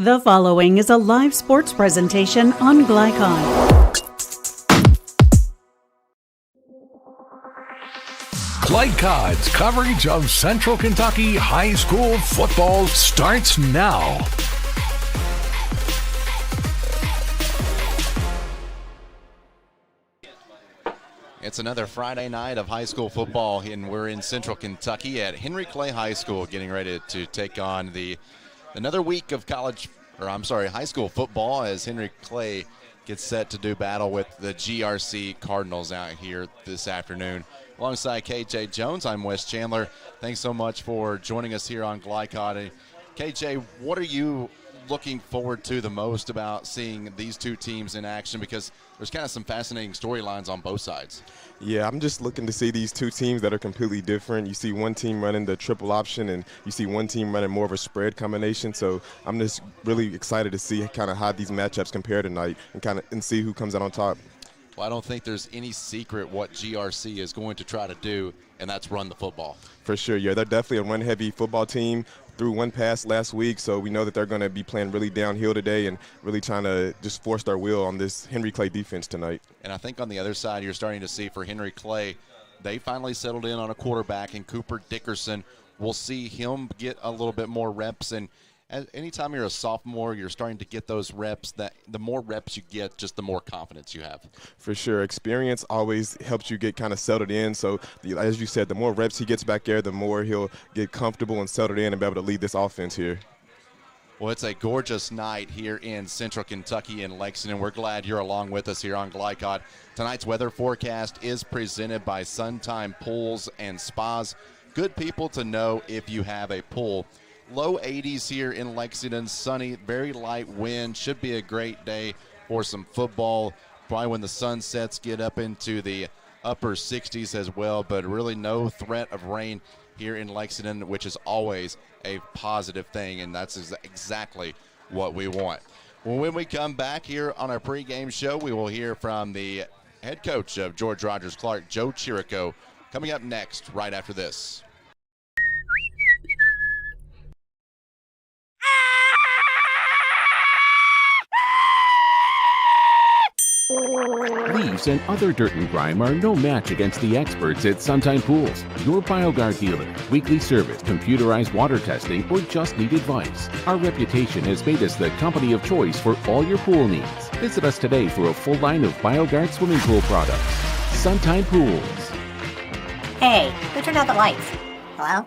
The following is a live sports presentation on Glycon. Glycon's coverage of Central Kentucky high school football starts now. It's another Friday night of high school football, and we're in Central Kentucky at Henry Clay High School, getting ready to take on another week of high school football as Henry Clay gets set to do battle with the GRC Cardinals out here this afternoon. Alongside KJ Jones, I'm Wes Chandler. Thanks so much for joining us here on Glycon. KJ, what are you looking forward to the most about seeing these two teams in action? Because there's kind of some fascinating storylines on both sides. Yeah, I'm just looking to see these two teams that are completely different. You see one team running the triple option, and you see one team running more of a spread combination. So I'm just really excited to see kind of how these matchups compare tonight and see who comes out on top. Well, I don't think there's any secret what GRC is going to try to do, and that's run the football. For sure, yeah. They're definitely a run-heavy football team. Threw one pass last week, so we know that they're going to be playing really downhill today and really trying to just force their will on this Henry Clay defense tonight. And I think on the other side, you're starting to see for Henry Clay, they finally settled in on a quarterback in Cooper Dickerson. We'll see him get a little bit more reps, and anytime you're a sophomore, you're starting to get those reps. That the more reps you get, just the more confidence you have. For sure. Experience always helps you get kind of settled in. So, as you said, the more reps he gets back there, the more he'll get comfortable and settled in and be able to lead this offense here. Well, it's a gorgeous night here in Central Kentucky in Lexington. We're glad you're along with us here on Glycon. Tonight's weather forecast is presented by Suntime Pools and Spas. Good people to know if you have a pool. Low 80s here in Lexington, sunny, very light wind. Should be a great day for some football. Probably when the sun sets, get up into the upper 60s as well, but really no threat of rain here in Lexington, which is always a positive thing, and that's exactly what we want. Well, when we come back here on our pregame show, we will hear from the head coach of George Rogers Clark, Joe Chirico, coming up next right after this. Leaves and other dirt and grime are no match against the experts at Suntime Pools, your BioGuard dealer. Weekly service, computerized water testing, or just need advice. Our reputation has made us the company of choice for all your pool needs. Visit us today for a full line of BioGuard swimming pool products. Suntime Pools. Hey, who turned out the lights? Hello?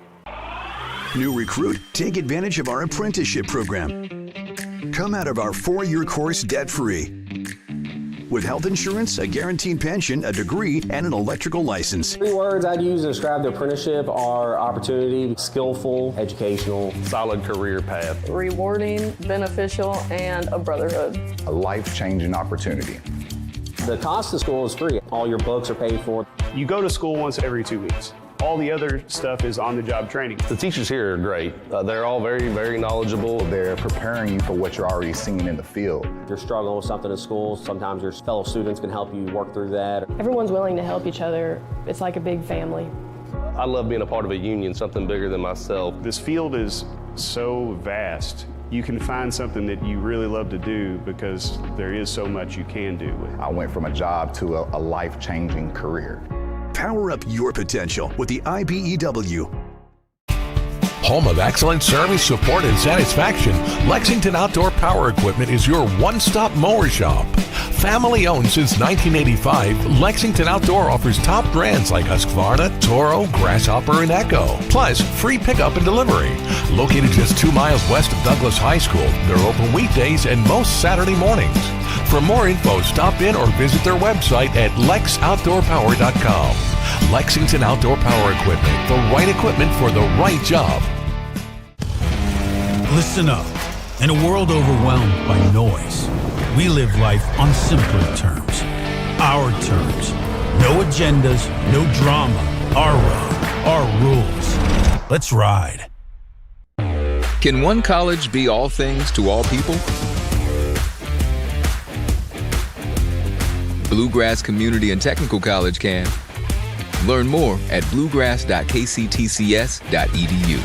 New recruit, take advantage of our apprenticeship program. Come out of our 4-year course debt-free. With health insurance, a guaranteed pension, a degree, and an electrical license. 3 words I'd use to describe the apprenticeship are opportunity, skillful, educational, solid career path, rewarding, beneficial, and a brotherhood. A life-changing opportunity. The cost of school is free. All your books are paid for. You go to school once every 2 weeks. All the other stuff is on-the-job training. The teachers here are great. They're all very, very knowledgeable. They're preparing you for what you're already seeing in the field. If you're struggling with something in school, sometimes your fellow students can help you work through that. Everyone's willing to help each other. It's like a big family. I love being a part of a union, something bigger than myself. This field is so vast. You can find something that you really love to do because there is so much you can do with it. I went from a job to a life-changing career. Power up your potential with the IBEW. Home of excellent service, support, and satisfaction, Lexington Outdoor Power Equipment is your one-stop mower shop. Family owned since 1985, Lexington Outdoor offers top brands like Husqvarna, Toro, Grasshopper, and Echo. Plus, free pickup and delivery. Located just 2 miles west of Douglas High School, they're open weekdays and most Saturday mornings. For more info, stop in or visit their website at lexoutdoorpower.com. Lexington Outdoor Power Equipment, the right equipment for the right job. Listen up. In a world overwhelmed by noise, we live life on simpler terms. Our terms. No agendas, no drama. Our road, our rules. Let's ride. Can one college be all things to all people? Bluegrass Community and Technical College can. Learn more at bluegrass.kctcs.edu.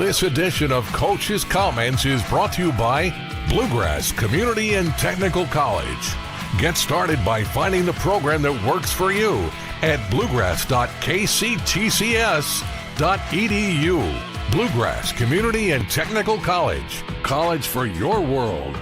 This edition of Coach's Comments is brought to you by Bluegrass Community and Technical College. Get started by finding the program that works for you at bluegrass.kctcs.edu. Bluegrass Community and Technical College. College for your world.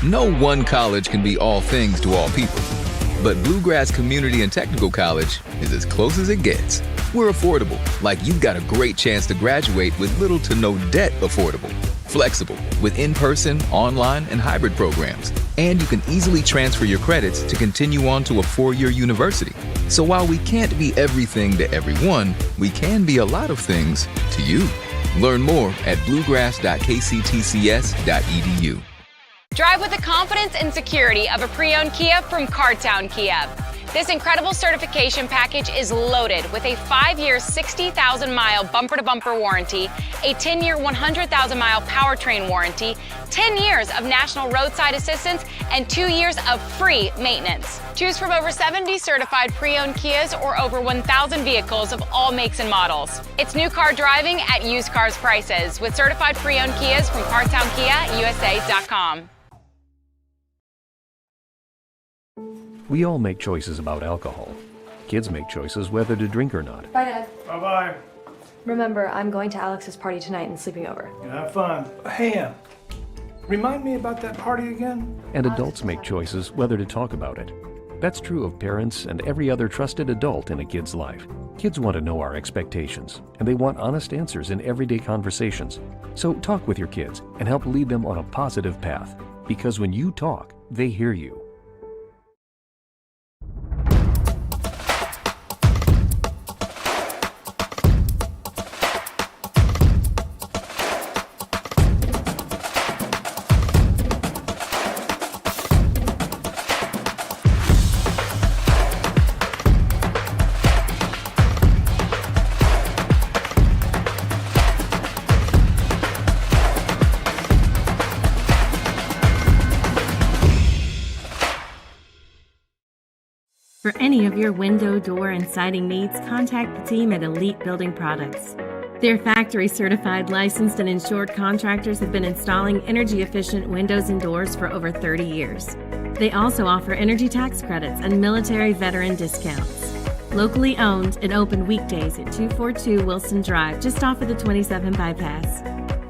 No one college can be all things to all people, but Bluegrass Community and Technical College is as close as it gets. We're affordable, like you've got a great chance to graduate with little to no debt. Affordable, flexible, with in-person, online, and hybrid programs. And you can easily transfer your credits to continue on to a 4-year university. So while we can't be everything to everyone, we can be a lot of things to you. Learn more at bluegrass.kctcs.edu. Drive with the confidence and security of a pre-owned Kia from Cardtown Kia. This incredible certification package is loaded with a 5-year, 60,000-mile bumper-to-bumper warranty, a 10-year, 100,000-mile powertrain warranty, 10 years of national roadside assistance, and 2 years of free maintenance. Choose from over 70 certified pre-owned Kias or over 1,000 vehicles of all makes and models. It's new car driving at used cars prices with certified pre-owned Kias from CartownKiaUSA.com. We all make choices about alcohol. Kids make choices whether to drink or not. Bye, Dad. Bye-bye. Remember, I'm going to Alex's party tonight and sleeping over. Have fun. Hey, remind me about that party again? And adults make choices whether to talk about it. That's true of parents and every other trusted adult in a kid's life. Kids want to know our expectations, and they want honest answers in everyday conversations. So talk with your kids and help lead them on a positive path. Because when you talk, they hear you. For any of your window, door, and siding needs, contact the team at Elite Building Products. Their factory-certified, licensed, and insured contractors have been installing energy-efficient windows and doors for over 30 years. They also offer energy tax credits and military veteran discounts. Locally owned and open weekdays at 242 Wilson Drive, just off of the 27 bypass.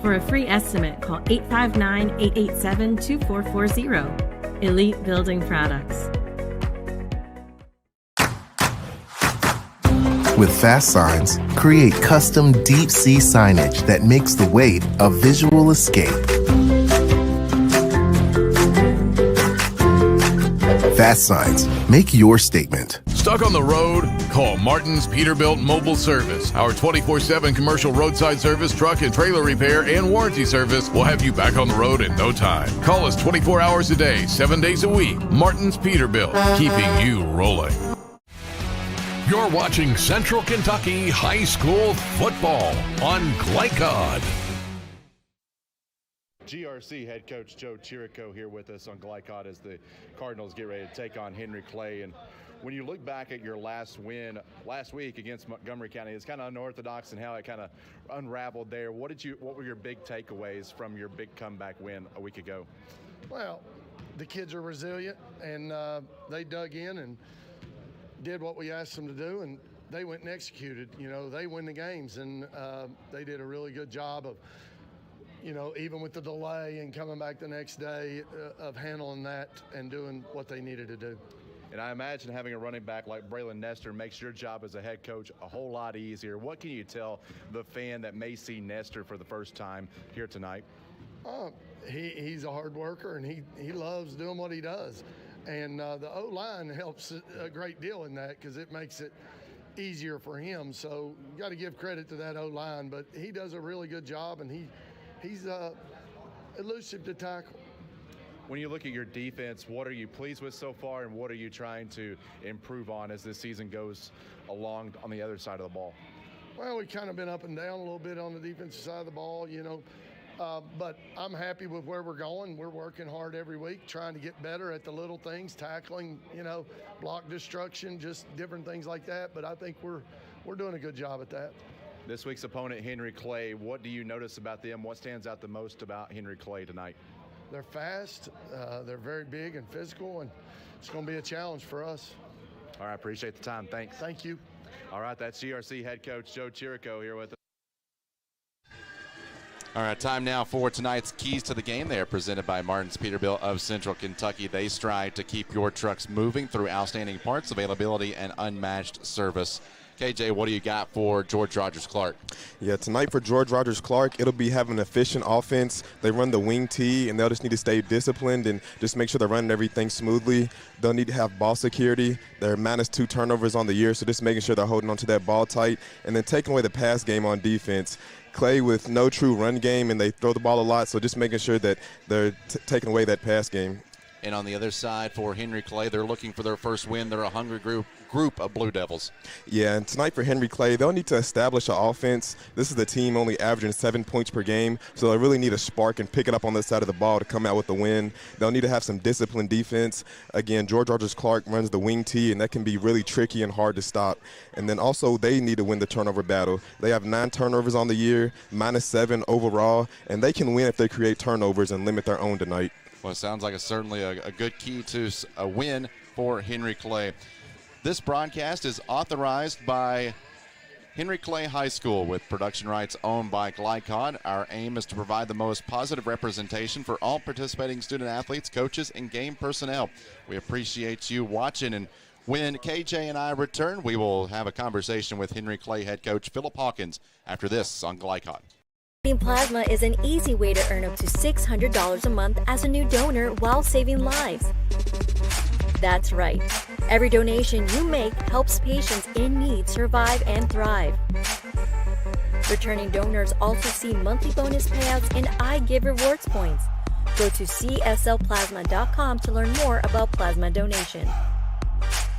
For a free estimate, call 859-887-2440. Elite Building Products. With Fast Signs, create custom deep sea signage that makes the wait a visual escape. Fast Signs, make your statement. Stuck on the road? Call Martin's Peterbilt Mobile Service. Our 24/7 commercial roadside service, truck and trailer repair, and warranty service will have you back on the road in no time. Call us 24 hours a day, 7 days a week. Martin's Peterbilt, keeping you rolling. You're watching Central Kentucky High School football on Glycod. GRC head coach Joe Chirico here with us on Glycod as the Cardinals get ready to take on Henry Clay. And when you look back at your last win last week against Montgomery County, it's kind of unorthodox in how it kind of unraveled there. What were your big takeaways from your big comeback win a week ago? Well, the kids are resilient, and they dug in and did what we asked them to do, and they went and executed. You know, they win the games, and they did a really good job of, you know, even with the delay and coming back the next day, of handling that and doing what they needed to do. And I imagine having a running back like Braylon Nestor makes your job as a head coach a whole lot easier. What can you tell the fan that may see Nestor for the first time here tonight? He's a hard worker, and he loves doing what he does. And the O-line helps a great deal in that because it makes it easier for him. So you got to give credit to that O-line, but he does a really good job, and he's elusive to tackle. When you look at your defense, what are you pleased with so far, and what are you trying to improve on as this season goes along on the other side of the ball? Well, we've kind of been up and down a little bit on the defensive side of the ball, you know, but I'm happy with where we're going. We're working hard every week, trying to get better at the little things, tackling, you know, block destruction, just different things like that. But I think we're doing a good job at that. This week's opponent, Henry Clay, what do you notice about them? What stands out the most about Henry Clay tonight? They're fast, they're very big and physical, and it's going to be a challenge for us. All right, appreciate the time. Thanks. Thank you. All right, that's GRC head coach Joe Chirico here with us. All right, time now for tonight's Keys to the Game. They are presented by Martin's Peterbilt of Central Kentucky. They strive to keep your trucks moving through outstanding parts availability and unmatched service. KJ, what do you got for George Rogers-Clark? Yeah, tonight for George Rogers-Clark, it'll be having an efficient offense. They run the wing tee, and they'll just need to stay disciplined and just make sure they're running everything smoothly. They'll need to have ball security. They're -2 turnovers on the year, so just making sure they're holding onto that ball tight. And then taking away the pass game on defense. Clay with no true run game, and they throw the ball a lot, so just making sure that they're taking away that pass game. And on the other side for Henry Clay, they're looking for their first win. They're a hungry group of Blue Devils. Yeah, and tonight for Henry Clay, they'll need to establish an offense. This is the team only averaging 7 points per game, so they really need a spark and pick it up on this side of the ball to come out with the win. They'll need to have some disciplined defense. Again, George Rogers-Clark runs the wing tee, and that can be really tricky and hard to stop. And then also they need to win the turnover battle. They have 9 turnovers on the year, -7 overall, and they can win if they create turnovers and limit their own tonight. Well, it sounds like it's certainly a good key to a win for Henry Clay. This broadcast is authorized by Henry Clay High School with production rights owned by Glycod. Our aim is to provide the most positive representation for all participating student athletes, coaches, and game personnel. We appreciate you watching, and when KJ and I return, we will have a conversation with Henry Clay head coach Philip Hawkins after this on Glycod. Plasma is an easy way to earn up to $600 a month as a new donor while saving lives. That's right. Every donation you make helps patients in need survive and thrive. Returning donors also see monthly bonus payouts and I Give Rewards points. Go to cslplasma.com to learn more about plasma donation.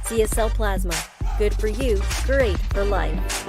CSL Plasma. Good for you, great for life.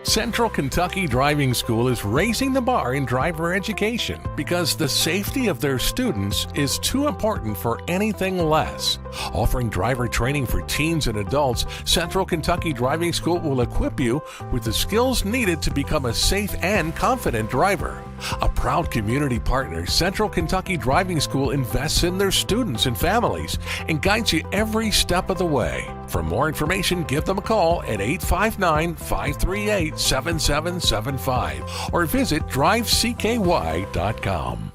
Central Kentucky Driving School is raising the bar in driver education because the safety of their students is too important for anything less. Offering driver training for teens and adults, Central Kentucky Driving School will equip you with the skills needed to become a safe and confident driver. A proud community partner, Central Kentucky Driving School invests in their students and families and guides you every step of the way. For more information, give them a call at 859-538-7775 or visit drivecky.com.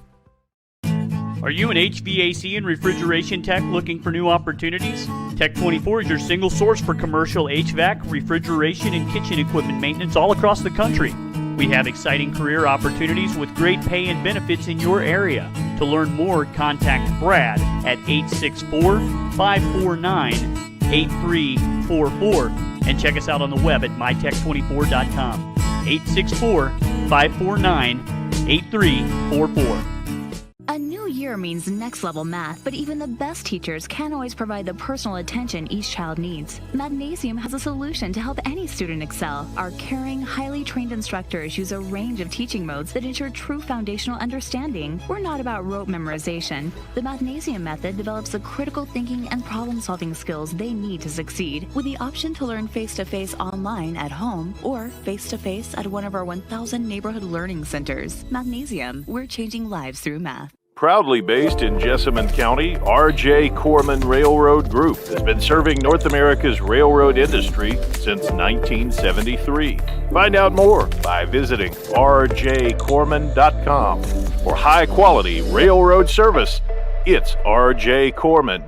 Are you an HVAC and refrigeration tech looking for new opportunities? Tech24 is your single source for commercial HVAC, refrigeration, and kitchen equipment maintenance all across the country. We have exciting career opportunities with great pay and benefits in your area. To learn more, contact Brad at 864-549-8344 and check us out on the web at mytech24.com. 864-549-8344. A new year year means next level math, but even the best teachers can't always provide the personal attention each child needs. Mathnasium has a solution to help any student excel. Our caring, highly trained instructors use a range of teaching modes that ensure true foundational understanding. We're not about rote memorization. The Mathnasium method develops the critical thinking and problem-solving skills they need to succeed, with the option to learn face-to-face online at home or face-to-face at one of our 1,000 neighborhood learning centers. Mathnasium, we're changing lives through math. Proudly based in Jessamine County, R.J. Corman Railroad Group has been serving North America's railroad industry since 1973. Find out more by visiting rjcorman.com. For high-quality railroad service, it's R.J. Corman.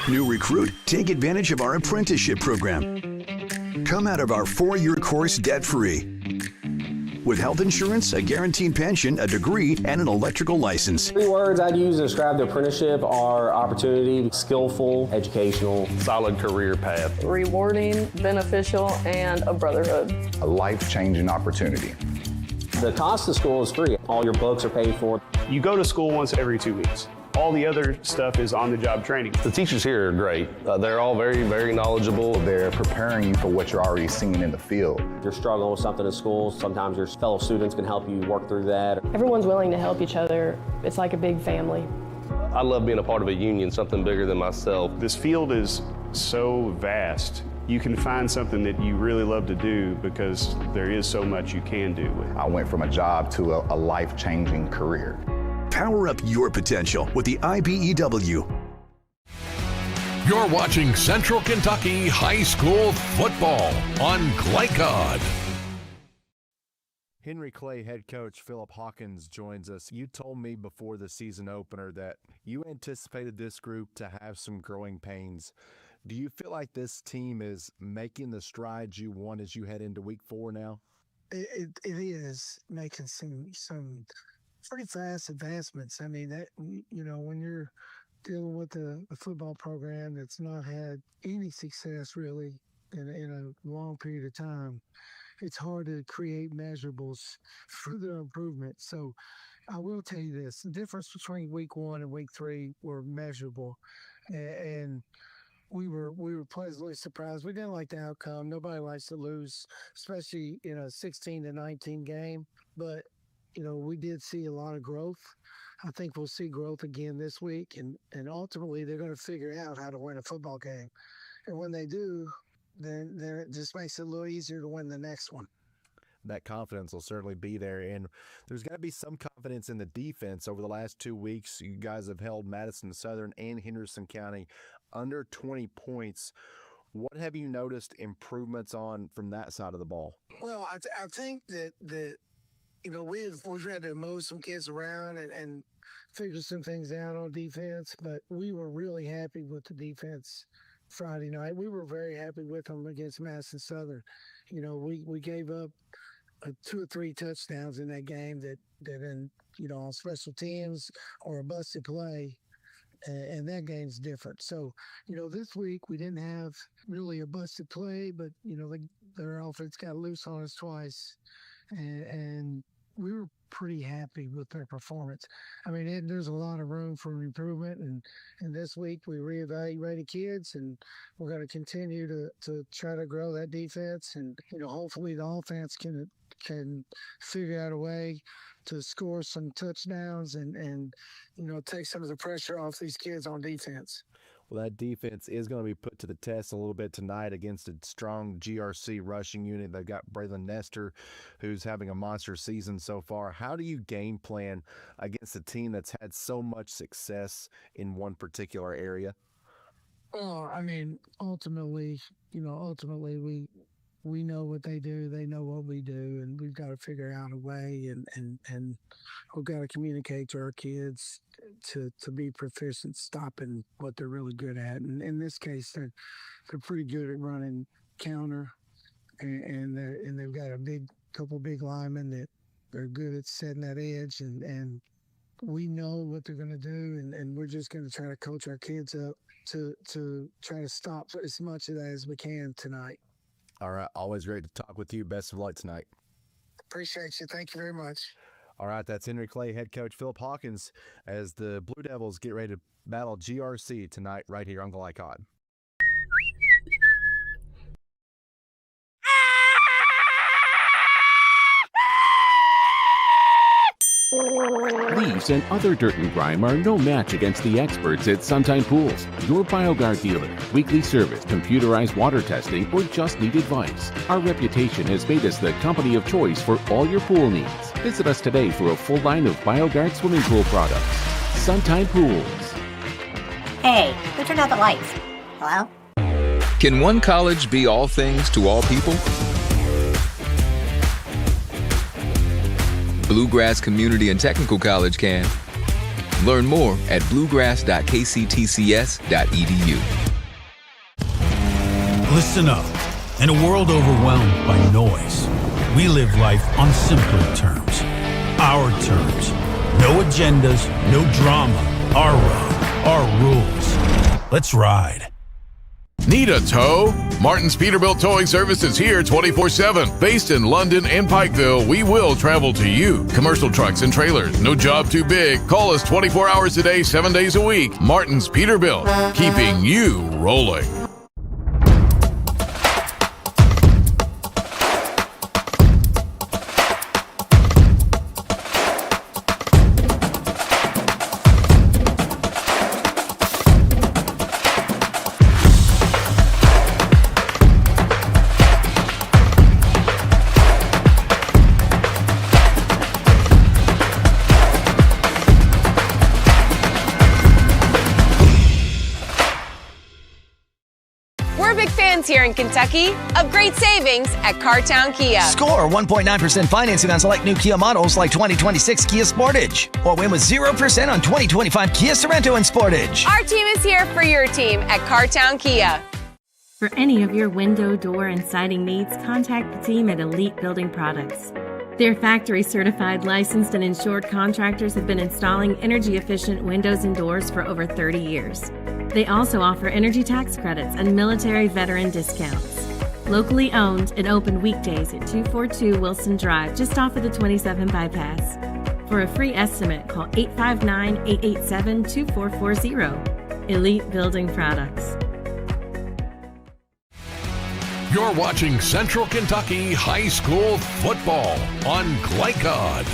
New recruit, take advantage of our apprenticeship program. Come out of our 4-year course debt-free. With health insurance, a guaranteed pension, a degree, and an electrical license. 3 words I'd use to describe the apprenticeship are opportunity, skillful, educational, solid career path. Rewarding, beneficial, and a brotherhood. A life-changing opportunity. The cost of school is free. All your books are paid for. You go to school once every 2 weeks. All the other stuff is on-the-job training. The teachers here are great. They're all very, very knowledgeable. They're preparing you for what you're already seeing in the field. If you're struggling with something in school, sometimes your fellow students can help you work through that. Everyone's willing to help each other. It's like a big family. I love being a part of a union, something bigger than myself. This field is so vast. You can find something that you really love to do because there is so much you can do with it. I went from a job to a life-changing career. Power up your potential with the IBEW. You're watching Central Kentucky High School football on Glycod. Henry Clay head coach Philip Hawkins joins us. You told me before the season opener that you anticipated this group to have some growing pains. Do you feel like this team is making the strides you want as you head into week 4 now? It is making some pretty fast advancements. I mean, that, when you're dealing with a football program that's not had any success really in a long period of time, it's hard to create measurables for their improvement. So I will tell you this, the difference between week 1 and week 3 were measurable. And we were pleasantly surprised. We didn't like the outcome. Nobody likes to lose, especially in a 16-19 game. But we did see a lot of growth. I think we'll see growth again this week, and ultimately they're going to figure out how to win a football game. And when they do, then it just makes it a little easier to win the next one. That confidence will certainly be there, and there's got to be some confidence in the defense. Over the last 2 weeks, you guys have held Madison Southern and Henderson County under 20 points. What have you noticed improvements on from that side of the ball? Well, I think that we've had to move some kids around and figure some things out on defense, but we were really happy with the defense Friday night. We were very happy with them against Madison Southern. We gave up 2 or 3 touchdowns in that game that in, on special teams or a busted play, and that game's different. So, this week we didn't have really a busted play, but, their offense got loose on us twice, and we were pretty happy with their performance. I mean, there's a lot of room for improvement, and this week we reevaluated kids, and we're going to continue to try to grow that defense, and hopefully the offense can figure out a way to score some touchdowns and take some of the pressure off these kids on defense. Well, that defense is going to be put to the test a little bit tonight against a strong GRC rushing unit. They've got Braylon Nestor, who's having a monster season so far. How do you game plan against a team that's had so much success in one particular area? Well, I mean, ultimately we know what they do. They know what we do, and we've got to figure out a way, and we've got to communicate to our kids to be proficient, stopping what they're really good at. And in this case, they're pretty good at running counter, and they've got a couple big linemen that they're good at setting that edge, and we know what they're going to do, and we're just going to try to coach our kids up to try to stop as much of that as we can tonight. All right. Always great to talk with you. Best of luck tonight. Appreciate you. Thank you very much. All right, that's Henry Clay head coach Philip Hawkins as the Blue Devils get ready to battle GRC tonight right here on Glycod. Leaves and other dirt and grime are no match against the experts at Suntime Pools, your BioGuard dealer. Weekly service, computerized water testing, or just need advice. Our reputation has made us the company of choice for all your pool needs. Visit us today for a full line of BioGuard swimming pool products. Suntime Pools. Hey, who turned out the lights? Hello? Can one college be all things to all people? Bluegrass Community and Technical College can. Learn more at bluegrass.kctcs.edu. Listen up. In a world overwhelmed by noise, we live life on simpler terms. Our terms. No agendas, no drama. Our road, our rules. Let's ride. Need a tow? Martin's Peterbilt Towing Service is here 24/7. Based in London and Pikeville, we will travel to you. Commercial trucks and trailers, no job too big. Call us 24 hours a day, 7 days a week. Martin's Peterbilt, keeping you rolling. Here in Kentucky of great savings at Cartown Kia. Score 1.9% financing on select new Kia models like 2026 Kia Sportage. Or win with 0% on 2025 Kia Sorento and Sportage. Our team is here for your team at Cartown Kia. For any of your window, door, and siding needs, contact the team at Elite Building Products. Their factory-certified, licensed, and insured contractors have been installing energy-efficient windows and doors for over 30 years. They also offer energy tax credits and military veteran discounts. Locally owned and open weekdays at 242 Wilson Drive, just off of the 27 bypass. For a free estimate, call 859-887-2440. Elite Building Products. You're watching Central Kentucky High School football on Glycod.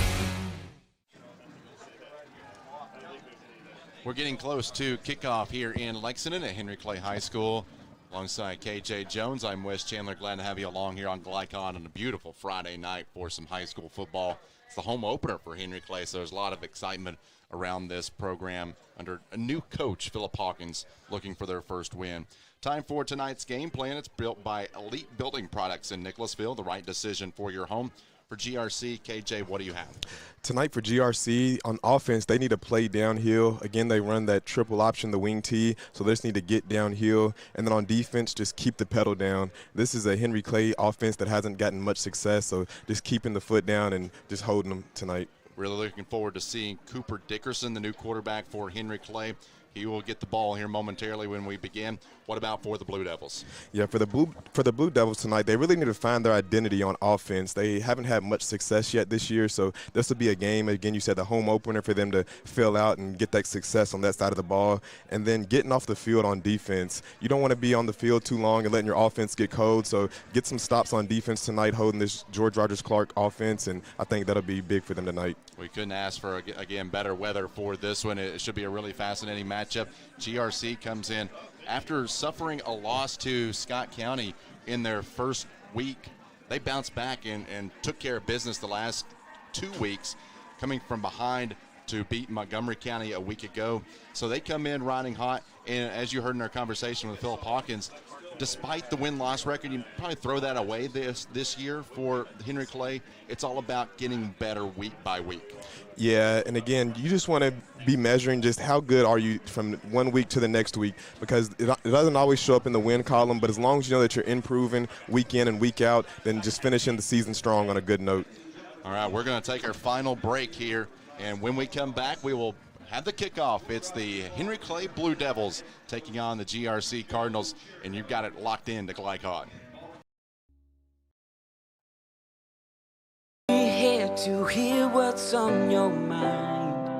We're getting close to kickoff here in Lexington at Henry Clay High School. Alongside KJ Jones, I'm Wes Chandler. Glad to have you along here on Glycod on a beautiful Friday night for some high school football. It's the home opener for Henry Clay, so there's a lot of excitement around this program under a new coach, Philip Hawkins, looking for their first win. Time for tonight's game plan. It's built by Elite Building Products in Nicholasville, the right decision for your home. For GRC, KJ, what do you have? Tonight for GRC, on offense, they need to play downhill. Again, they run that triple option, the wing T, so they just need to get downhill. And then on defense, just keep the pedal down. This is a Henry Clay offense that hasn't gotten much success, so just keeping the foot down and just holding them tonight. Really looking forward to seeing Cooper Dickerson, the new quarterback for Henry Clay. He will get the ball here momentarily when we begin. What about for the Blue Devils? Yeah, for the Blue Devils tonight, they really need to find their identity on offense. They haven't had much success yet this year, so this will be a game, again, you said the home opener for them to fill out and get that success on that side of the ball. And then getting off the field on defense. You don't want to be on the field too long and letting your offense get cold, so get some stops on defense tonight, holding this George Rogers Clark offense, and I think that'll be big for them tonight. We couldn't ask for, again, better weather for this one. It should be a really fascinating matchup. GRC comes in after suffering a loss to Scott County in their first week. They bounced back and took care of business the last 2 weeks, coming from behind to beat Montgomery County a week ago. So they come in riding hot, and as you heard in our conversation with Philip Hawkins, despite the win-loss record, you probably throw that away this year for Henry Clay. It's all about getting better week by week. Yeah, and again, you just want to be measuring just how good are you from 1 week to the next week, because it doesn't always show up in the win column, but as long as you know that you're improving week in and week out, then just finishing the season strong on a good note. All right, we're going to take our final break here, and when we come back, we will have the kickoff. It's the Henry Clay Blue Devils taking on the GRC Cardinals, and you've got it locked in to Glycod. Here like to hear what's on your mind.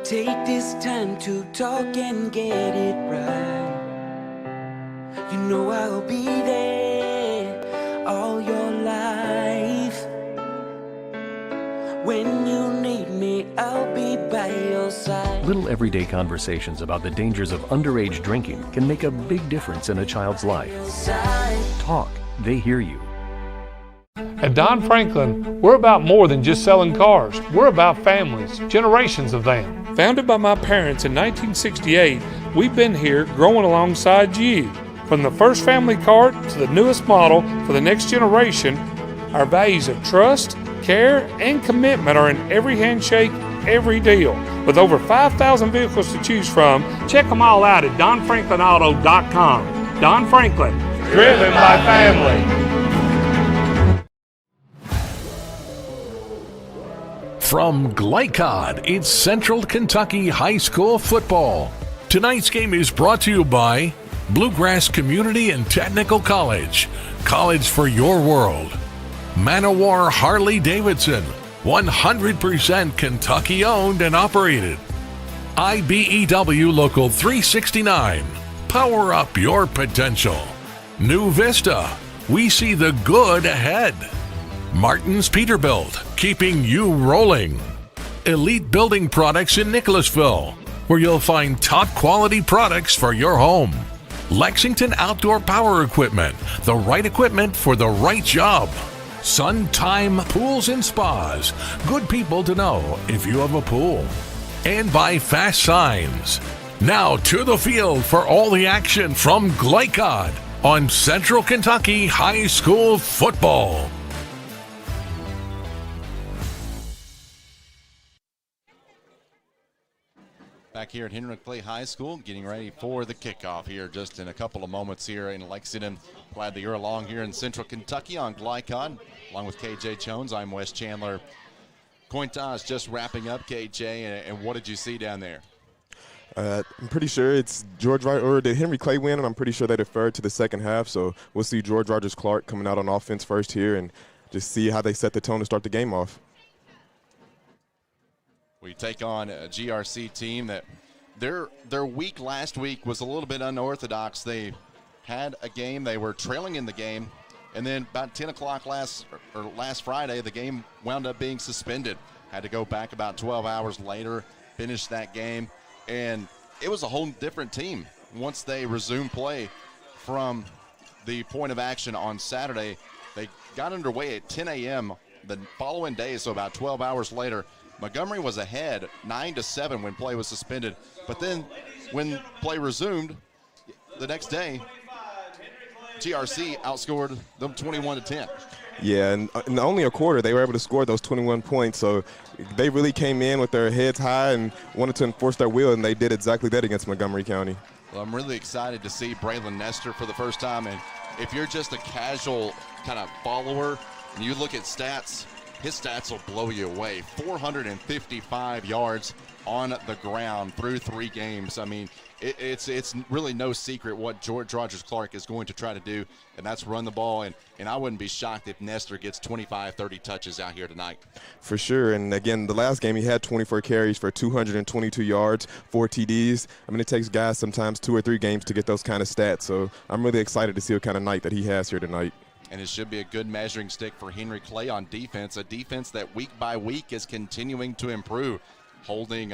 Take this time to talk and get it right. You know I'll be there all your life. When you need me, I'll be by your side. Little everyday conversations about the dangers of underage drinking can make a big difference in a child's life. Talk, they hear you. At Don Franklin, we're about more than just selling cars. We're about families, generations of them. Founded by my parents in 1968, we've been here growing alongside you. From the first family car to the newest model for the next generation, our values of trust, care, and commitment are in every handshake, every deal. With over 5,000 vehicles to choose from, check them all out at DonFranklinAuto.com. Don Franklin, driven by family. From Glycod, it's Central Kentucky High School football. Tonight's game is brought to you by Bluegrass Community and Technical College. College for your world. Manowar Harley-Davidson, 100% Kentucky owned and operated. IBEW Local 369. Power up your potential. New Vista. We see the good ahead. Martin's Peterbilt, keeping you rolling. Elite Building Products in Nicholasville, where you'll find top quality products for your home. Lexington Outdoor Power Equipment, the right equipment for the right job. Suntime Pools and Spas, good people to know if you have a pool. And by Fast Signs. Now to the field for all the action from Glycod on Central Kentucky High School football. Back here at Henry Clay High School, getting ready for the kickoff here just in a couple of moments here in Lexington. Glad that you're along here in Central Kentucky on Glycod. Along with KJ Jones, I'm Wes Chandler. Coin toss just wrapping up, KJ, and what did you see down there? I'm pretty sure it's George or did Henry Clay win? And I'm pretty sure they deferred to the second half. So we'll see George Rogers Clark coming out on offense first here and just see how they set the tone to start the game off. We take on a GRC team that their week last week was a little bit unorthodox. They had a game, they were trailing in the game, and then about 10 o'clock last Friday, the game wound up being suspended. Had to go back about 12 hours later, finish that game, and it was a whole different team once they resumed play from the point of action on Saturday. They got underway at 10 a.m. the following day, so about 12 hours later. Montgomery was ahead 9-7 when play was suspended, but then when play resumed the next day, GRC outscored them 21-10. Yeah, and in only a quarter, they were able to score those 21 points. So they really came in with their heads high and wanted to enforce their will, and they did exactly that against Montgomery County. Well, I'm really excited to see Braylon Nestor for the first time. And if you're just a casual kind of follower and you look at stats, his stats will blow you away. 455 yards on the ground through 3 games. I mean, it's really no secret what George Rogers Clark is going to try to do, and that's run the ball. And I wouldn't be shocked if Nestor gets 25, 30 touches out here tonight. For sure. And, again, the last game he had 24 carries for 222 yards, 4 TDs. I mean, it takes guys sometimes 2 or 3 games to get those kind of stats. So I'm really excited to see what kind of night that he has here tonight. And it should be a good measuring stick for Henry Clay on defense, a defense that week by week is continuing to improve, holding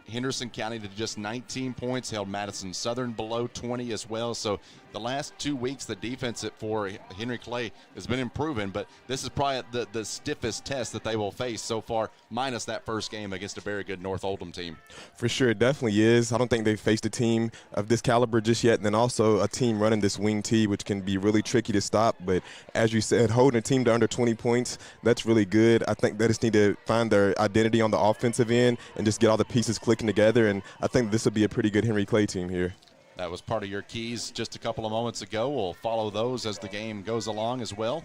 Henderson County to just 19 points, held Madison Southern below 20 as well. So the last 2 weeks, the defense for Henry Clay has been improving, but this is probably the stiffest test that they will face so far, minus that first game against a very good North Oldham team. For sure, it definitely is. I don't think they've faced a team of this caliber just yet, and then also a team running this wing tee, which can be really tricky to stop. But as you said, holding a team to under 20 points, that's really good. I think they just need to find their identity on the offensive end and just get all the pieces clicking together, and I think this will be a pretty good Henry Clay team here. That was part of your keys just a couple of moments ago. We'll follow those as the game goes along as well.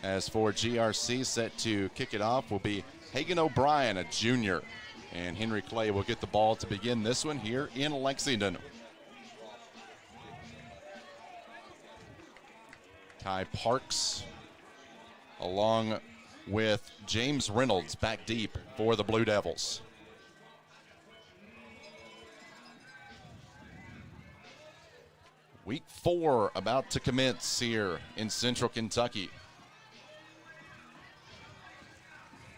As for GRC, set to kick it off will be Hagan O'Brien, a junior. And Henry Clay will get the ball to begin this one here in Lexington. Ty Parks along with James Reynolds back deep for the Blue Devils. Week 4 about to commence here in Central Kentucky.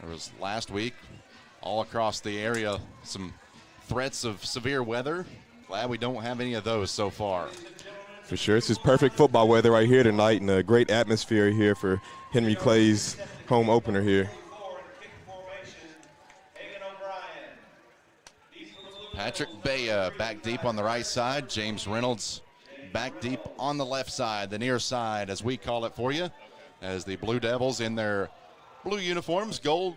There was last week all across the area some threats of severe weather. Glad we don't have any of those so far. For sure. This is perfect football weather right here tonight, and a great atmosphere here for Henry Clay's home opener here. Patrick Baya back deep on the right side. James Reynolds back deep on the left side, the near side, as we call it for you, as the Blue Devils in their blue uniforms, gold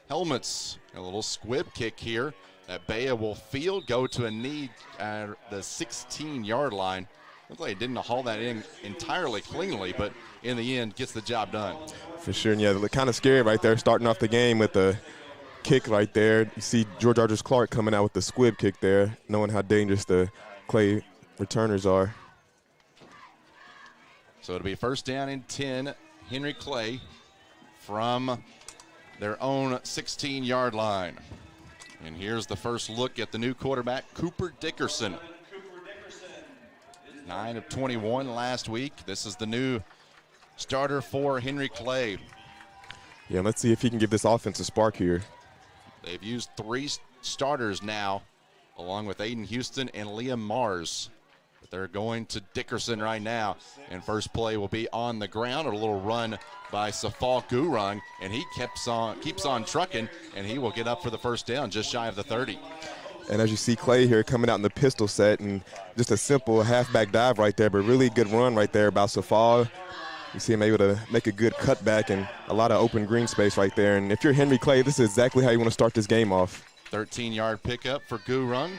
helmets. A little squib kick here that Baya will field, go to a knee at the 16-yard line. Looks like he didn't haul that in entirely cleanly, but in the end gets the job done. For sure, and yeah, kind of scary right there, starting off the game with the kick right there. You see George Argers Clark coming out with the squib kick there, knowing how dangerous the Clay returners are. So it'll be first down and 10, Henry Clay from their own 16-yard line. And here's the first look at the new quarterback, Cooper Dickerson. 9 of 21 last week. This is the new starter for Henry Clay. Yeah, let's see if he can give this offense a spark here. They've used 3 starters now, along with Aiden Houston and Liam Mars. But they're going to Dickerson right now, and first play will be on the ground. A little run by Safal Gurung, and he keeps on trucking, and he will get up for the first down just shy of the 30. And as you see Clay here coming out in the pistol set, and just a simple halfback dive right there, but really good run right there by Safal. You see him able to make a good cutback and a lot of open green space right there. And if you're Henry Clay, this is exactly how you want to start this game off. 13-yard pickup for Gurung.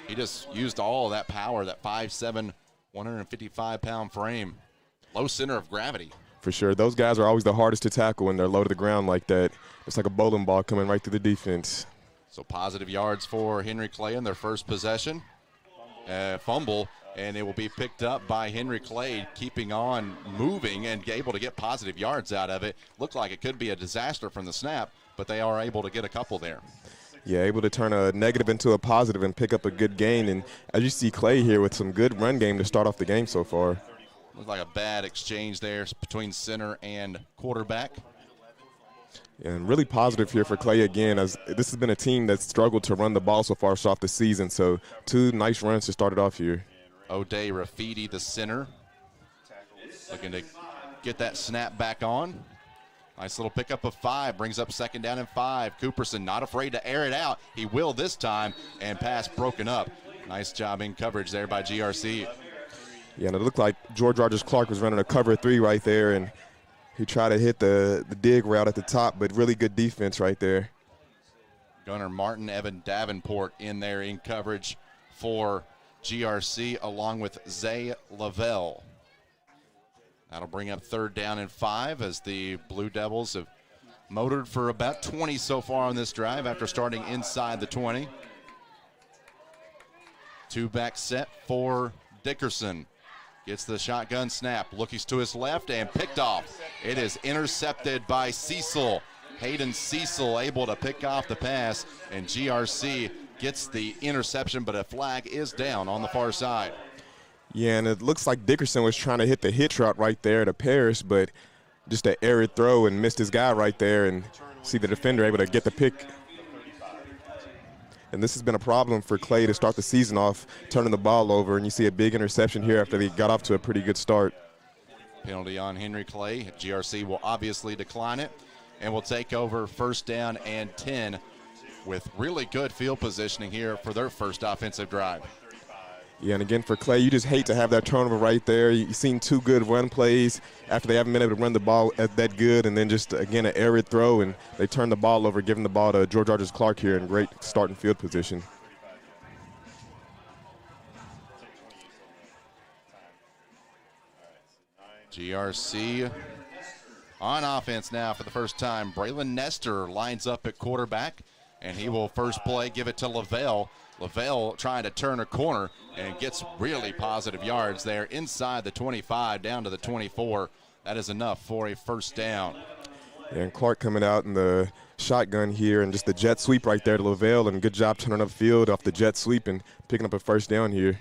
He just used all of that power, that 5'7", 155-pound frame. Low center of gravity. For sure. Those guys are always the hardest to tackle when they're low to the ground like that. It's like a bowling ball coming right through the defense. So positive yards for Henry Clay in their first possession. Fumble, and it will be picked up by Henry Clay, keeping on moving and able to get positive yards out of it. Looked like it could be a disaster from the snap, but they are able to get a couple there. Yeah, able to turn a negative into a positive and pick up a good gain. And as you see Clay here with some good run game to start off the game so far. Looks like a bad exchange there between center and quarterback. And really positive here for Clay again, as this has been a team that's struggled to run the ball so far off the season. So 2 nice runs to start it off here. O'Day Rafidi, the center, looking to get that snap back on. Nice little pickup of 5, brings up second down and 5. Cooperson not afraid to air it out. He will this time, and pass broken up. Nice job in coverage there by GRC. Yeah, and it looked like George Argers Clark was running a cover 3 right there, and he tried to hit the dig route at the top, but really good defense right there. Gunnar Martin, Evan Davenport in there in coverage for GRC, along with Zay Lavelle. That'll bring up third down and 5 as the Blue Devils have motored for about 20 so far on this drive after starting inside the 20. 2-back set for Dickerson. Gets the shotgun snap, looks to his left and picked off. It is intercepted by Cecil. Hayden Cecil able to pick off the pass, and GRC gets the interception, but a flag is down on the far side. Yeah, and it looks like Dickerson was trying to hit the hitch route right there to Paris, but just an arid throw and missed his guy right there, and see the defender able to get the pick. And this has been a problem for Clay to start the season off, turning the ball over, and you see a big interception here after they got off to a pretty good start. Penalty on Henry Clay. GRC will obviously decline it, and will take over first down and 10 with really good field positioning here for their first offensive drive. Yeah, and again, for Clay, you just hate to have that turnover right there. You've seen 2 good run plays after they haven't been able to run the ball that good, and then just, again, an arid throw, and they turn the ball over, giving the ball to George Argers Clark here in great starting field position. GRC on offense now for the first time. Braylon Nestor lines up at quarterback, and he will first play give it to Lavelle. Lavelle trying to turn a corner and gets really positive yards there inside the 25 down to the 24. That is enough for a first down. Yeah, and Clark coming out in the shotgun here, and just the jet sweep right there to Lavelle, and good job turning upfield off the jet sweep and picking up a first down here.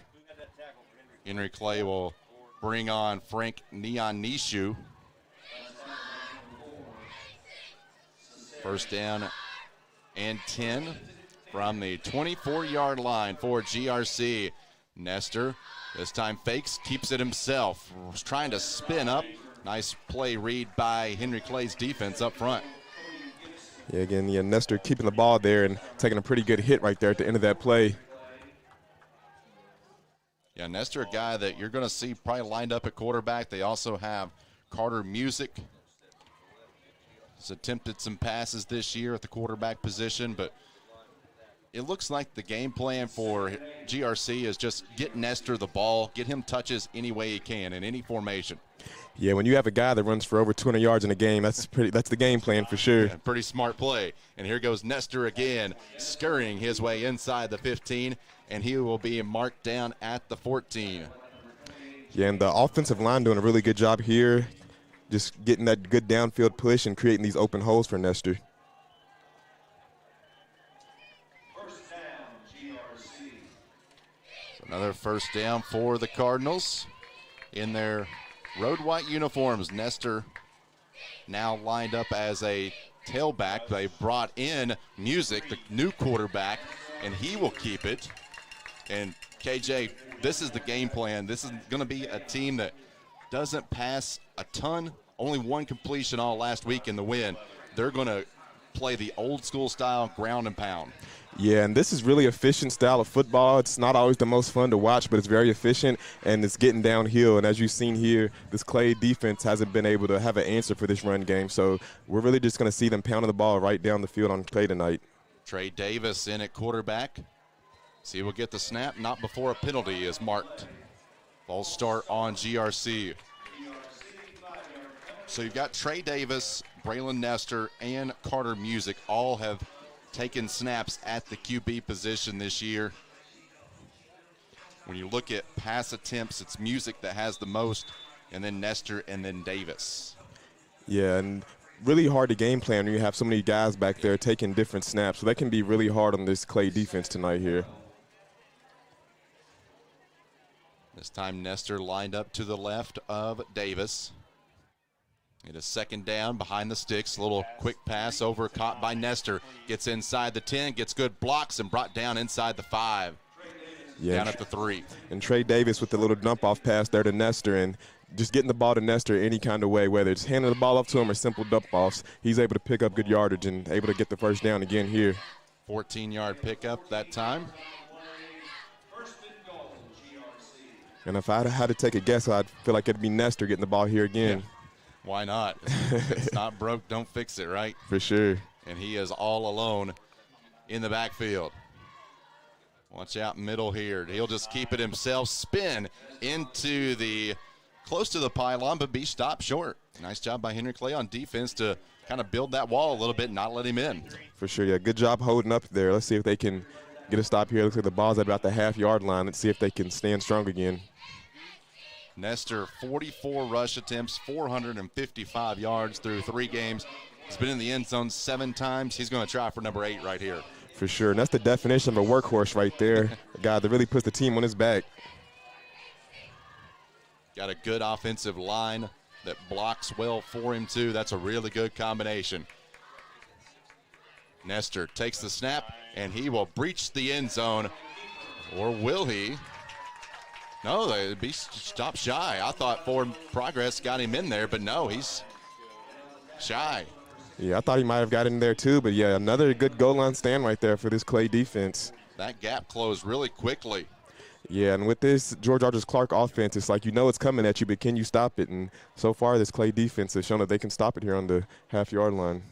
Henry Clay will bring on Frank Neonishu. First down and 10 from the 24-yard line for GRC. Nestor this time fakes, keeps it himself. Was trying to spin up. Nice play read by Henry Clay's defense up front. Yeah, again, Nestor keeping the ball there and taking a pretty good hit right there at the end of that play. Yeah, Nestor, a guy that you're going to see probably lined up at quarterback. They also have Carter Music. He's attempted some passes this year at the quarterback position, but it looks like the game plan for GRC is just get Nestor the ball, get him touches any way he can in any formation. Yeah, when you have a guy that runs for over 200 yards in a game, that's the game plan for sure. Yeah, pretty smart play. And here goes Nestor again, scurrying his way inside the 15, and he will be marked down at the 14. Yeah, and the offensive line doing a really good job here, just getting that good downfield push and creating these open holes for Nestor. So another first down for the Cardinals in their road white uniforms. Nestor now lined up as a tailback. They brought in Music, the new quarterback, and he will keep it. And KJ, this is the game plan. This is going to be a team that doesn't pass a ton, only one completion all last week in the win. They're going to play the old school style ground and pound. Yeah, and this is really efficient style of football. It's not always the most fun to watch, but it's very efficient, and it's getting downhill. And as you've seen here, this Clay defense hasn't been able to have an answer for this run game. So we're really just going to see them pounding the ball right down the field on Clay tonight. Trey Davis in at quarterback. See, he will get the snap, not before a penalty is marked. False start on GRC. So you've got Trey Davis, Braylon Nestor, and Carter Music all have taken snaps at the QB position this year. When you look at pass attempts, it's Music that has the most, and then Nestor, and then Davis. Yeah, and really hard to game plan when you have so many guys back there taking different snaps. So that can be really hard on this Clay defense tonight here. This time Nestor lined up to the left of Davis. It is second down behind the sticks. A little quick pass over, caught by Nestor. Gets inside the 10, gets good blocks, and brought down inside the 5. Yeah, down at the 3. And Trey Davis with the little dump-off pass there to Nestor, and just getting the ball to Nestor any kind of way, whether it's handing the ball up to him or simple dump-offs, he's able to pick up good yardage and able to get the first down again here. 14-yard pickup that time. And if I had to take a guess, I'd feel like it'd be Nestor getting the ball here again. Yeah. Why not? It's not broke, don't fix it, right? For sure. And he is all alone in the backfield. Watch out middle here. He'll just keep it himself, spin into the close to the pylon, but be stopped short. Nice job by Henry Clay on defense to kind of build that wall a little bit and not let him in. For sure, yeah. Good job holding up there. Let's see if they can get a stop here. Looks like the ball's at about the half-yard line. Let's see if they can stand strong again. Nestor, 44 rush attempts, 455 yards through 3 games. He's been in the end zone 7 times. He's going to try for number 8 right here. For sure, and that's the definition of a workhorse right there. A guy that really puts the team on his back. Got a good offensive line that blocks well for him, too. That's a really good combination. Nestor takes the snap, and he will breach the end zone. Or will he? No, they'd be stopped shy. I thought forward progress got him in there, but no, he's shy. Yeah, I thought he might have got in there too, but yeah, another good goal line stand right there for this Clay defense. That gap closed really quickly. Yeah, and with this George Arthur Clark offense, it's like you know it's coming at you, but can you stop it? And so far, this Clay defense has shown that they can stop it here on the half-yard line.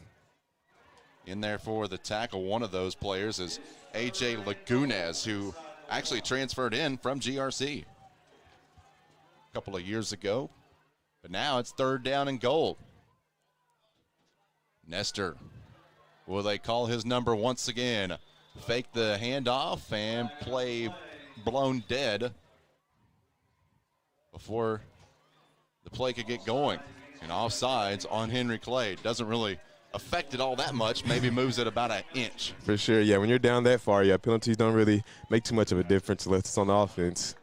In there for the tackle, one of those players is A.J. Lagunes, who actually transferred in from GRC a couple of years ago. But now it's third down and goal. Nestor, will they call his number once again? Fake the handoff and play blown dead before the play could get going. And offsides on Henry Clay. Doesn't really affected all that much, maybe moves it about an inch. For sure, yeah. When you're down that far, yeah, penalties don't really make too much of a difference unless it's on the offense.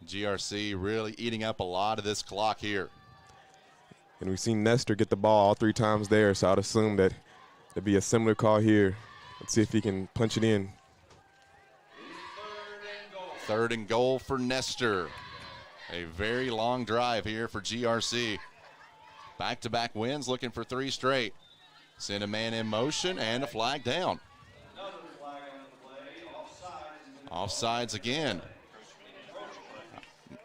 GRC really eating up a lot of this clock here. And we've seen Nestor get the ball all 3 times there, so I'd assume that it'd be a similar call here. Let's see if he can punch it in. 3rd and goal for Nestor. A very long drive here for GRC. Back-to-back wins, looking for 3 straight. Send a man in motion and a flag down. Offsides again.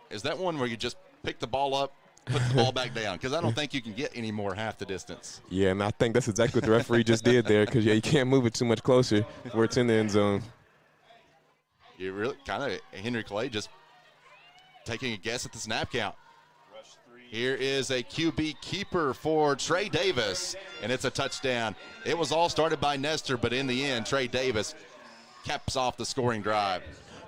Is that one where you just pick the ball up, put the ball back down? Because I don't think you can get any more half the distance. Yeah, and I think that's exactly what the referee just did there, because, yeah, you can't move it too much closer where it's in the end zone. You really kind of Henry Clay just taking a guess at the snap count. Here is a QB keeper for Trey Davis, and it's a touchdown. It was all started by Nestor, but in the end, Trey Davis caps off the scoring drive.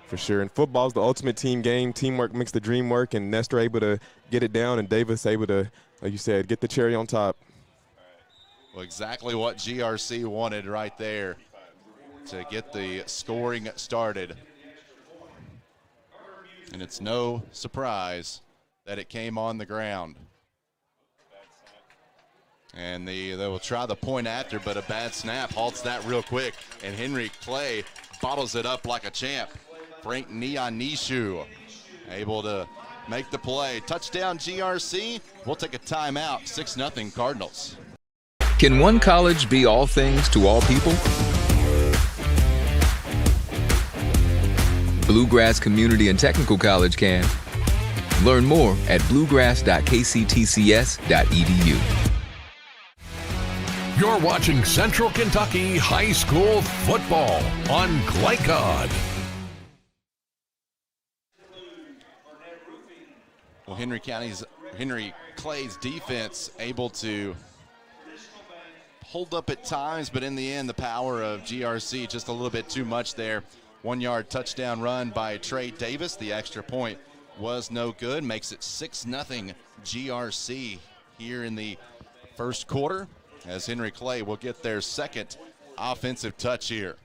For sure, and football's the ultimate team game. Teamwork makes the dream work, and Nestor able to get it down, and Davis able to, like you said, get the cherry on top. Well, exactly what GRC wanted right there to get the scoring started. And it's no surprise that it came on the ground. And they will try the point after, but a bad snap halts that real quick. And Henry Clay bottles it up like a champ. Frank Nianishu able to make the play. Touchdown GRC. We'll take a timeout. 6-0 Cardinals. Can one college be all things to all people? Bluegrass Community and Technical College can. Learn more at bluegrass.kctcs.edu. You're watching Central Kentucky High School football on Glycod. Well, Henry Clay's defense able to hold up at times, but in the end, the power of GRC just a little bit too much there. 1-yard touchdown run by Trey Davis. The extra point was no good. Makes it 6-0 GRC here in the first quarter, as Henry Clay will get their 2nd offensive touch here.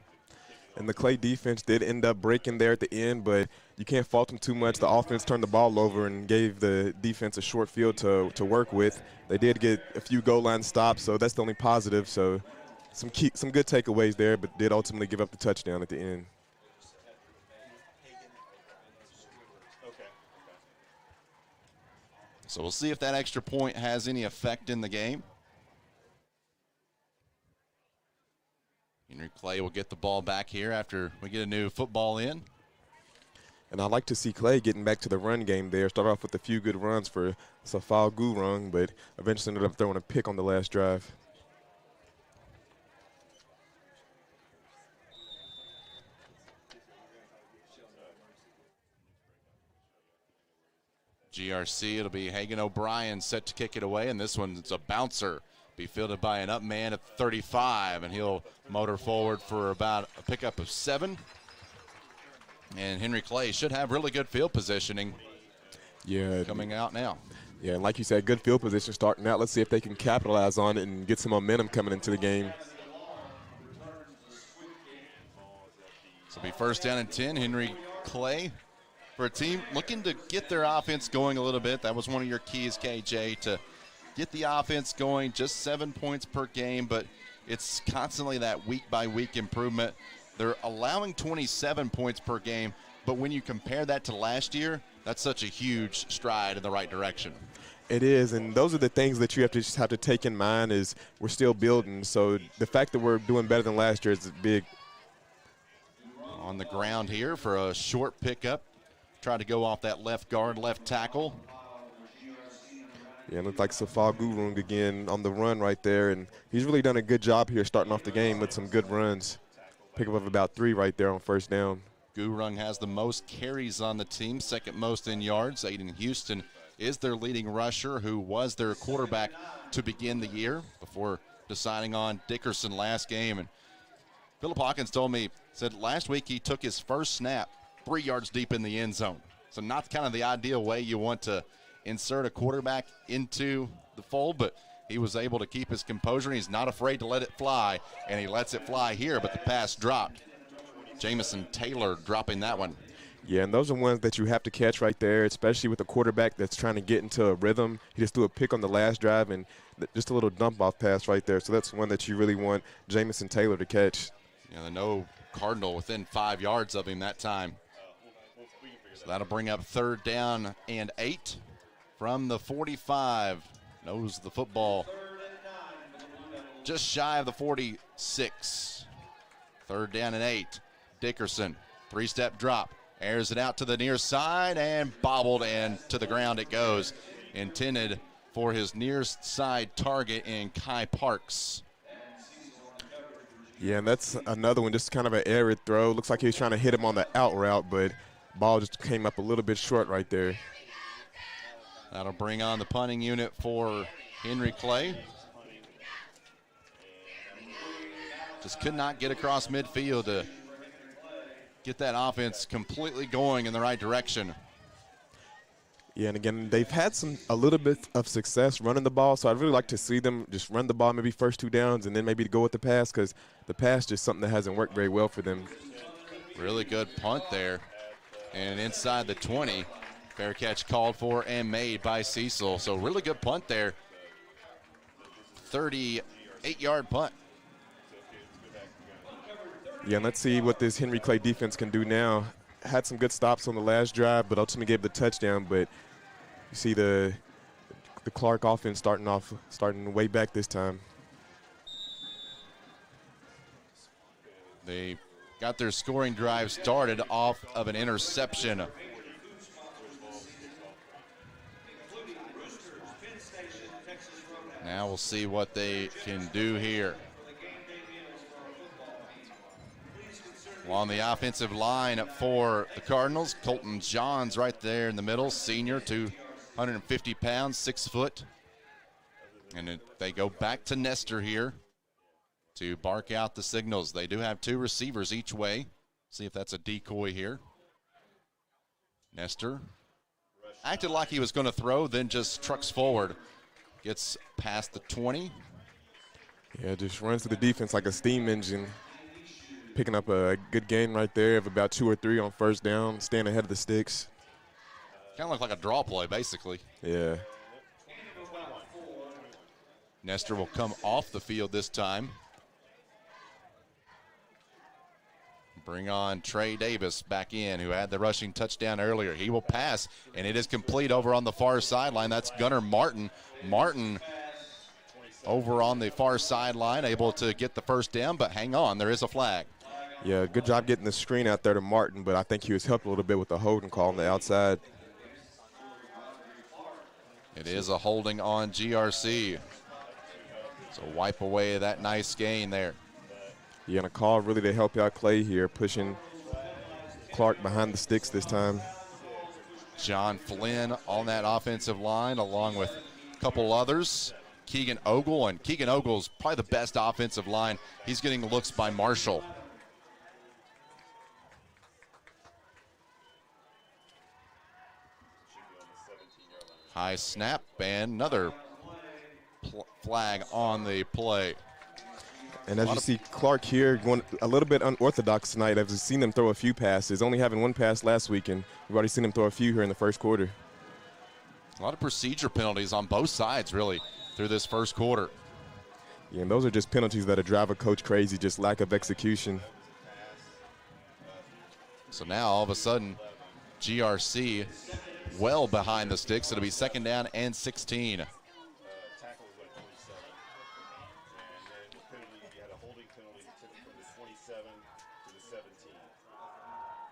And the Clay defense did end up breaking there at the end, but you can't fault them too much. The offense turned the ball over and gave the defense a short field to work with. They did get a few goal line stops, so that's the only positive. So some good takeaways there, but did ultimately give up the touchdown at the end. So we'll see if that extra point has any effect in the game. Henry Clay will get the ball back here after we get a new football in. And I like to see Clay getting back to the run game there. Start off with a few good runs for Safal Gurung, but eventually ended up throwing a pick on the last drive. GRC, it'll be Hagan O'Brien set to kick it away, and this one's a bouncer. Be fielded by an up man at 35, and he'll motor forward for about a pickup of 7. And Henry Clay should have really good field positioning. Yeah, coming out now. Yeah, and like you said, good field position starting out. Let's see if they can capitalize on it and get some momentum coming into the game. So it'll be 1st down and 10. Henry Clay, for a team looking to get their offense going a little bit. That was one of your keys, KJ, to get the offense going. Just 7 points per game, but it's constantly that week-by-week improvement. They're allowing 27 points per game, but when you compare that to last year, that's such a huge stride in the right direction. It is, and those are the things that you just have to take in mind is we're still building. So the fact that we're doing better than last year is big. On the ground here for a short pickup. Try to go off that left guard, left tackle. Yeah, it looks like Safal Gurung again on the run right there, and he's really done a good job here starting off the game with some good runs. Pickup of about 3 right there on 1st down. Gurung has the most carries on the team, 2nd most in yards. Aiden Houston is their leading rusher, who was their quarterback to begin the year before deciding on Dickerson last game. And Philip Hawkins told me, said last week he took his first snap 3 yards deep in the end zone. So not kind of the ideal way you want to insert a quarterback into the fold, but he was able to keep his composure, and he's not afraid to let it fly, and he lets it fly here, but the pass dropped. Jamison Taylor dropping that one. Yeah, and those are ones that you have to catch right there, especially with a quarterback that's trying to get into a rhythm. He just threw a pick on the last drive and just a little dump-off pass right there. So that's one that you really want Jamison Taylor to catch. Yeah, no Cardinal within 5 yards of him that time. So that'll bring up 3rd down and 8 from the 45. Knows the football just shy of the 46. 3rd down and 8. Dickerson, 3-step drop. Airs it out to the near side and bobbled, and to the ground it goes. Intended for his near side target in Kai Parks. Yeah, and that's another one, just kind of an arid throw. Looks like he was trying to hit him on the out route, but ball just came up a little bit short right there. That'll bring on the punting unit for Henry Clay. Just could not get across midfield to get that offense completely going in the right direction. Yeah, and again, they've had a little bit of success running the ball, so I'd really like to see them just run the ball maybe first 2 downs and then maybe go with the pass, because the pass is just something that hasn't worked very well for them. Really good punt there. And inside the 20, fair catch called for and made by Cecil. So really good punt there. 38-yard punt. Yeah, and let's see what this Henry Clay defense can do now. Had some good stops on the last drive, but ultimately gave the touchdown. But you see the Clark offense starting way back this time. They got their scoring drive started off of an interception. Now we'll see what they can do here. Well, on the offensive line for the Cardinals, Colton Johns right there in the middle, senior, 250 pounds, 6 foot. And they go back to Nestor here to bark out the signals. They do have 2 receivers each way. See if that's a decoy here. Nestor acted like he was going to throw, then just trucks forward. Gets past the 20. Yeah, just runs to the defense like a steam engine. Picking up a good gain right there of about 2 or 3 on first down, staying ahead of the sticks. Kind of looked like a draw play, basically. Yeah. Nestor will come off the field this time. Bring on Trey Davis back in, who had the rushing touchdown earlier. He will pass, and it is complete over on the far sideline. That's Gunnar Martin. Martin over on the far sideline, able to get the first down, but hang on, there is a flag. Yeah, good job getting the screen out there to Martin, but I think he was helped a little bit with the holding call on the outside. It is a holding on GRC. So wipe away that nice gain there. Yeah, and a call really to help out Clay here, pushing Clark behind the sticks this time. John Flynn on that offensive line, along with a couple others. Keegan Ogle, and Keegan Ogle's probably the best offensive line. He's getting looks by Marshall. High snap, and another flag on the play. And as you see Clark here going a little bit unorthodox tonight, as we've seen him throw a few passes, only having 1 pass last week, and we've already seen him throw a few here in the first quarter. A lot of procedure penalties on both sides, really, through this first quarter. Yeah, and those are just penalties that drive a coach crazy, just lack of execution. So now, all of a sudden, GRC well behind the sticks. It'll be 2nd down and 16.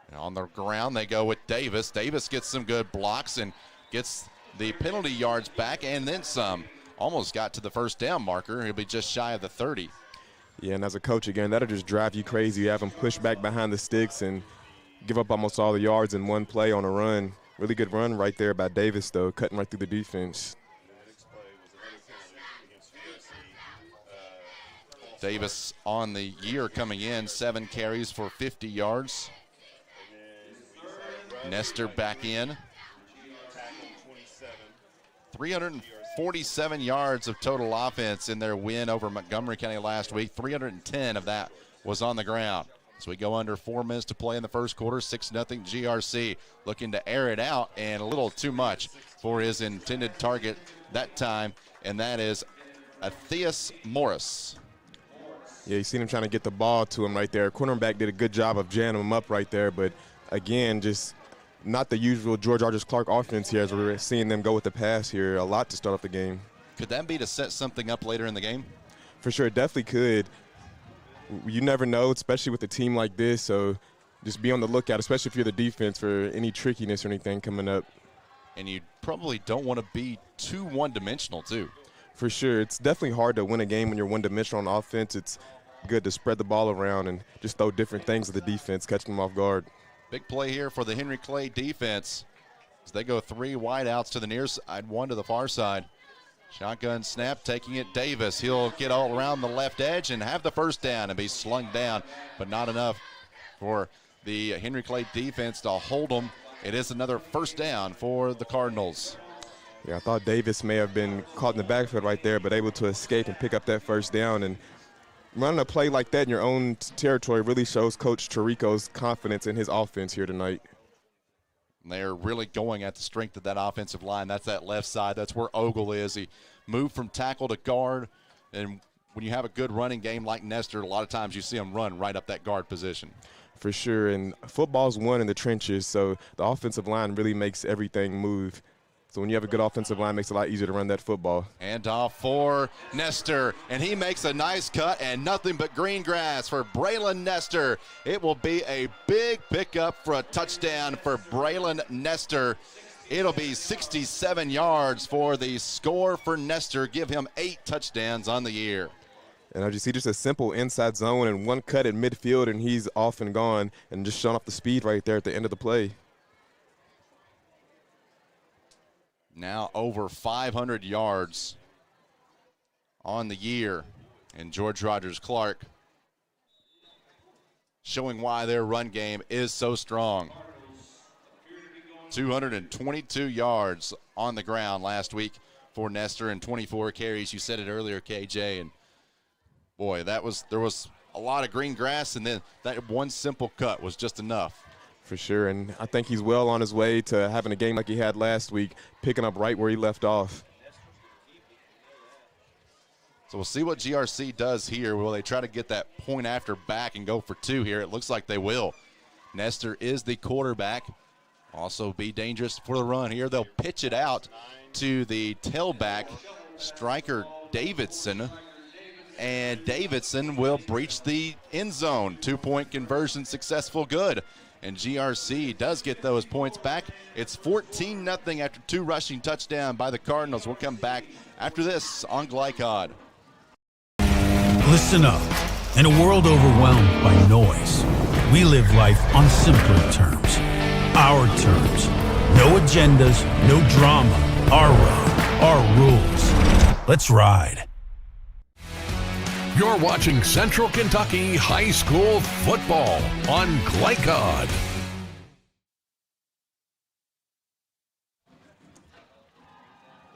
And on the ground, they go with Davis. Davis gets some good blocks and gets the penalty yards back and then some. Almost got to the first down marker. He'll be just shy of the 30. Yeah, and as a coach, again, that'll just drive you crazy. You have him push back behind the sticks and give up almost all the yards in one play on a run. Really good run right there by Davis, though, cutting right through the defense. Davis on the year coming in, 7 carries for 50 yards. Nestor back in. 347 yards of total offense in their win over Montgomery County last week. 310 of that was on the ground. So we go under 4 minutes to play in the first quarter. 6-0 GRC, looking to air it out, and a little too much for his intended target that time, and that is Athias Morris. Yeah, you seen him trying to get the ball to him right there. Cornerback did a good job of jamming him up right there, but again, just not the usual George Argis Clark offense here as we're seeing them go with the pass here a lot to start off the game. Could that be to set something up later in the game? For sure, it definitely could. You never know, especially with a team like this, so just be on the lookout, especially if you're the defense, for any trickiness or anything coming up. And you probably don't want to be too one-dimensional, too. For sure. It's definitely hard to win a game when you're one-dimensional on offense. It's good to spread the ball around and just throw different things at the defense, catching them off guard. Big play here for the Henry Clay defense as they go 3 wideouts to the near side, 1 to the far side. Shotgun snap, taking it Davis. He'll get all around the left edge and have the first down and be slung down, but not enough for the Henry Clay defense to hold them. It is another first down for the Cardinals. Yeah, I thought Davis may have been caught in the backfield right there, but able to escape and pick up that first down. And running a play like that in your own territory really shows Coach Chirico's confidence in his offense here tonight. They're really going at the strength of that offensive line. That's that left side. That's where Ogle is. He moved from tackle to guard, and when you have a good running game like Nestor, a lot of times you see him run right up that guard position. For sure, and football's won in the trenches, so the offensive line really makes everything move. So when you have a good offensive line, it makes it a lot easier to run that football. And off for Nestor, and he makes a nice cut, and nothing but green grass for Braylon Nestor. It will be a big pickup for a touchdown for Braylon Nestor. It'll be 67 yards for the score for Nestor. Give him 8 touchdowns on the year. And as you see, just a simple inside zone and one cut at midfield, and he's off and gone, and just showing off the speed right there at the end of the play. Now over 500 yards on the year. And George Rogers Clark showing why their run game is so strong. 222 yards on the ground last week for Nestor and 24 carries. You said it earlier, KJ. And boy, there was a lot of green grass, and then that one simple cut was just enough. For sure, and I think he's well on his way to having a game like he had last week, picking up right where he left off. So we'll see what GRC does here. Will they try to get that point after back and go for 2 here? It looks like they will. Nestor is the quarterback. Also be dangerous for the run here. They'll pitch it out to the tailback, Striker Davidson. And Davidson will breach the end zone. 2-point conversion successful, good. And GRC does get those points back. It's 14-0 after 2 rushing touchdowns by the Cardinals. We'll come back after this on Glycod. Listen up. In a world overwhelmed by noise, we live life on simpler terms. Our terms. No agendas, no drama. Our road, our rules. Let's ride. You're watching Central Kentucky High School football on Glycod.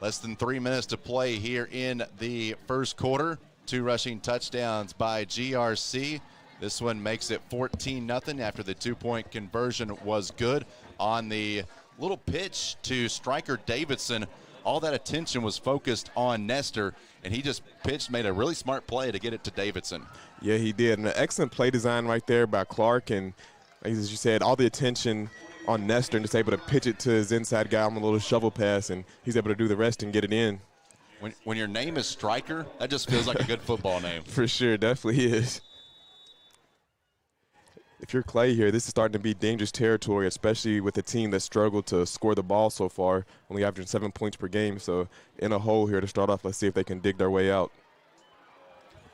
Less than 3 minutes to play here in the first quarter. 2 rushing touchdowns by GRC. This one makes it 14-0 after the 2-point conversion was good on the little pitch to Striker Davidson. All that attention was focused on Nestor, and he just pitched, made a really smart play to get it to Davidson. Yeah, he did. And an excellent play design right there by Clark. And as you said, all the attention on Nestor, and just able to pitch it to his inside guy on a little shovel pass, and he's able to do the rest and get it in. When your name is Striker, that just feels like a good football name. For sure, definitely is. If you're Clay here, this is starting to be dangerous territory, especially with a team that struggled to score the ball so far, only averaging 7 points per game. So in a hole here to start off. Let's see if they can dig their way out.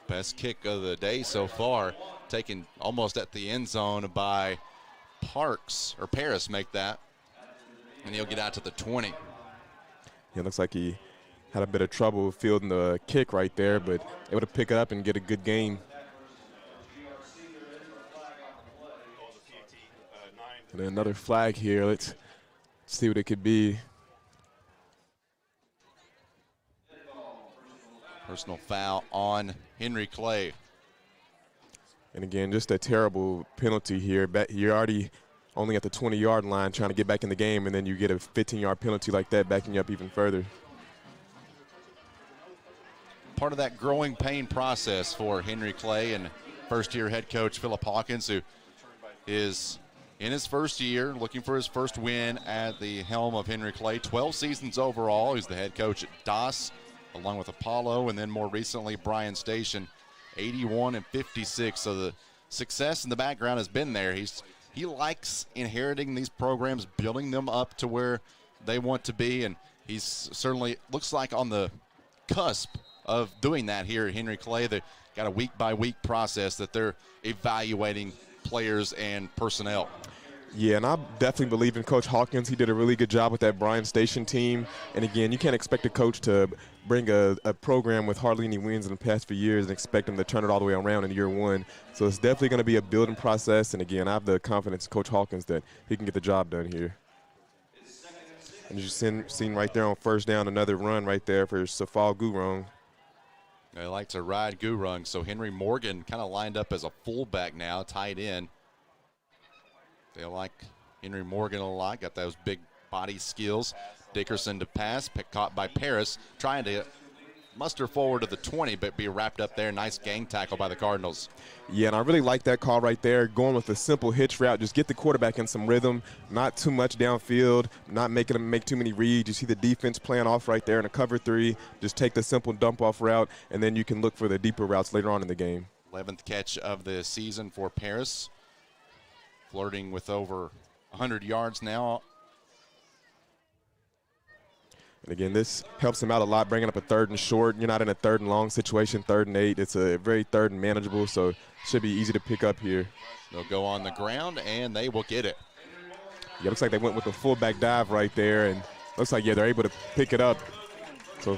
Best kick of the day so far, taken almost at the end zone by Paris make that, and he'll get out to the 20. Yeah, it looks like he had a bit of trouble fielding the kick right there, but able to pick it up and get a good gain. And then another flag here. Let's see what it could be. Personal foul on Henry Clay. And again, just a terrible penalty here. You're already only at the 20-yard line trying to get back in the game, and then you get a 15-yard penalty like that, backing you up even further. Part of that growing pain process for Henry Clay and first-year head coach Philip Hawkins, who is in his first year looking for his first win at the helm of Henry Clay. 12 seasons overall. He's the head coach at DOS, along with Apollo, and then more recently Bryan Station. 81 and 56. So the success in the background has been there. He likes inheriting these programs, building them up to where they want to be, and he's certainly looks like on the cusp of doing that here at Henry Clay. They've got a week-by-week process that they're evaluating players and personnel. Yeah, and I definitely believe in Coach Hawkins. He did a really good job with that Bryan Station team. And again, you can't expect a coach to bring a program with hardly any wins in the past few years and expect them to turn it all the way around in year one. So it's definitely going to be a building process. And again, I have the confidence in Coach Hawkins that he can get the job done here. And you've seen right there on first down, another run right there for Safal Gurung. They like to ride Gurung, so Henry Morgan kind of lined up as a fullback now, tight end. They like Henry Morgan a lot, got those big body skills. Dickerson to pass, caught by Paris, trying to muster forward to the 20, but be wrapped up there. Nice gang tackle by the Cardinals. Yeah, and I really like that call right there, going with a simple hitch route. Just get the quarterback in some rhythm, not too much downfield, not making him make too many reads. You see the defense playing off right there in a cover 3. Just take the simple dump-off route, and then you can look for the deeper routes later on in the game. 11th catch of the season for Paris. Flirting with over 100 yards now. And again, this helps him out a lot, bringing up a 3rd and short. You're not in a 3rd and long situation, 3rd and 8. It's a very 3rd and manageable, so it should be easy to pick up here. They'll go on the ground, and they will get it. Yeah, looks like they went with the fullback dive right there, and looks like, yeah, they're able to pick it up. So,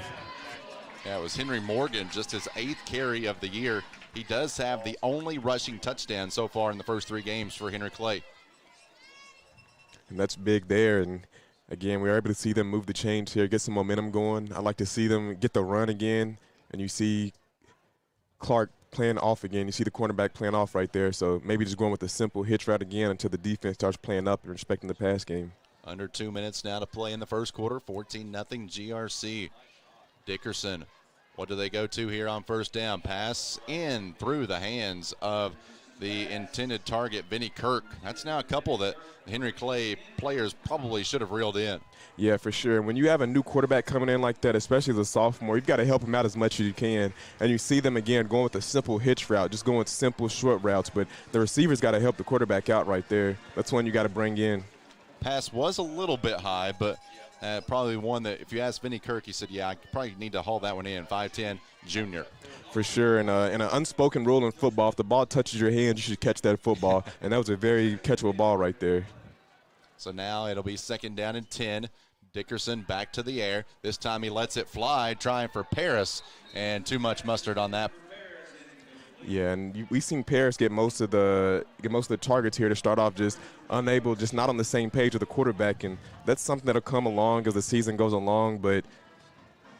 yeah, it was Henry Morgan, just his 8th carry of the year. He does have the only rushing touchdown so far in the first 3 games for Henry Clay. And that's big there. And, again, we were able to see them move the chains here, get some momentum going. I like to see them get the run again. And you see Clark playing off again. You see the cornerback playing off right there. So maybe just going with a simple hitch route again until the defense starts playing up and respecting the pass game. Under 2 minutes now to play in the first quarter. 14-0 GRC. Dickerson. What do they go to here on first down? Pass in through the hands of the intended target, Vinny Kirk. That's now a couple that Henry Clay players probably should have reeled in. Yeah, for sure. When you have a new quarterback coming in like that, especially as a sophomore, you've got to help him out as much as you can. And you see them, again, going with a simple hitch route, just going with simple short routes. But the receivers got to help the quarterback out right there. That's one you got to bring in. Pass was a little bit high, but probably one that if you ask Vinny Kirk, he said, yeah, I probably need to haul that one in, 5'10", junior. For sure, and an unspoken rule in football, if the ball touches your hand, you should catch that football, and that was a very catchable ball right there. So now it'll be 2nd down and 10. Dickerson back to the air. This time he lets it fly, trying for Paris, and too much mustard on that. Yeah, and we've seen Paris get most of the targets here to start off, just unable, just not on the same page with the quarterback, and that's something that'll come along as the season goes along. But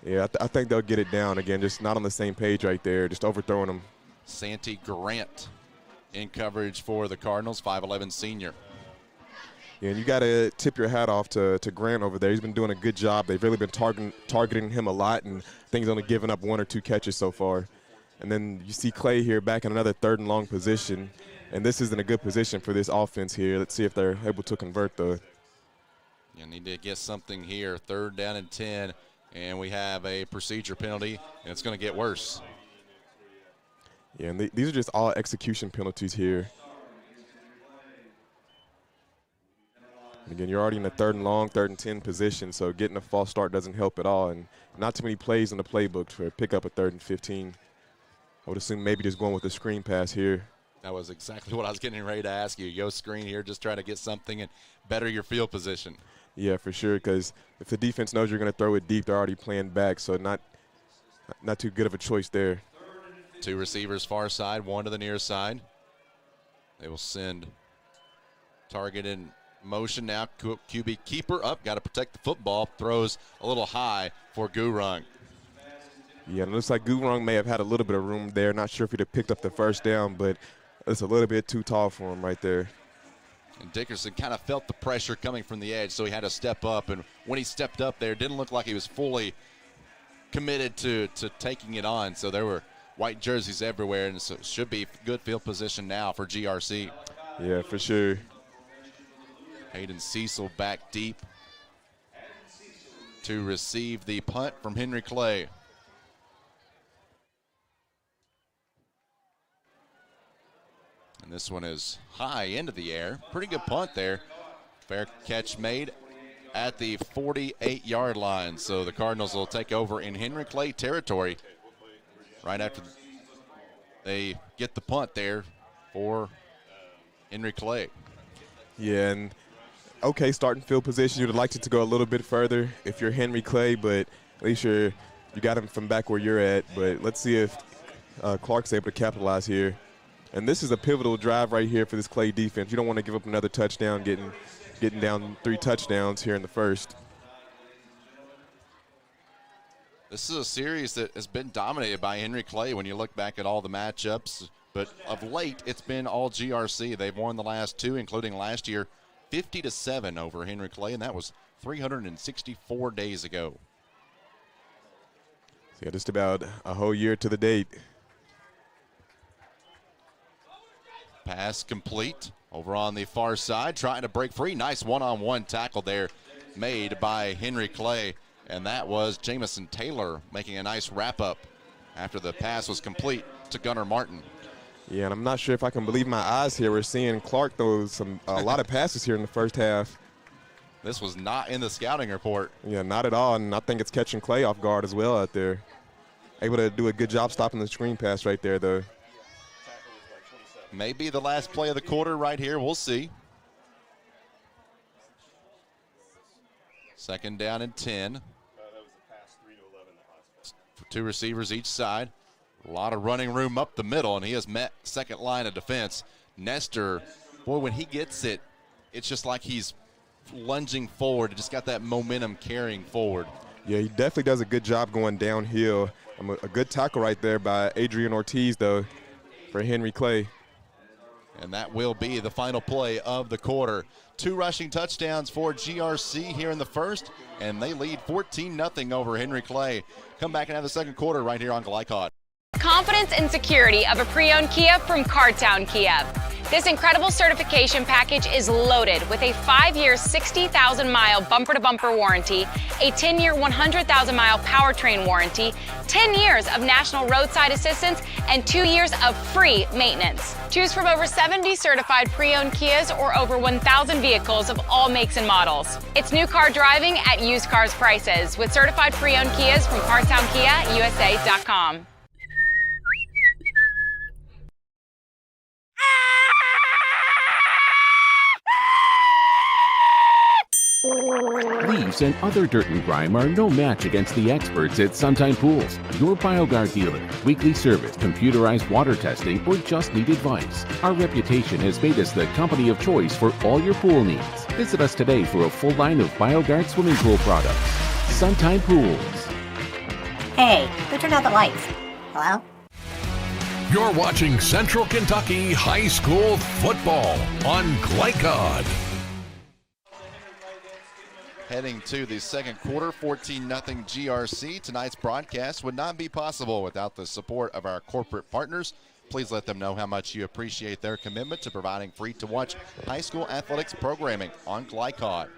yeah, I think they'll get it down again, just not on the same page right there, just overthrowing them. Santi Grant in coverage for the Cardinals, 5'11" senior. Yeah, and you got to tip your hat off to Grant over there. He's been doing a good job. They've really been targeting him a lot, and I think he's only given up 1 or 2 catches so far. And then you see Clay here back in another 3rd and long position. And this isn't a good position for this offense here. Let's see if they're able to convert though. You need to get something here. 3rd down and 10. And we have a procedure penalty, and it's going to get worse. Yeah, and these are just all execution penalties here. And again, you're already in a 3rd and long, 3rd and 10 position, so getting a false start doesn't help at all. And not too many plays in the playbook to pick up a 3rd and 15. I would assume maybe just going with a screen pass here. That was exactly what I was getting ready to ask you. Go screen here, just try to get something and better your field position. Yeah, for sure, because if the defense knows you're going to throw it deep, they're already playing back, so not too good of a choice there. 2 receivers far side, 1 to the near side. They will send target in motion now. QB keeper up, got to protect the football. Throws a little high for Gurung. Yeah, and it looks like Gurung may have had a little bit of room there. Not sure if he'd have picked up the first down, but it's a little bit too tall for him right there. And Dickerson kind of felt the pressure coming from the edge, so he had to step up. And when he stepped up there, it didn't look like he was fully committed to taking it on. So there were white jerseys everywhere, and so it should be good field position now for GRC. Yeah, for sure. Hayden Cecil back deep to receive the punt from Henry Clay. And this one is high into the air. Pretty good punt there. Fair catch made at the 48-yard line. So the Cardinals will take over in Henry Clay territory right after they get the punt there for Henry Clay. Yeah, and okay, starting field position. You'd have liked it to go a little bit further if you're Henry Clay, but at least you got him from back where you're at. But let's see if Clark's able to capitalize here. And this is a pivotal drive right here for this Clay defense. You don't want to give up another touchdown, getting down 3 touchdowns here in the first. This is a series that has been dominated by Henry Clay when you look back at all the matchups. But of late, it's been all GRC. They've won the last 2, including last year, 50-7 over Henry Clay, and that was 364 days ago. Yeah, just about a whole year to the date. Pass complete over on the far side, trying to break free. Nice one-on-one tackle there made by Henry Clay, and that was Jamison Taylor making a nice wrap-up after the pass was complete to Gunnar Martin. Yeah, and I'm not sure if I can believe my eyes here. We're seeing Clark throw a lot of passes here in the first half. This was not in the scouting report. Yeah, not at all, and I think it's catching Clay off guard as well out there. Able to do a good job stopping the screen pass right there, though. Maybe the last play of the quarter right here. We'll see. Second down and 10. For 2 receivers each side. A lot of running room up the middle, and he has met second line of defense. Nestor, boy, when he gets it, it's just like he's lunging forward. He just got that momentum carrying forward. Yeah, he definitely does a good job going downhill. A good tackle right there by Adrian Ortiz, though, for Henry Clay. And that will be the final play of the quarter. 2 rushing touchdowns for GRC here in the first, and they lead 14-0 over Henry Clay. Come back and have the second quarter right here on Glycod. Confidence and security of a pre-owned Kia from Cardtown Kia. This incredible certification package is loaded with a 5-year, 60,000-mile bumper-to-bumper warranty, a 10-year, 100,000-mile powertrain warranty, 10 years of national roadside assistance, and 2 years of free maintenance. Choose from over 70 certified pre-owned Kias or over 1,000 vehicles of all makes and models. It's new car driving at used cars prices with certified pre-owned Kias from CardtownKiaUSA.com. Leaves and other dirt and grime are no match against the experts at Suntime Pools, your BioGuard dealer. Weekly service, computerized water testing, or just need advice. Our reputation has made us the company of choice for all your pool needs. Visit us today for a full line of BioGuard swimming pool products. Suntime Pools. Hey, who turned out the lights? Hello? You're watching Central Kentucky High School football on Glycod. Heading to the second quarter, 14-0 GRC. Tonight's broadcast would not be possible without the support of our corporate partners. Please let them know how much you appreciate their commitment to providing free-to-watch high school athletics programming on Glycod.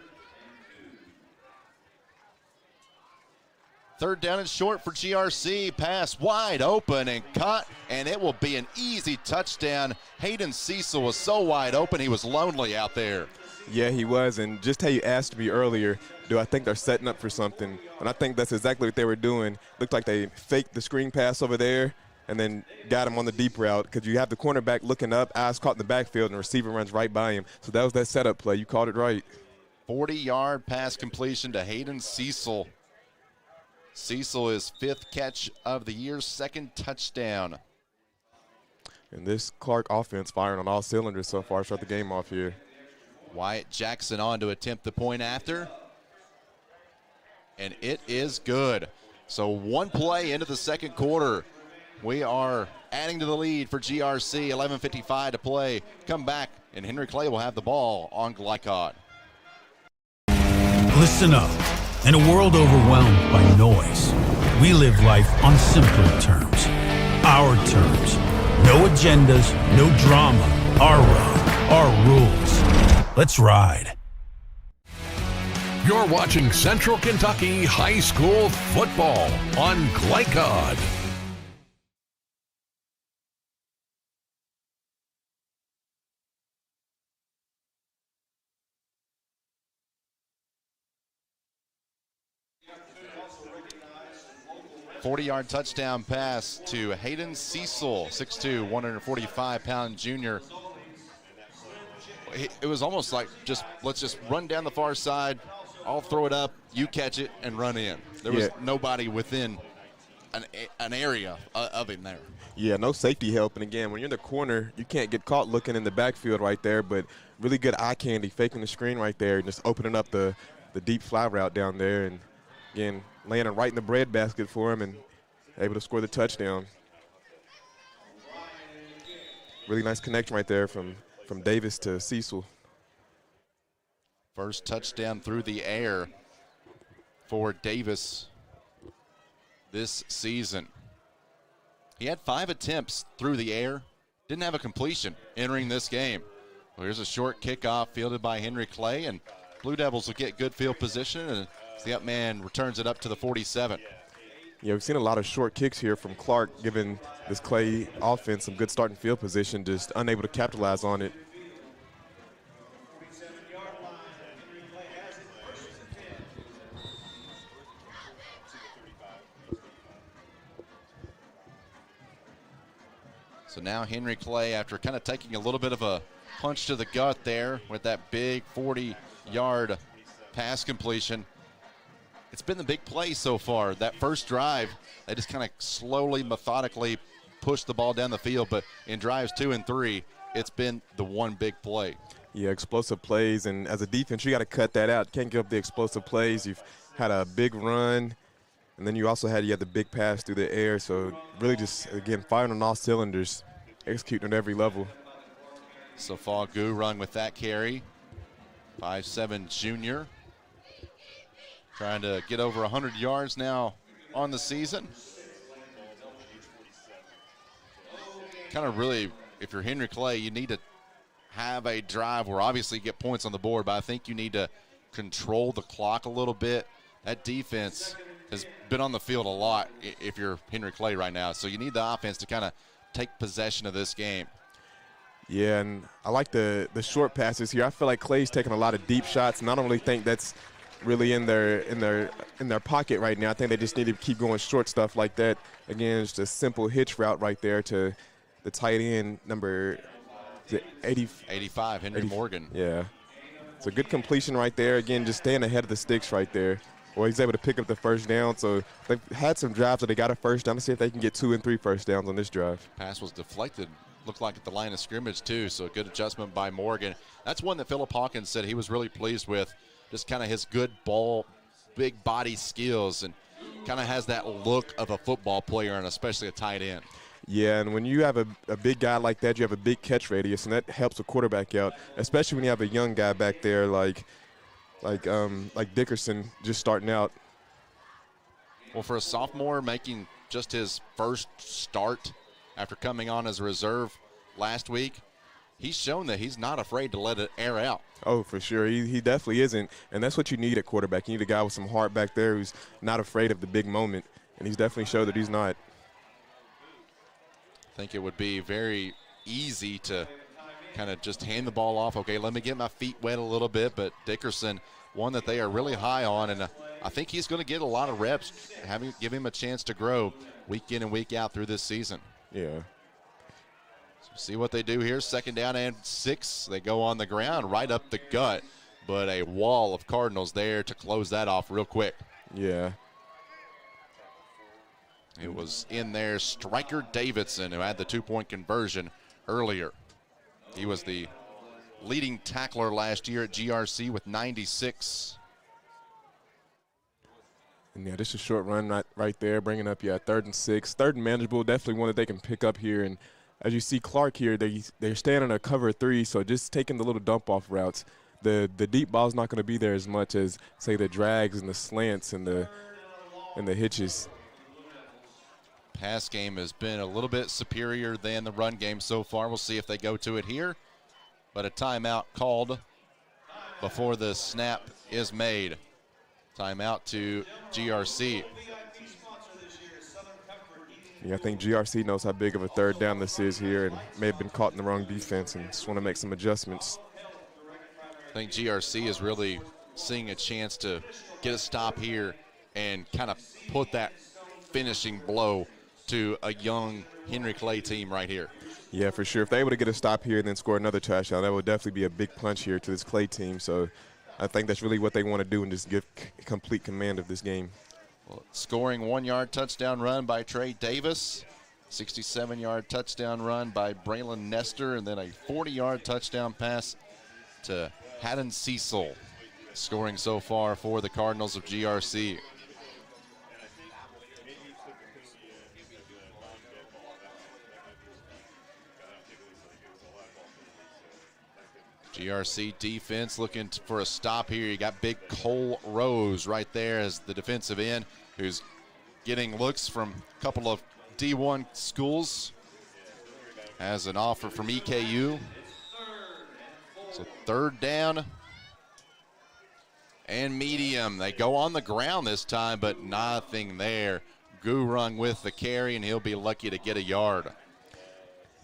Third down and short for GRC. Pass wide open and caught, and it will be an easy touchdown. Hayden Cecil was so wide open, he was lonely out there. Yeah, he was, and just how you asked me earlier, do I think they're setting up for something? And I think that's exactly what they were doing. Looked like they faked the screen pass over there and then got him on the deep route because you have the cornerback looking up, eyes caught in the backfield, and the receiver runs right by him. So that was that setup play. You called it right. 40-yard pass completion to Hayden Cecil. Cecil is 5th catch of the year, 2nd touchdown. And this Clark offense firing on all cylinders so far. Start the game off here. Wyatt Jackson on to attempt the point after. And it is good. So one play into the second quarter. We are adding to the lead for GRC. 11:55 to play. Come back, and Henry Clay will have the ball on Glycod. Listen up. In a world overwhelmed by noise, we live life on simpler terms. Our terms. No agendas, no drama. Our road, our rules. Let's ride. You're watching Central Kentucky High School football on Glycod. A 40-yard touchdown pass to Hayden Cecil, 6'2", 145-pound junior. It was almost like let's just run down the far side, I'll throw it up, you catch it, and run in. There was nobody within an area of him there. Yeah, no safety help. And again, when you're in the corner, you can't get caught looking in the backfield right there, but really good eye candy, faking the screen right there, and just opening up the deep fly route down there. And again, landing right in the breadbasket for him and able to score the touchdown. Really nice connection right there from Davis to Cecil. First touchdown through the air for Davis this season. He had 5 attempts through the air, didn't have a completion entering this game. Well, here's a short kickoff fielded by Henry Clay, and Blue Devils will get good field position, and the up man returns it up to the 47. Yeah, we've seen a lot of short kicks here from Clark, giving this Clay offense some good starting field position, just unable to capitalize on it. So now Henry Clay, after kind of taking a little bit of a punch to the gut there with that big 40-yard pass completion, it's been the big play so far. That first drive, they just kind of slowly, methodically pushed the ball down the field, but in drives 2 and 3, it's been the one big play. Yeah, explosive plays, and as a defense, you got to cut that out. Can't give up the explosive plays. You've had a big run, and then you had the big pass through the air. So really just, again, firing on all cylinders, executing at every level. So Fagu run with that carry. 5'7" junior. Trying to get over 100 yards now on the season. Kind of really, if you're Henry Clay, you need to have a drive where obviously you get points on the board, but I think you need to control the clock a little bit. That defense has been on the field a lot if you're Henry Clay right now, so you need the offense to kind of take possession of this game. Yeah, and I like the short passes here. I feel like Clay's taking a lot of deep shots, and I don't really think that's really in their pocket right now. I think they just need to keep going short stuff like that. Again, it's a simple hitch route right there to the tight end, number 85, Henry Morgan. Yeah. It's a good completion right there. Again, just staying ahead of the sticks right there. Well, he's able to pick up the first down. So they've had some drives where they got a first down. Let's see if they can get 2 and 3 first downs on this drive. Pass was deflected. Looked like at the line of scrimmage, too, so a good adjustment by Morgan. That's one that Philip Hawkins said he was really pleased with, just kind of his good ball, big body skills, and kind of has that look of a football player and especially a tight end. Yeah, and when you have a big guy like that, you have a big catch radius, and that helps a quarterback out, especially when you have a young guy back there like Dickerson just starting out. Well, for a sophomore making just his first start after coming on as a reserve last week, he's shown that he's not afraid to let it air out. Oh, for sure. He definitely isn't, and that's what you need at quarterback. You need a guy with some heart back there who's not afraid of the big moment, and he's definitely showed that he's not. I think it would be very easy to kind of just hand the ball off. Okay, let me get my feet wet a little bit, but Dickerson, one that they are really high on, and I think he's going to get a lot of reps, give him a chance to grow week in and week out through this season. Yeah. So see what they do here. 2nd down and 6. They go on the ground right up the gut, but a wall of Cardinals there to close that off real quick. Yeah. It was in there Stryker Davidson, who had the 2-point conversion earlier. He was the leading tackler last year at GRC with 96. And yeah, just a short run right there, bringing up, 3rd and 6. 3rd and manageable, definitely one that they can pick up here. And as you see Clark here, they're staying on a cover 3, so just taking the little dump-off routes. The deep ball's not going to be there as much as, say, the drags and the slants and the hitches. Pass game has been a little bit superior than the run game so far. We'll see if they go to it here. But a timeout called before the snap is made. Timeout to GRC. Yeah, I think GRC knows how big of a 3rd down this is here and may have been caught in the wrong defense and just want to make some adjustments. I think GRC is really seeing a chance to get a stop here and kind of put that finishing blow to a young Henry Clay team right here. Yeah, for sure. If they're able to get a stop here and then score another touchdown, that would definitely be a big punch here to this Clay team. So I think that's really what they want to do and just give complete command of this game. Well, scoring 1-yard touchdown run by Trey Davis, 67-yard touchdown run by Braylon Nestor, and then a 40-yard touchdown pass to Haddon Cecil, scoring so far for the Cardinals of GRC. GRC defense looking for a stop here. You got big Cole Rose right there as the defensive end who's getting looks from a couple of D1 schools. Has an offer from EKU. So 3rd down and medium. They go on the ground this time, but nothing there. Gurung with the carry, and he'll be lucky to get a yard.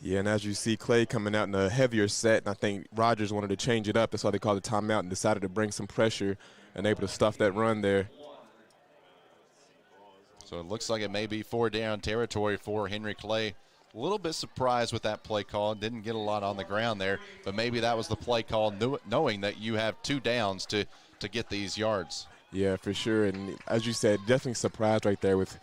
Yeah, and as you see Clay coming out in a heavier set, and I think Rogers wanted to change it up. That's why they called the timeout and decided to bring some pressure and able to stuff that run there. So it looks like it may be 4 down territory for Henry Clay. A little bit surprised with that play call. Didn't get a lot on the ground there, but maybe that was the play call knowing that you have 2 downs to get these yards. Yeah, for sure. And as you said, definitely surprised right there with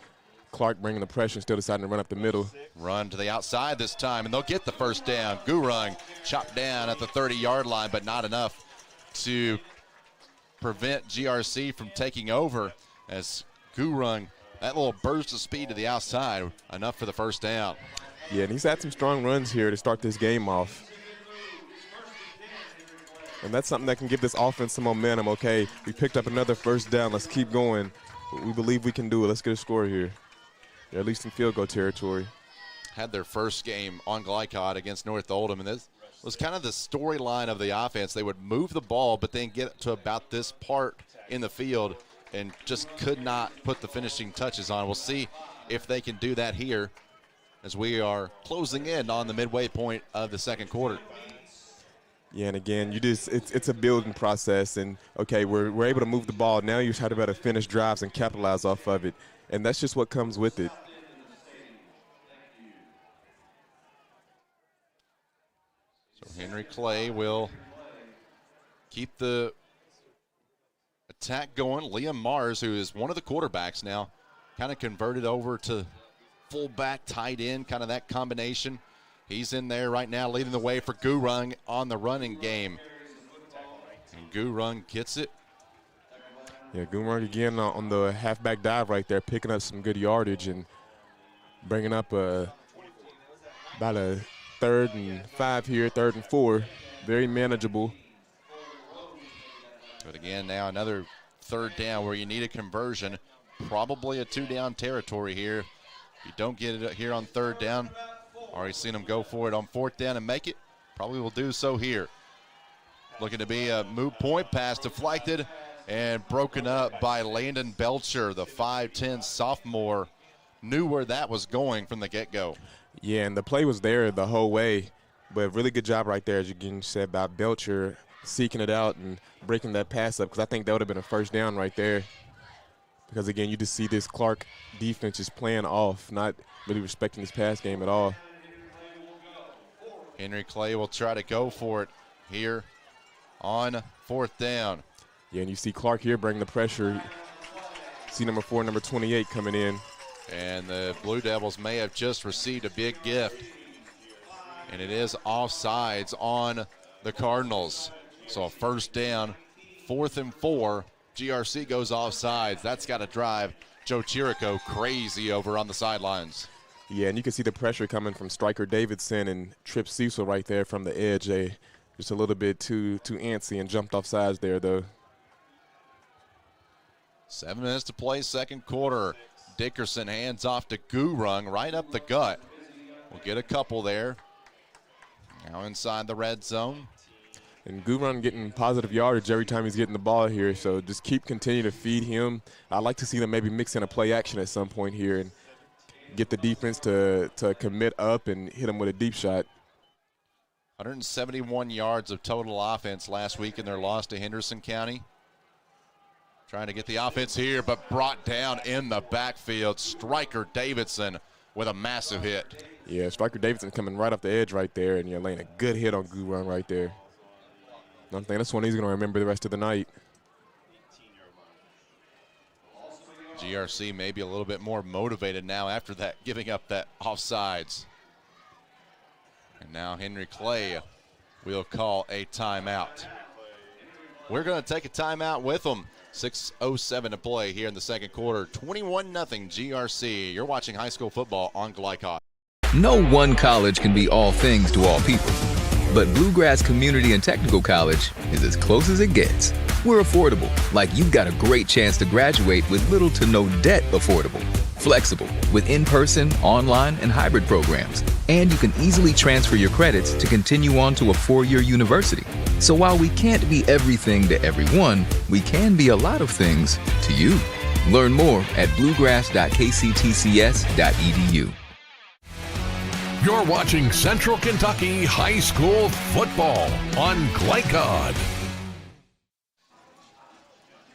Clark bringing the pressure and still deciding to run up the middle. Run to the outside this time, and they'll get the 1st down. Gurung chopped down at the 30-yard line, but not enough to prevent GRC from taking over as Gurung, that little burst of speed to the outside, enough for the 1st down. Yeah, and he's had some strong runs here to start this game off. And that's something that can give this offense some momentum. Okay, we picked up another 1st down. Let's keep going. We believe we can do it. Let's get a score here. They're at least in field goal territory. Had their first game on Glycod against North Oldham, and this was kind of the storyline of the offense. They would move the ball, but then get to about this part in the field and just could not put the finishing touches on. We'll see if they can do that here as we are closing in on the midway point of the 2nd quarter. Yeah, and again, it's a building process, and okay, we're able to move the ball. Now you try to better finish drives and capitalize off of it, and that's just what comes with it. So Henry Clay will keep the attack going. Liam Mars, who is one of the quarterbacks now, kind of converted over to fullback, tight end, kind of that combination. He's in there right now leading the way for Gurung on the running game. And Gurung gets it. Yeah, Gurung again on the halfback dive right there, picking up some good yardage and bringing up about a 3rd and 5 here, 3rd and 4. Very manageable. But again, now another 3rd down where you need a conversion. Probably a 2-down territory here. If you don't get it here on 3rd down, already seen them go for it on 4th down and make it. Probably will do so here. Looking to be a moot point pass deflected and broken up by Landon Belcher, the 5'10 sophomore. Knew where that was going from the get-go. Yeah, and the play was there the whole way, but really good job right there, as you again said, about Belcher seeking it out and breaking that pass up, because I think that would have been a 1st down right there. Because, again, you just see this Clark defense just playing off, not really respecting this pass game at all. Henry Clay will try to go for it here on 4th down. Yeah, and you see Clark here bring the pressure. See number 4, number 28 coming in. And the Blue Devils may have just received a big gift. And it is offsides on the Cardinals. So a 1st down, 4th and 4, GRC goes offsides. That's got to drive Joe Chirico crazy over on the sidelines. Yeah, and you can see the pressure coming from striker Davidson and Trip Cecil right there from the edge. They just a little bit too antsy and jumped off sides there, though. 7 minutes to play, second quarter. Dickerson hands off to Gurung right up the gut. We'll get a couple there. Now inside the red zone. And Gurung getting positive yardage every time he's getting the ball here, so just continue to feed him. I'd like to see them maybe mix in a play action at some point here and get the defense to commit up and hit him with a deep shot. 171 yards of total offense last week in their loss to Henderson County. Trying to get the offense here, but brought down in the backfield. Striker Davidson with a massive hit. Yeah, Striker Davidson coming right off the edge right there, and you're laying a good hit on Gurung right there. I think that's one he's going to remember the rest of the night. GRC may be a little bit more motivated now after that, giving up that offsides. And now Henry Clay will call a timeout. We're going to take a timeout with them. 6:07 to play here in the second quarter. 21-0 GRC. You're watching high school football on Glycod. No one college can be all things to all people. But Bluegrass Community and Technical College is as close as it gets. We're affordable, like you've got a great chance to graduate with little to no debt. Affordable, flexible, with in-person, online, and hybrid programs. And you can easily transfer your credits to continue on to a 4-year university. So while we can't be everything to everyone, we can be a lot of things to you. Learn more at bluegrass.kctcs.edu. You're watching Central Kentucky High School Football on Glycod.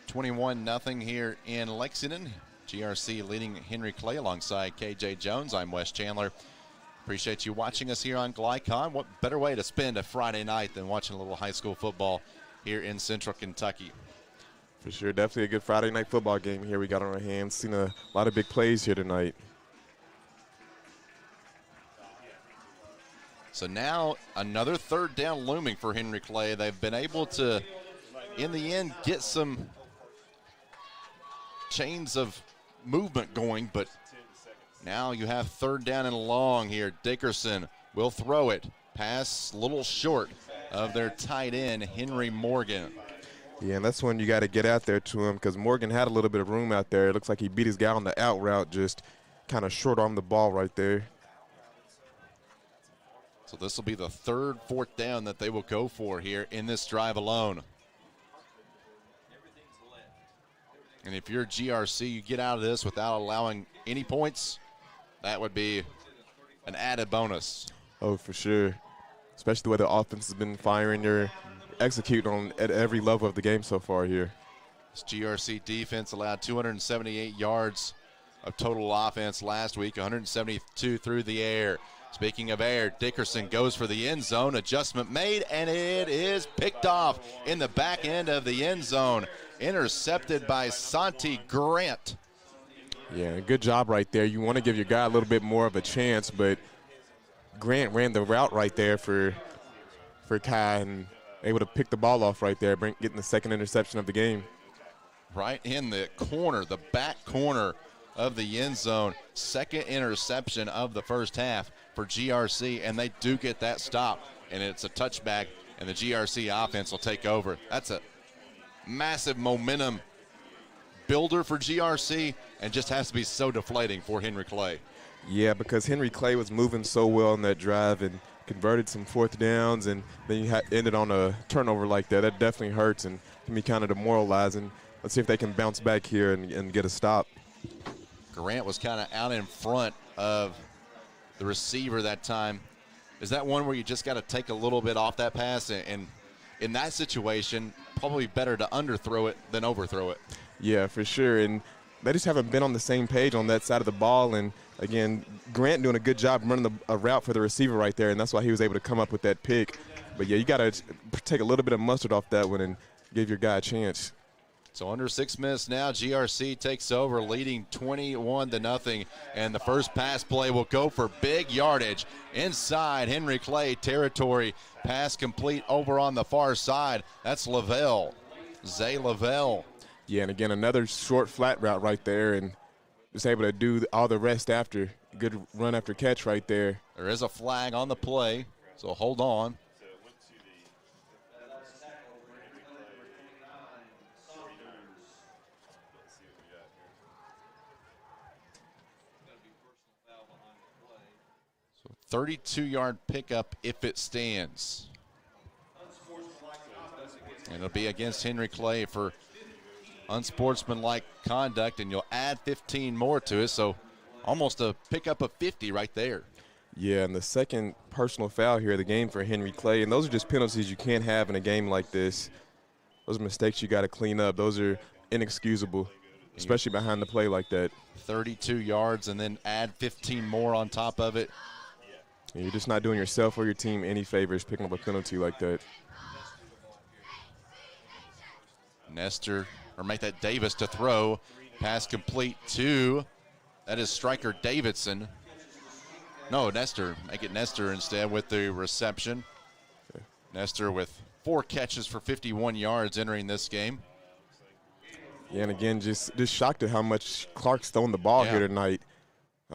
21-0 here in Lexington. GRC leading Henry Clay alongside KJ Jones. I'm Wes Chandler. Appreciate you watching us here on Glycod. What better way to spend a Friday night than watching a little high school football here in Central Kentucky? For sure, definitely a good Friday night football game here we got on our hands. Seen a lot of big plays here tonight. So now another third down looming for Henry Clay. They've been able to, in the end, get some chains of movement going, but now you have third down and long here. Dickerson will throw it. Pass a little short of their tight end, Henry Morgan. Yeah, and that's when you got to get out there to him because Morgan had a little bit of room out there. It looks like he beat his guy on the out route, just kind of short on the ball right there. So this will be the third fourth down that they will go for here in this drive alone. And if you're GRC, you get out of this without allowing any points, that would be an added bonus. Oh, for sure. Especially the way the offense has been firing. They're executing on at every level of the game so far here. This GRC defense allowed 278 yards of total offense last week, 172 through the air. Speaking of air, Dickerson goes for the end zone. Adjustment made, and it is picked off in the back end of the end zone. Intercepted by Santi Grant. Yeah, good job right there. You want to give your guy a little bit more of a chance, but Grant ran the route right there for Kai and able to pick the ball off right there, getting the second interception of the game. Right in the corner, the back corner of the end zone. Second interception of the first half for GRC, and they do get that stop, and it's a touchback, and the GRC offense will take over. That's a massive momentum builder for GRC, and just has to be so deflating for Henry Clay. Yeah, because Henry Clay was moving so well on that drive and converted some fourth downs, and then you ended on a turnover like that. That definitely hurts and can be kind of demoralizing. Let's see if they can bounce back here and get a stop. Grant was kind of out in front of the receiver that time. Is that one where you just got to take a little bit off that pass? And in that situation, probably better to underthrow it than overthrow it. Yeah, for sure. And they just haven't been on the same page on that side of the ball. And, again, Grant doing a good job running a route for the receiver right there, and that's why he was able to come up with that pick. But, yeah, you got to take a little bit of mustard off that one and give your guy a chance. So under 6 minutes now, GRC takes over, leading 21-0, and the first pass play will go for big yardage inside Henry Clay territory. Pass complete over on the far side. That's Lavelle, Zay Lavelle. Yeah, and again, another short flat route right there, and just able to do all the rest after. Good run after catch right there. There is a flag on the play, so hold on. So 32-yard pickup if it stands. And it'll be against Henry Clay for unsportsmanlike conduct, and you'll add 15 more to it, so almost a pickup of 50 right there. Yeah, and the second personal foul here of the game for Henry Clay, and those are just penalties you can't have in a game like this. Those are mistakes you got to clean up. Those are inexcusable, especially behind the play like that. 32 yards and then add 15 more on top of it. And you're just not doing yourself or your team any favors picking up a penalty like that. Nestor, or make that Davis to throw. Pass complete to, that is striker Davidson. No, Nestor. Make it Nestor instead with the reception. Nestor with 4 catches for 51 yards entering this game. Yeah, and again, just shocked at how much Clark's thrown the ball here tonight.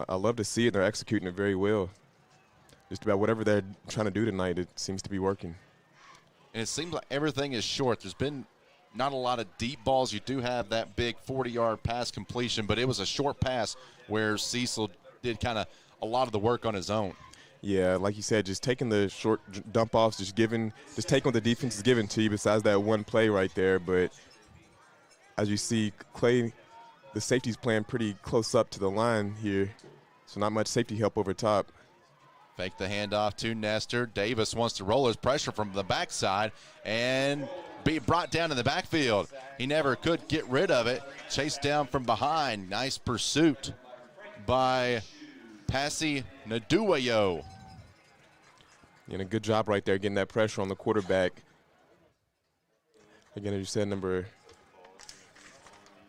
I love to see it. They're executing it very well. Just about whatever they're trying to do tonight, it seems to be working. And it seems like everything is short. There's been not a lot of deep balls. You do have that big 40-yard pass completion, but it was a short pass where Cecil did kind of a lot of the work on his own. Yeah, like you said, just taking the short dump offs, just taking what the defense is giving to you besides that one play right there. But as you see, Clay, the safety's playing pretty close up to the line here, so not much safety help over top. Fake the handoff to Nestor. Davis wants to roll his pressure from the backside and be brought down in the backfield. He never could get rid of it. Chased down from behind. Nice pursuit by Passy Naduayo. And a good job right there getting that pressure on the quarterback. Again, as you said, number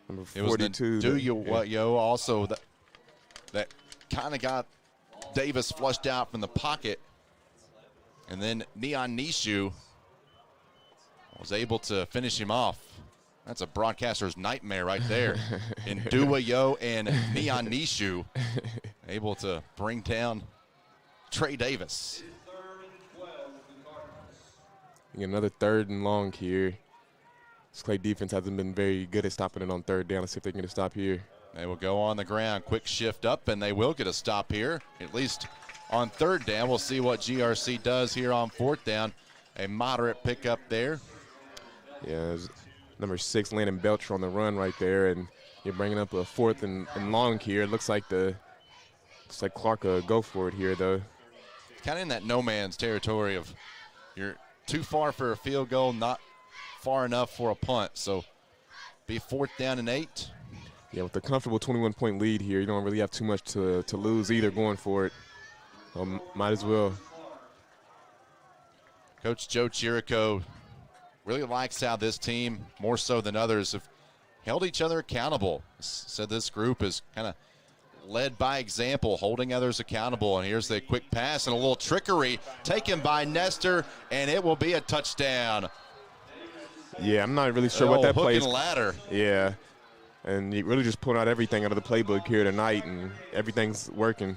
42. It was Naduayo also that kind of got Davis flushed out from the pocket. And then Neon Nishu was able to finish him off. That's a broadcaster's nightmare right there. Nduwayo and Neon Nishu able to bring down Trey Davis. Another 3rd and long here. This Clay defense hasn't been very good at stopping it on 3rd down. Let's see if they can get a stop here. They will go on the ground. Quick shift up, and they will get a stop here, at least on 3rd down. We'll see what GRC does here on 4th down. A moderate pickup there. Yeah, number 6, Landon Belcher on the run right there, and you're bringing up a 4th and long here. It looks like Clark will go for it here, though. Kind of in that no man's territory of you're too far for a field goal, not far enough for a punt. So be 4th down and 8. Yeah, with a comfortable 21-point lead here, you don't really have too much to lose either going for it. Might as well. Coach Joe Chirico really likes how this team, more so than others, have held each other accountable. Said this group is kind of led by example, holding others accountable. And here's the quick pass and a little trickery taken by Nestor, and it will be a touchdown. Yeah, I'm not really sure what that play is. Hook and ladder. Yeah, and he really just pulling out everything out of the playbook here tonight, and everything's working.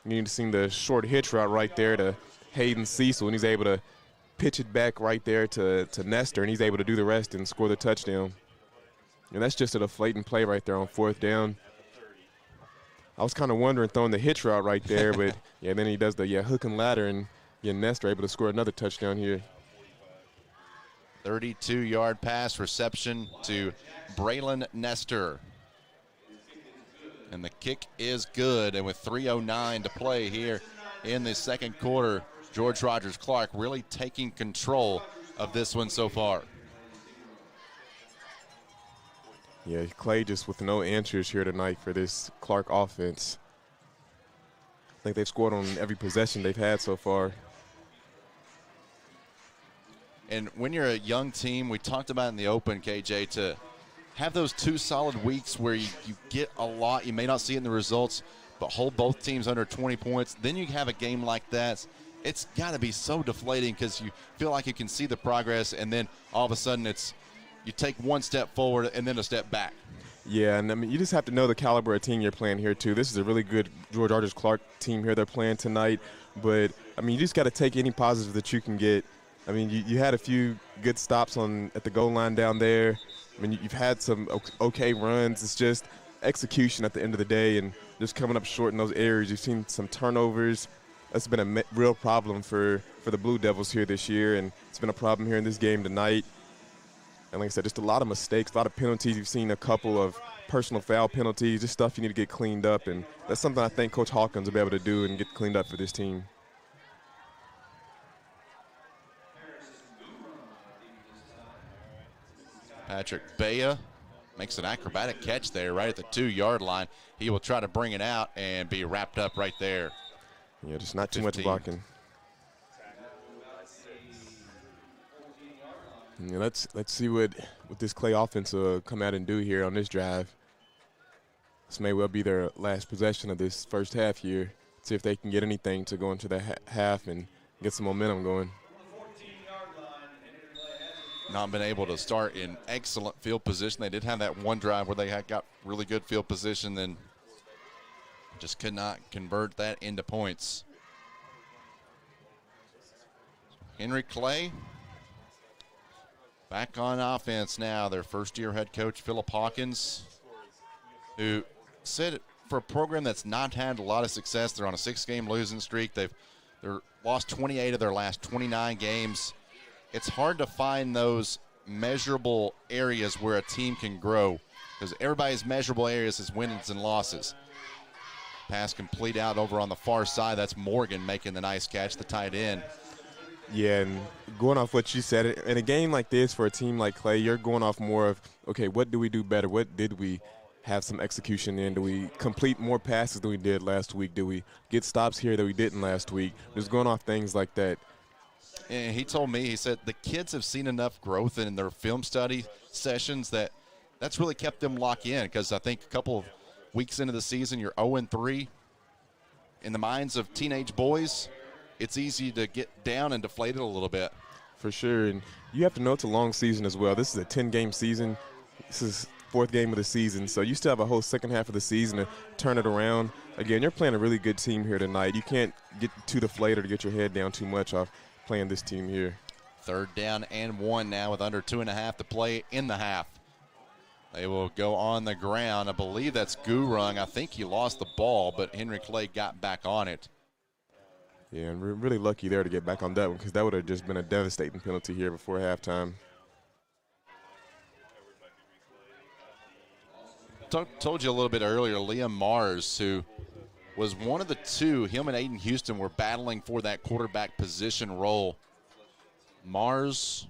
You need to see the short hitch route right there to Hayden Cecil, and he's able to pitch it back right there to Nestor, and he's able to do the rest and score the touchdown. And that's just a deflating play right there on 4th down. I was kind of wondering throwing the hitch route right there, but yeah, then he does the hook and ladder, and Nestor able to score another touchdown here. 32-yard pass reception to Braylon Nestor. And the kick is good, and with 3:09 to play here in the 2nd quarter, George Rogers Clark really taking control of this one so far. Yeah, Clay just with no answers here tonight for this Clark offense. I think they've scored on every possession they've had so far. And when you're a young team, we talked about in the open, KJ, to have those 2 solid weeks where you get a lot. You may not see it in the results, but hold both teams under 20 points. Then you have a game like that. It's got to be so deflating because you feel like you can see the progress, and then all of a sudden it's you take one step forward and then a step back. Yeah, and I mean, you just have to know the caliber of team you're playing here, too. This is a really good George Arthur Clark team here they're playing tonight. But, I mean, you just got to take any positive that you can get. I mean, you had a few good stops at the goal line down there. I mean, you've had some okay runs. It's just execution at the end of the day and just coming up short in those areas. You've seen some turnovers. That's been a real problem for the Blue Devils here this year, and it's been a problem here in this game tonight. And like I said, just a lot of mistakes, a lot of penalties. You've seen a couple of personal foul penalties, just stuff you need to get cleaned up. And that's something I think Coach Hawkins will be able to do and get cleaned up for this team. Patrick Bea makes an acrobatic catch there right at the 2-yard line. He will try to bring it out and be wrapped up right there. Yeah, just not too much blocking. Yeah, let's see what this Clay offense will come out and do here on this drive. This may well be their last possession of this first half here. See if they can get anything to go into the half and get some momentum going. Not been able to start in excellent field position. They did have that one drive where they got really good field position, then just could not convert that into points. Henry Clay back on offense now. Their first-year head coach, Philip Hawkins, who said for a program that's not had a lot of success, they're on a 6-game losing streak. They're lost 28 of their last 29 games. It's hard to find those measurable areas where a team can grow because everybody's measurable areas is wins and losses. Pass complete out over on the far side. That's Morgan making the nice catch, the tight end. Yeah, and going off what you said, in a game like this for a team like Clay, you're going off more of, okay, what do we do better? What did we have some execution in? Do we complete more passes than we did last week? Do we get stops here that we didn't last week? Just going off things like that. And he told me, he said the kids have seen enough growth in their film study sessions that's really kept them locked in because I think a couple of weeks into the season, you're 0-3. In the minds of teenage boys, it's easy to get down and deflated a little bit. For sure, and you have to know it's a long season as well. This is a 10-game season. This is 4th game of the season, so you still have a whole second half of the season to turn it around. Again, you're playing a really good team here tonight. You can't get too deflated or get your head down too much off playing this team here. 3rd down and 1 now with under 2.5 to play in the half. They will go on the ground. I believe that's Gurung. I think he lost the ball, but Henry Clay got back on it. Yeah, and we're really lucky there to get back on that one because that would have just been a devastating penalty here before halftime. Told you a little bit earlier, Liam Mars, who was one of the two, him and Aiden Houston were battling for that quarterback position role. Mars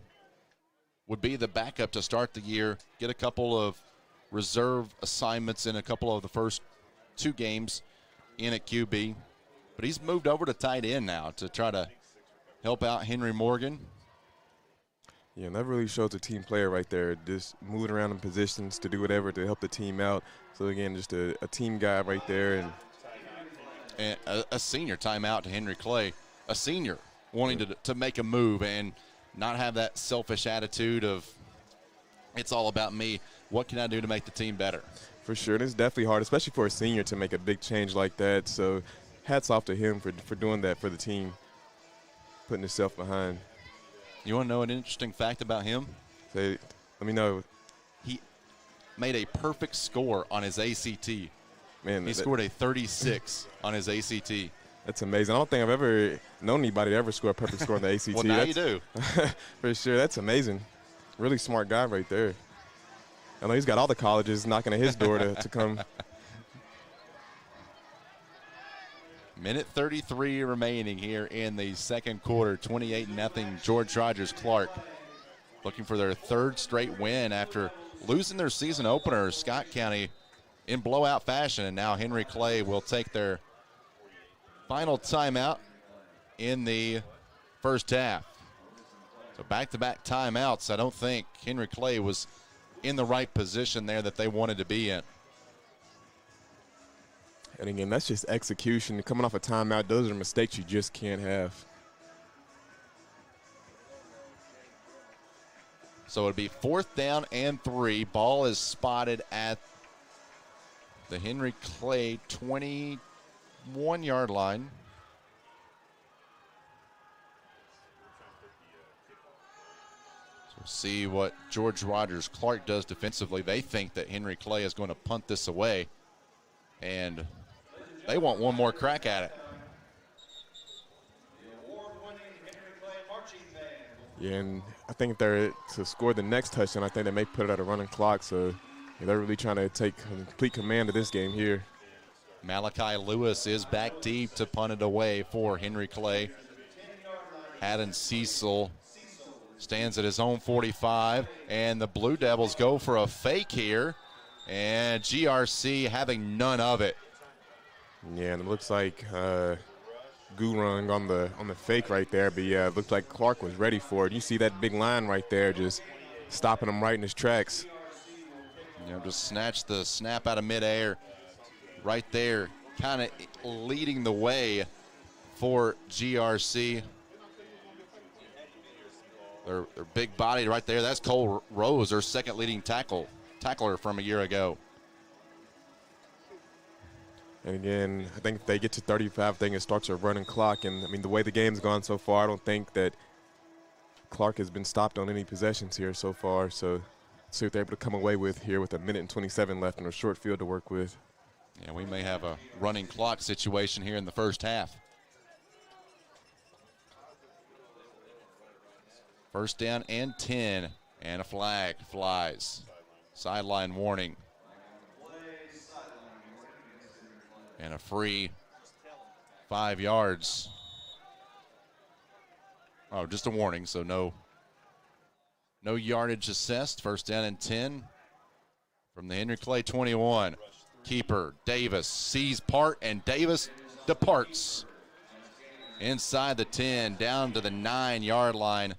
would be the backup to start the year, get a couple of reserve assignments in a couple of the first 2 games in at QB. But he's moved over to tight end now to try to help out Henry Morgan. Yeah, and that really shows a team player right there, just moving around in positions to do whatever to help the team out. So, again, just a team guy right there. And a senior timeout to Henry Clay, a senior wanting to make a move and not have that selfish attitude of it's all about me. What can I do to make the team better? For sure, and it's definitely hard, especially for a senior to make a big change like that. So hats off to him for doing that for the team, putting himself behind. You want to know an interesting fact about him? Let me know. He made a perfect score on his ACT. Man, he scored a 36 on his ACT. That's amazing. I don't think I've ever known anybody to ever score a perfect score on the ACT. Well, now you do. For sure. That's amazing. Really smart guy right there. I know he's got all the colleges knocking at his door to come. Minute 33 remaining here in the second quarter. 28-0 George Rogers Clark. Looking for their 3rd straight win after losing their season opener, Scott County, in blowout fashion. And now Henry Clay will take their final timeout in the first half. So back-to-back timeouts. I don't think Henry Clay was in the right position there that they wanted to be in. And again, that's just execution. Coming off a timeout, those are mistakes you just can't have. So it'll be 4th down and 3. Ball is spotted at the Henry Clay 21-yard line. So we'll see what George Rogers Clark does defensively. They think that Henry Clay is going to punt this away, and they want one more crack at it. Yeah, and I think if they're to score the next touchdown, I think they may put it at a running clock. So they're really trying to take complete command of this game here. Malachi Lewis is back deep to punt it away for Henry Clay. Haddon Cecil stands at his own 45, and the Blue Devils go for a fake here, and GRC having none of it. Yeah, and it looks like Gurung on the fake right there, but yeah, it looked like Clark was ready for it. You see that big line right there just stopping him right in his tracks. You know, just snatched the snap out of midair right there, kind of leading the way for GRC. Their big body right there, that's Cole Rose, their second leading tackler from a year ago. And again, I think if they get to 35, I think it starts a running clock. And, I mean, the way the game's gone so far, I don't think that Clark has been stopped on any possessions here so far. So let's see what they're able to come away with here with 1:27 left and a short field to work with. Yeah, we may have a running clock situation here in the first half. 1st down and 10, and a flag flies. Sideline warning. And a free 5 yards. Oh, just a warning, so no yardage assessed. 1st down and 10 from the Henry Clay 21. Keeper Davis sees part, and Davis departs inside the 10, down to the 9-yard line.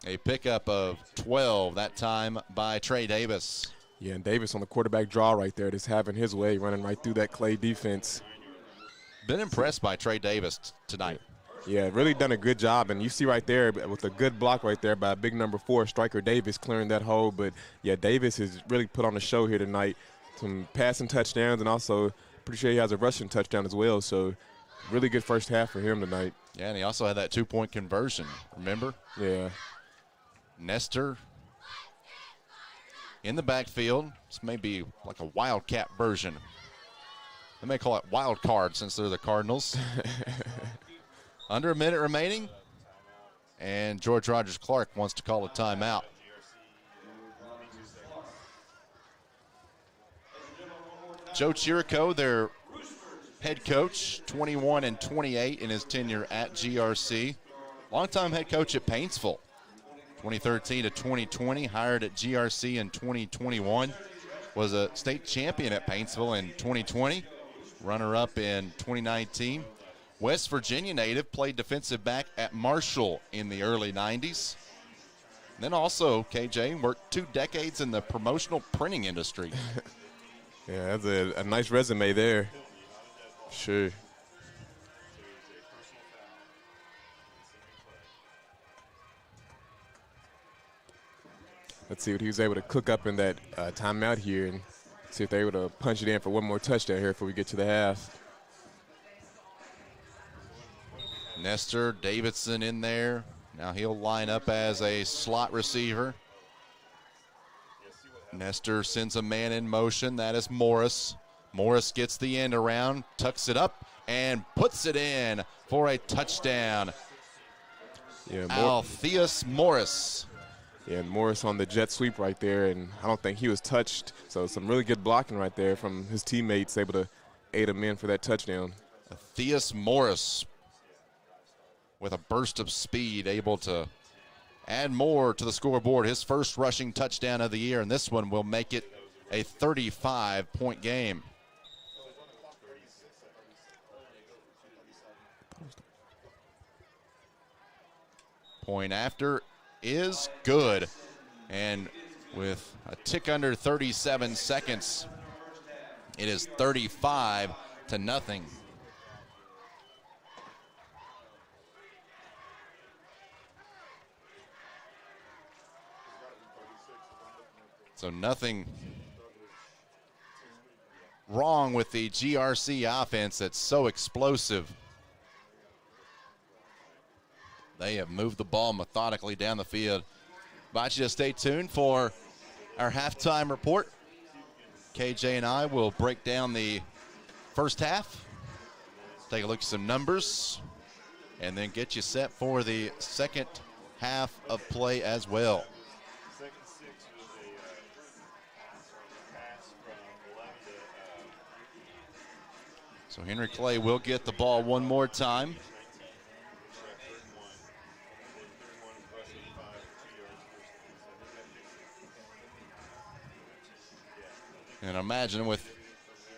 A pickup of 12 that time by Trey Davis. Yeah, and Davis on the quarterback draw right there, just having his way, running right through that Clay defense. Been impressed by Trey Davis tonight. Yeah, really done a good job. And you see right there with a good block right there by big number 4, Striker Davis, clearing that hole. But, yeah, Davis has really put on a show here tonight. Some passing touchdowns, and also pretty sure he has a rushing touchdown as well. So really good first half for him tonight. Yeah, and he also had that 2-point conversion, remember? Yeah. Nestor in the backfield. This may be like a Wildcat version. They may call it Wild Card since they're the Cardinals. Under a minute remaining, and George Rogers Clark wants to call a timeout. Joe Chirico, their head coach, 21-28 in his tenure at GRC. Longtime head coach at Paintsville. 2013 to 2020, hired at GRC in 2021, was a state champion at Paintsville in 2020, runner-up in 2019. West Virginia native, played defensive back at Marshall in the early 90s. And then also, KJ, worked 2 decades in the promotional printing industry. Yeah, that's a nice resume there. Sure. Let's see what he was able to cook up in that timeout here, and see if they're able to punch it in for one more touchdown here before we get to the half. Nestor Davidson in there. Now he'll line up as a slot receiver. Nestor sends a man in motion. That is Morris. Morris gets the end around, tucks it up, and puts it in for a touchdown. Yeah, Altheus Morris. Yeah, and Morris on the jet sweep right there, and I don't think he was touched. So some really good blocking right there from his teammates, able to aid him in for that touchdown. Altheus Morris with a burst of speed, able to add more to the scoreboard. His first rushing touchdown of the year, and this one will make it a 35-point game. Point after is good. And with a tick under 37 seconds, it is 35-0. So nothing wrong with the GRC offense that's so explosive. They have moved the ball methodically down the field. Invite you to stay tuned for our halftime report. KJ and I will break down the first half, take a look at some numbers, and then get you set for the second half of play as well. So Henry Clay will get the ball one more time. And I imagine with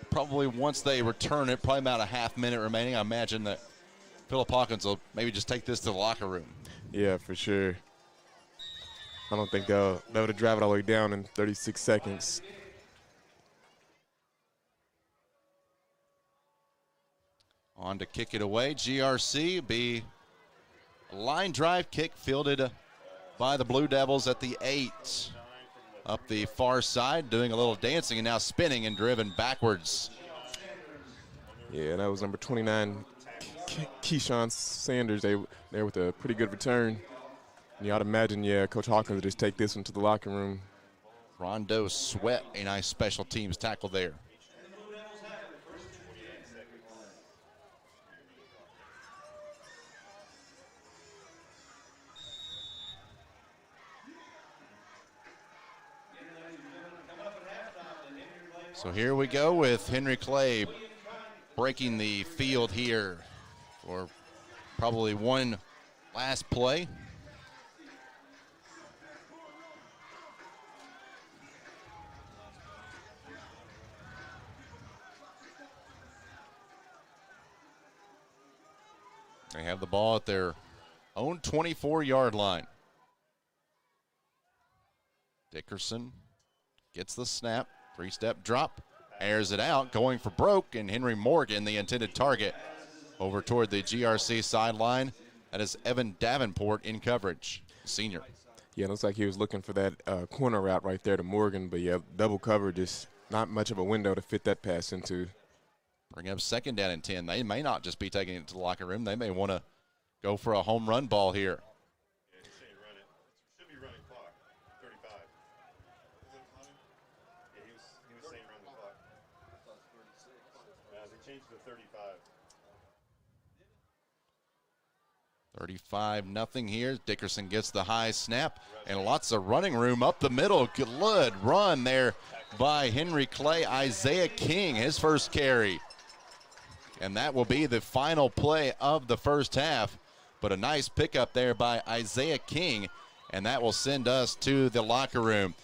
probably once they return it, probably about a half minute remaining, I imagine that Philip Hawkins will maybe just take this to the locker room. Yeah, for sure. I don't think they'll be able to drive it all the way down in 36 seconds. On to kick it away. GRC be a line drive kick fielded by the Blue Devils at the 8. Up the far side, doing a little dancing and now spinning and driven backwards. Yeah, that was number 29, Keyshawn Sanders. There with a pretty good return. You ought to imagine, Coach Hawkins would just take this one to the locker room. Rondo Sweat, a nice special teams tackle there. So here we go with Henry Clay breaking the field here for probably one last play. They have the ball at their own 24-yard line. Dickerson gets the snap. 3-step drop, airs it out, going for broke, and Henry Morgan, the intended target, over toward the GRC sideline. That is Evan Davenport in coverage, senior. Yeah, it looks like he was looking for that corner route right there to Morgan, but double coverage is not much of a window to fit that pass into. Bring up second down and 10. They may not just be taking it to the locker room. They may want to go for a home run ball here. $35-0 here. Dickerson gets the high snap and lots of running room up the middle. Good run there by Henry Clay. Isaiah King, his first carry. And that will be the final play of the first half. But a nice pickup there by Isaiah King, and that will send us to the locker room.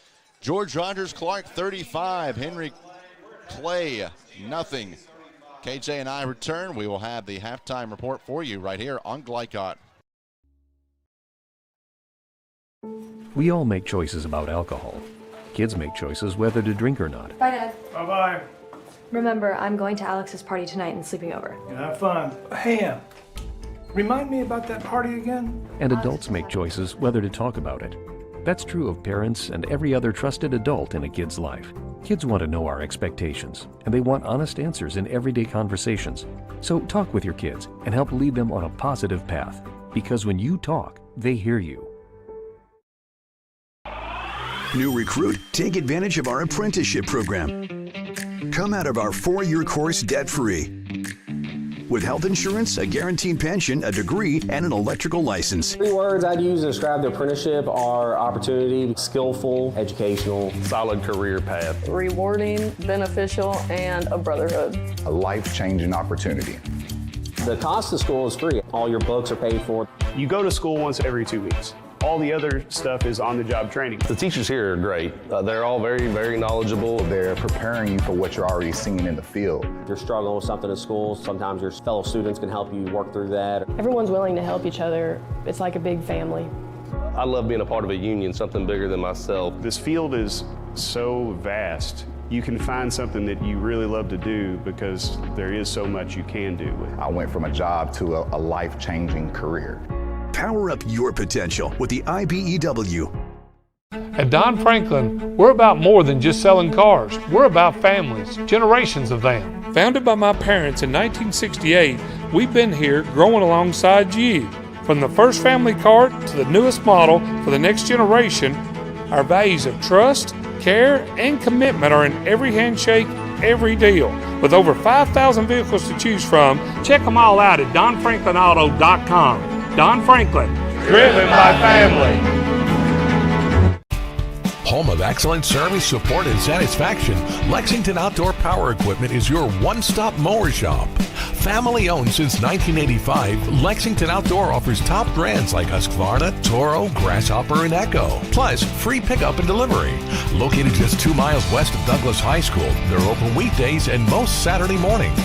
George Rogers Clark 35, Henry Clay nothing. KJ and I return. We will have the halftime report for you right here on Glycott. We all make choices about alcohol. Kids make choices whether to drink or not. Bye, Dad. Bye-bye. Remember, I'm going to Alex's party tonight and sleeping over. Have fun. Hey, remind me about that party again? And adults make choices whether to talk about it. That's true of parents and every other trusted adult in a kid's life. Kids want to know our expectations, and they want honest answers in everyday conversations. So talk with your kids and help lead them on a positive path. Because when you talk, they hear you. New recruit, take advantage of our apprenticeship program. Come out of our 4-year course debt-free. With health insurance, a guaranteed pension, a degree, and an electrical license. 3 words I'd use to describe the apprenticeship are opportunity, skillful, educational, solid career path, rewarding, beneficial, and a brotherhood. A life-changing opportunity. The cost of school is free. All your books are paid for. You go to school once every 2 weeks. All the other stuff is on-the-job training. The teachers here are great. They're all very, very knowledgeable. They're preparing you for what you're already seeing in the field. If you're struggling with something at school, sometimes your fellow students can help you work through that. Everyone's willing to help each other. It's like a big family. I love being a part of a union, something bigger than myself. This field is so vast. You can find something that you really love to do because there is so much you can do with it. I went from a job to a life-changing career. Power up your potential with the IBEW. At Don Franklin, we're about more than just selling cars. We're about families, generations of them. Founded by my parents in 1968, we've been here growing alongside you. From the first family car to the newest model for the next generation, our values of trust, care, and commitment are in every handshake, every deal. With over 5,000 vehicles to choose from, check them all out at DonFranklinAuto.com. Don Franklin, driven by family. Home of excellent service, support, and satisfaction, Lexington Outdoor Power Equipment is your one-stop mower shop. Family owned since 1985, Lexington Outdoor offers top brands like Husqvarna, Toro, Grasshopper, and Echo. Plus, free pickup and delivery. Located just 2 miles west of Douglas High School, they're open weekdays and most Saturday mornings.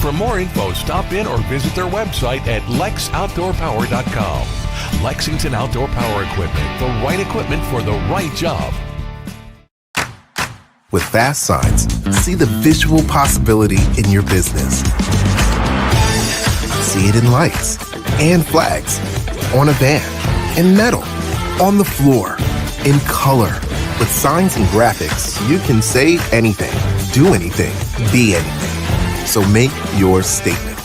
For more info, stop in or visit their website at lexoutdoorpower.com. Lexington Outdoor Power Equipment, the right equipment for the right job. With Fast Signs, see the visual possibility in your business. See it in lights and flags, on a van, in metal, on the floor, in color. With signs and graphics, you can say anything, do anything, be anything. So make your statement.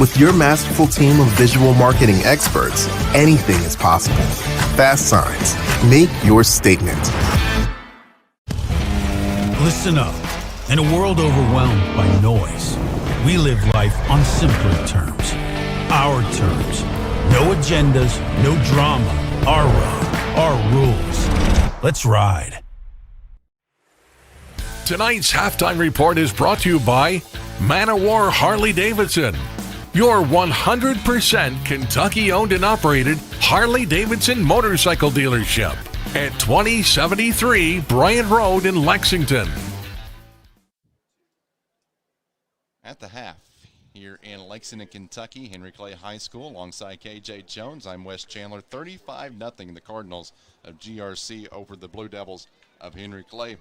With your masterful team of visual marketing experts, anything is possible. Fast Signs. Make your statement. Listen up. In a world overwhelmed by noise, we live life on simpler terms. Our terms. No agendas, no drama. Our road, our rules. Let's ride. Tonight's halftime report is brought to you by Man O' War Harley-Davidson, your 100% Kentucky-owned and operated Harley-Davidson motorcycle dealership at 2073 Bryant Road in Lexington. At the half here in Lexington, Kentucky, Henry Clay High School alongside KJ Jones. I'm Wes Chandler. 35-0 the Cardinals of GRC over the Blue Devils of Henry Clay.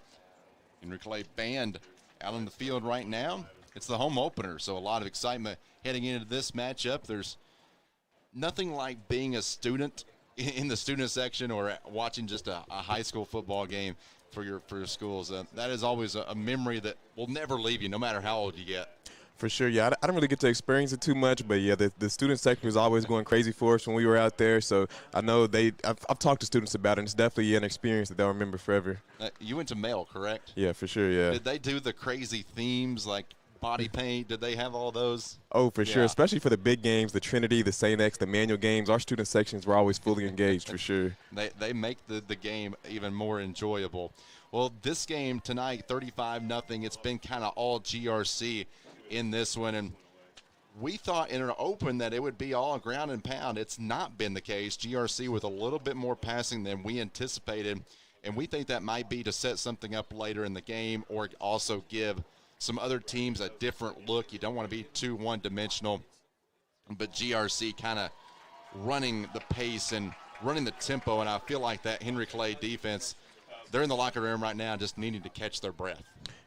Henry Clay band out on the field right now. It's the home opener, so a lot of excitement heading into this matchup. There's nothing like being a student in the student section or watching just a high school football game for your schools. That is always a memory that will never leave you, no matter how old you get. For sure, yeah. I don't really get to experience it too much, but yeah, the student section was always going crazy for us when we were out there. So I know I've talked to students about it, and it's definitely an experience that they'll remember forever. You went to Male, correct? Yeah, for sure, yeah. Did they do the crazy themes like body paint? Did they have all those? Oh, for sure, especially for the big games, the Trinity, the St. X, the manual games. Our student sections were always fully engaged, for sure. They make the game even more enjoyable. Well, this game tonight, 35-0, it's been kind of all GRC in this one, and we thought in an open that it would be all ground and pound. It's not been the case. GRC with a little bit more passing than we anticipated, and we think that might be to set something up later in the game or also give some other teams a different look. You don't want to be too one-dimensional, but GRC kind of running the pace and running the tempo, and I feel like that Henry Clay defense, they're in the locker room right now just needing to catch their breath.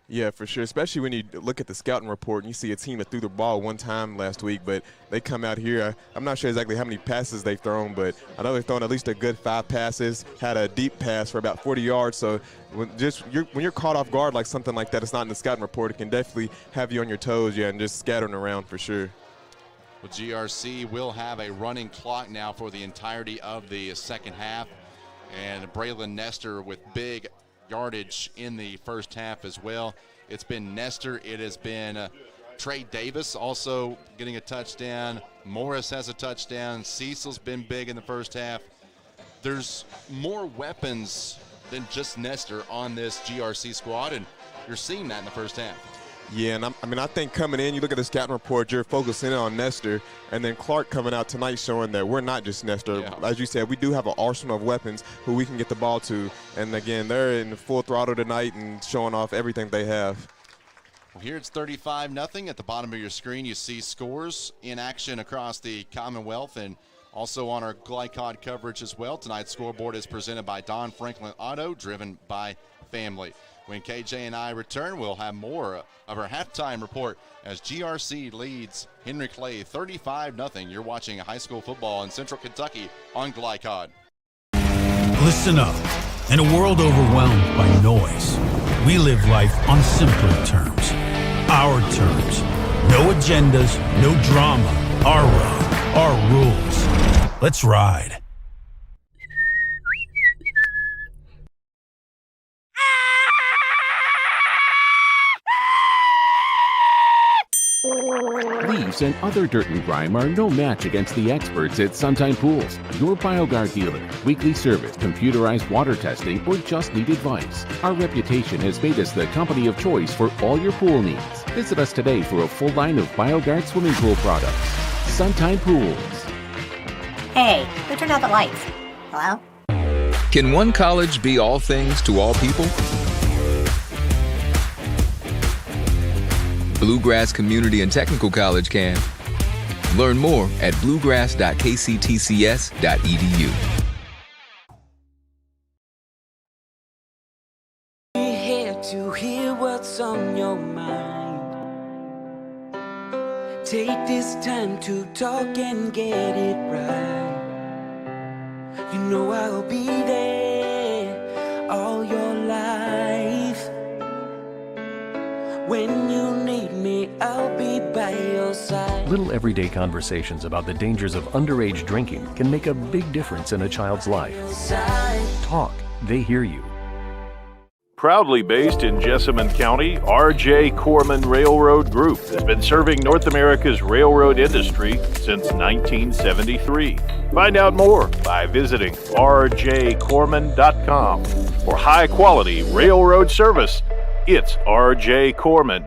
Yeah, for sure, especially when you look at the scouting report and you see a team that threw the ball one time last week, but they come out here. I'm not sure exactly how many passes they've thrown, but I know they've thrown at least a good 5 passes, had a deep pass for about 40 yards. So when you're caught off guard like something like that, it's not in the scouting report, it can definitely have you on your toes, and just scattering around for sure. Well, GRC will have a running clock now for the entirety of the second half, and Braylon Nestor with big yardage in the first half as well. It's been Nestor. It has been Trey Davis also getting a touchdown. Morris has a touchdown. Cecil's been big in the first half. There's more weapons than just Nestor on this GRC squad, and you're seeing that in the first half. Yeah, and I think coming in, you look at the scouting report, you're focusing on Nestor, and then Clark coming out tonight showing that we're not just Nestor. Yeah. As you said, we do have an arsenal of weapons who we can get the ball to, and again, they're in full throttle tonight and showing off everything they have. Well, here it's 35-0. At the bottom of your screen, you see scores in action across the Commonwealth and also on our Glycod coverage as well. Tonight's scoreboard is presented by Don Franklin Auto, driven by family. When KJ and I return, we'll have more of our halftime report as GRC leads Henry Clay 35-0. You're watching high school football in Central Kentucky on Glycod. Listen up. In a world overwhelmed by noise, we live life on simpler terms. Our terms. No agendas, no drama. Our road, our rules. Let's ride. Leaves and other dirt and grime are no match against the experts at Suntime Pools, your BioGuard dealer. Weekly service, computerized water testing, or just need advice. Our reputation has made us the company of choice for all your pool needs. Visit us today for a full line of BioGuard swimming pool products. Suntime Pools. Hey, who turned out the lights? Hello? Can one college be all things to all people? Bluegrass Community and Technical College can. Learn more at bluegrass.kctcs.edu. We're here to hear what's on your mind. Take this time to talk and get it right. You know I'll be there all your life. When you need me, I'll be by your side. Little everyday conversations about the dangers of underage drinking can make a big difference in a child's life. Talk, they hear you. Proudly based in Jessamine County, R.J. Corman Railroad Group has been serving North America's railroad industry since 1973. Find out more by visiting rjcorman.com. For high-quality railroad service, it's R.J. Corman.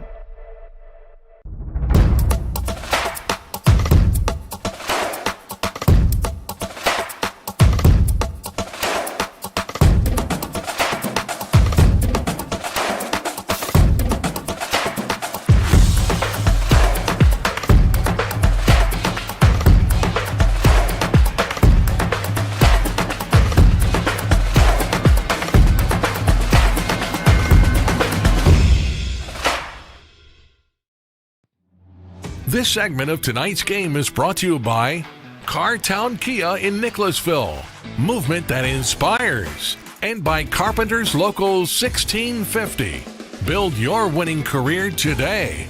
This segment of tonight's game is brought to you by Cartown Kia in Nicholasville, movement that inspires, and by Carpenter's Local 1650. Build your winning career today.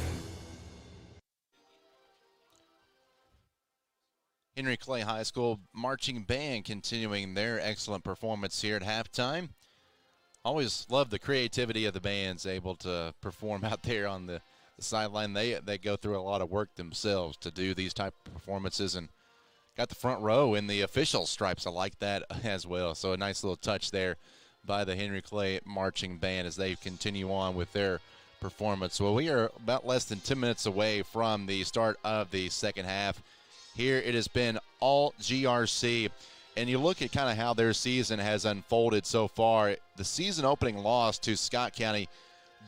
Henry Clay High School marching band continuing their excellent performance here at halftime. Always love the creativity of the bands able to perform out there on the sideline. They go through a lot of work themselves to do these type of performances, and got the front row in the official stripes. I like that as well. So a nice little touch there by the Henry Clay marching band as they continue on with their performance. Well, we are about less than 10 minutes away from the start of the second half. Here it has been all GRC, and you look at kind of how their season has unfolded so far. The season opening loss to Scott County,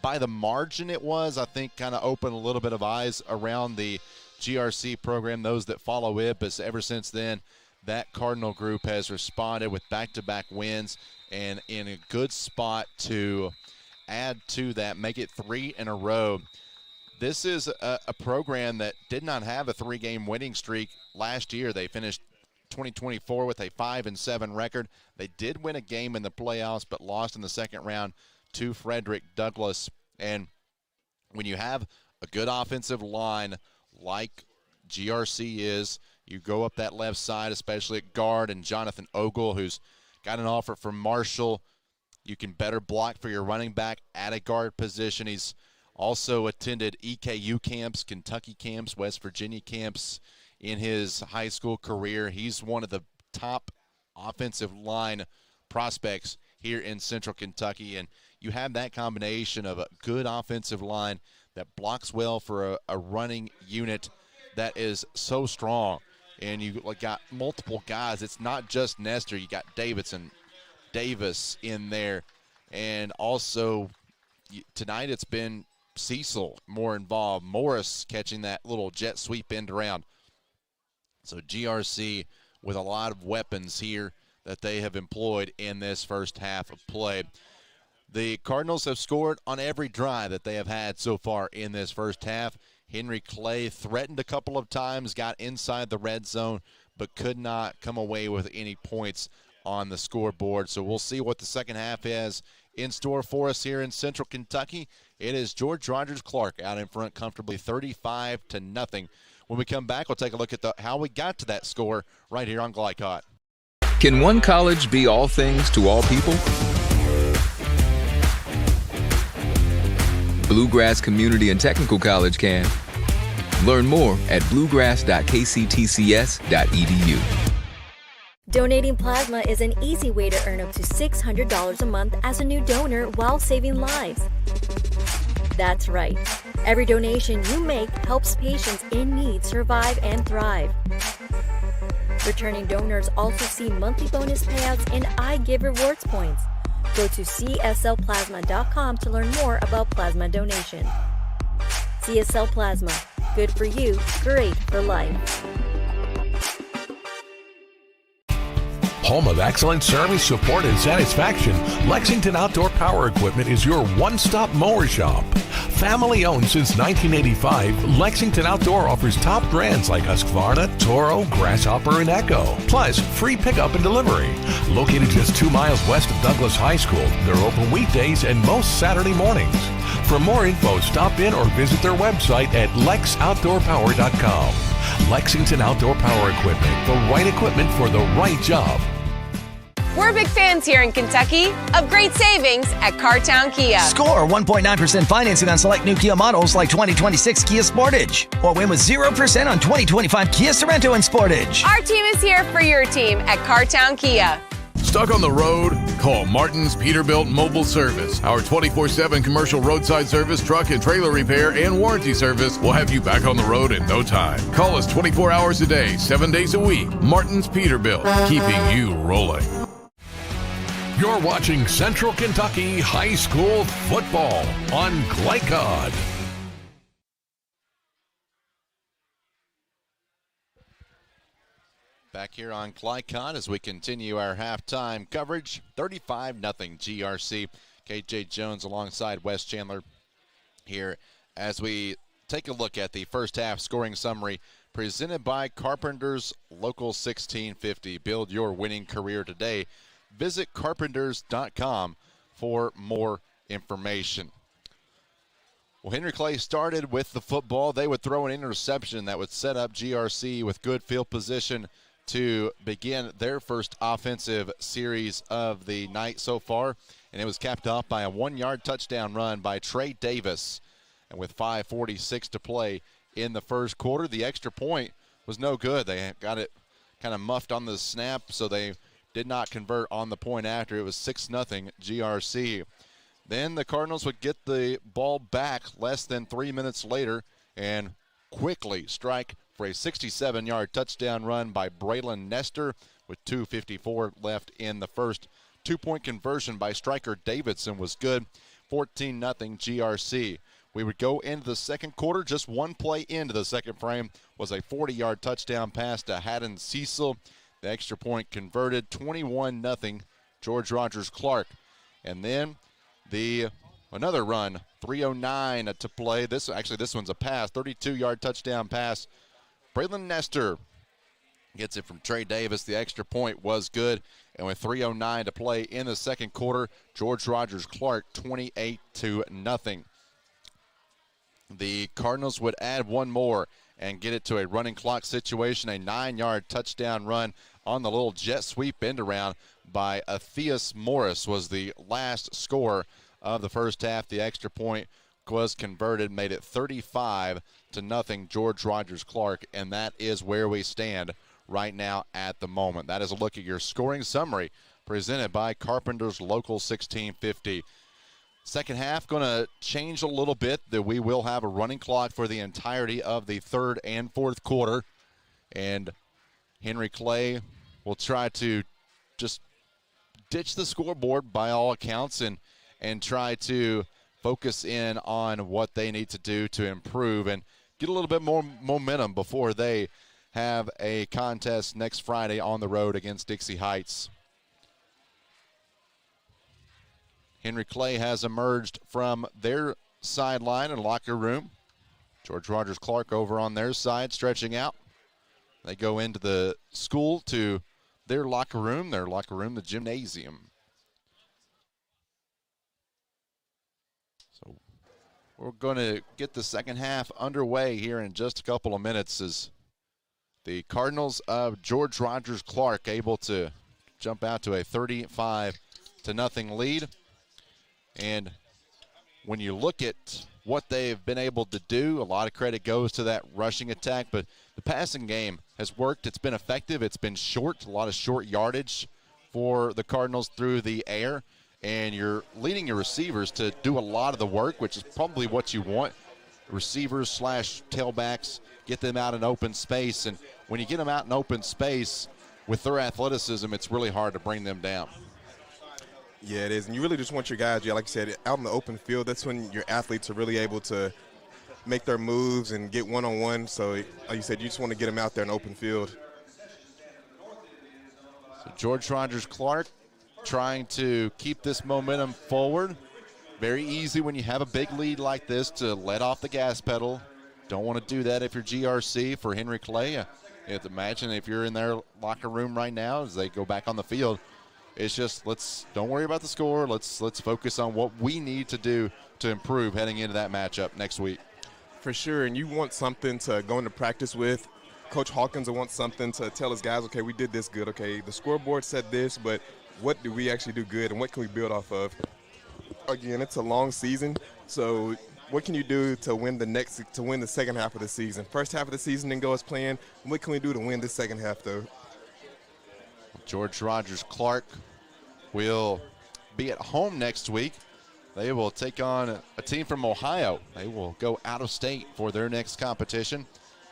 by the margin it was, I think, kind of opened a little bit of eyes around the GRC program, those that follow it. But ever since then, that Cardinal group has responded with back-to-back wins and in a good spot to add to that, make it 3 in a row. This is a program that did not have a 3-game winning streak last year. They finished 2024 with a 5-7 record. They did win a game in the playoffs, but lost in the second round to Frederick Douglass. And when you have a good offensive line like GRC is, you go up that left side, especially at guard, and Jonathan Ogle, who's got an offer from Marshall. You can better block for your running back at a guard position. He's also attended EKU camps, Kentucky camps, West Virginia camps in his high school career. He's one of the top offensive line prospects here in Central Kentucky, and you have that combination of a good offensive line that blocks well for a running unit that is so strong. And you got multiple guys. It's not just Nestor. You got Davidson, Davis in there. And also tonight it's been Cecil more involved. Morris catching that little jet sweep end around. So GRC with a lot of weapons here that they have employed in this first half of play. The Cardinals have scored on every drive that they have had so far in this first half. Henry Clay threatened a couple of times, got inside the red zone, but could not come away with any points on the scoreboard. So we'll see what the second half is in store for us here in Central Kentucky. It is George Rogers Clark out in front comfortably 35-0. When we come back, we'll take a look at how we got to that score right here on Glycott. Can one college be all things to all people? Bluegrass Community and Technical College can. Learn more at bluegrass.kctcs.edu. Donating plasma is an easy way to earn up to $600 a month as a new donor while saving lives. That's right. Every donation you make helps patients in need survive and thrive. Returning donors also see monthly bonus payouts and I Give Rewards points. Go to cslplasma.com to learn more about plasma donation. CSL Plasma. Good for you, great for life. Home of excellent service, support, and satisfaction, Lexington Outdoor Power Equipment is your one-stop mower shop. Family owned since 1985, Lexington Outdoor offers top brands like Husqvarna, Toro, Grasshopper, and Echo. Plus, free pickup and delivery. Located just 2 miles west of Douglas High School, they're open weekdays and most Saturday mornings. For more info, stop in or visit their website at lexoutdoorpower.com. Lexington Outdoor Power Equipment, the right equipment for the right job. We're big fans here in Kentucky of great savings at Cartown Kia. Score 1.9% financing on select new Kia models like 2026 Kia Sportage. Or win with 0% on 2025 Kia Sorento and Sportage. Our team is here for your team at Cartown Kia. Stuck on the road? Call Martin's Peterbilt Mobile Service. Our 24/7 commercial roadside service, truck and trailer repair, and warranty service will have you back on the road in no time. Call us 24 hours a day, 7 days a week. Martin's Peterbilt, keeping you rolling. You're watching Central Kentucky High School football on Glycod. Back here on Glycod as we continue our halftime coverage. 35-0 GRC. KJ Jones alongside Wes Chandler here as we take a look at the first half scoring summary presented by Carpenter's Local 1650. Build your winning career today. Visit carpenters.com for more information. Well, Henry Clay started with the football. They would throw an interception that would set up GRC with good field position to begin their first offensive series of the night so far. And it was capped off by a 1-yard touchdown run by Trey Davis. And with 5:46 to play in the first quarter, the extra point was no good. They got it kind of muffed on the snap, so they did not convert on the point after. It was 6-0 GRC. Then the Cardinals would get the ball back less than 3 minutes later and quickly strike for a 67-yard touchdown run by Braylon Nestor with 2:54 left in the first. 2-point conversion by striker Davidson was good. 14-0 GRC. We would go into the second quarter. Just one play into the second frame was a 40-yard touchdown pass to Haddon Cecil. The extra point converted, 21-0 George Rogers Clark. And then another run, 3:09 to play. This one's a pass, 32-yard touchdown pass. Braylon Nestor gets it from Trey Davis. The extra point was good. And with 3:09 to play in the second quarter, George Rogers Clark 28-0. The Cardinals would add one more and get it to a running clock situation. A 9-yard touchdown run on the little jet sweep end around by Atheus Morris was the last score of the first half. The extra point was converted, made it 35-0 George Rogers Clark, and that is where we stand right now at the moment. That is a look at your scoring summary presented by Carpenter's Local 1650. Second half going to change a little bit. That we will have a running clock for the entirety of the third and fourth quarter. And Henry Clay will try to just ditch the scoreboard by all accounts and try to focus in on what they need to do to improve and get a little bit more momentum before they have a contest next Friday on the road against Dixie Heights. Henry Clay has emerged from their sideline and locker room. George Rogers Clark over on their side, stretching out. They go into the school to their locker room, the gymnasium. So we're going to get the second half underway here in just a couple of minutes as the Cardinals of George Rogers Clark able to jump out to a 35-0 lead. And when you look at what they've been able to do, a lot of credit goes to that rushing attack, but the passing game has worked. It's been effective. It's been short, a lot of short yardage for the Cardinals through the air, and you're leading your receivers to do a lot of the work, which is probably what you want. Receivers / tailbacks, get them out in open space, and when you get them out in open space with their athleticism, it's really hard to bring them down. Yeah, it is, and you really just want your guys, like you said, out in the open field. That's when your athletes are really able to make their moves and get one-on-one. So, like you said, you just want to get them out there in open field. So George Rogers Clark trying to keep this momentum forward. Very easy when you have a big lead like this to let off the gas pedal. Don't want to do that if you're GRC. For Henry Clay, you have to imagine if you're in their locker room right now as they go back on the field. It's just don't worry about the score. Let's focus on what we need to do to improve heading into that matchup next week. For sure, and you want something to go into practice with. Coach Hawkins will want something to tell his guys, okay, we did this good. Okay, the scoreboard said this, but what do we actually do good, and what can we build off of? Again, it's a long season, so what can you do to win the second half of the season? First half of the season didn't go as planned. What can we do to win the second half, though? George Rogers Clark will be at home next week. They will take on a team from Ohio. They will go out of state for their next competition.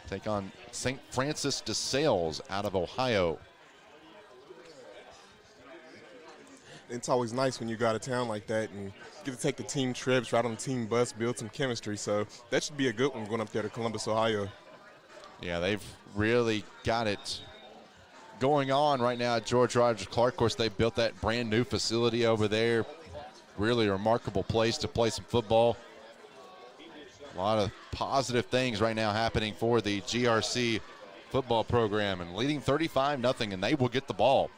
Take on St. Francis de Sales out of Ohio. It's always nice when you go out of town like that and get to take the team trips, ride on the team bus, build some chemistry. So that should be a good one going up there to Columbus, Ohio. Yeah, they've really got it going on right now at George Rogers Clark. Of course, they built that brand new facility over there. Really a remarkable place to play some football. A lot of positive things right now happening for the GRC football program, and leading 35-0, and they will get the ball.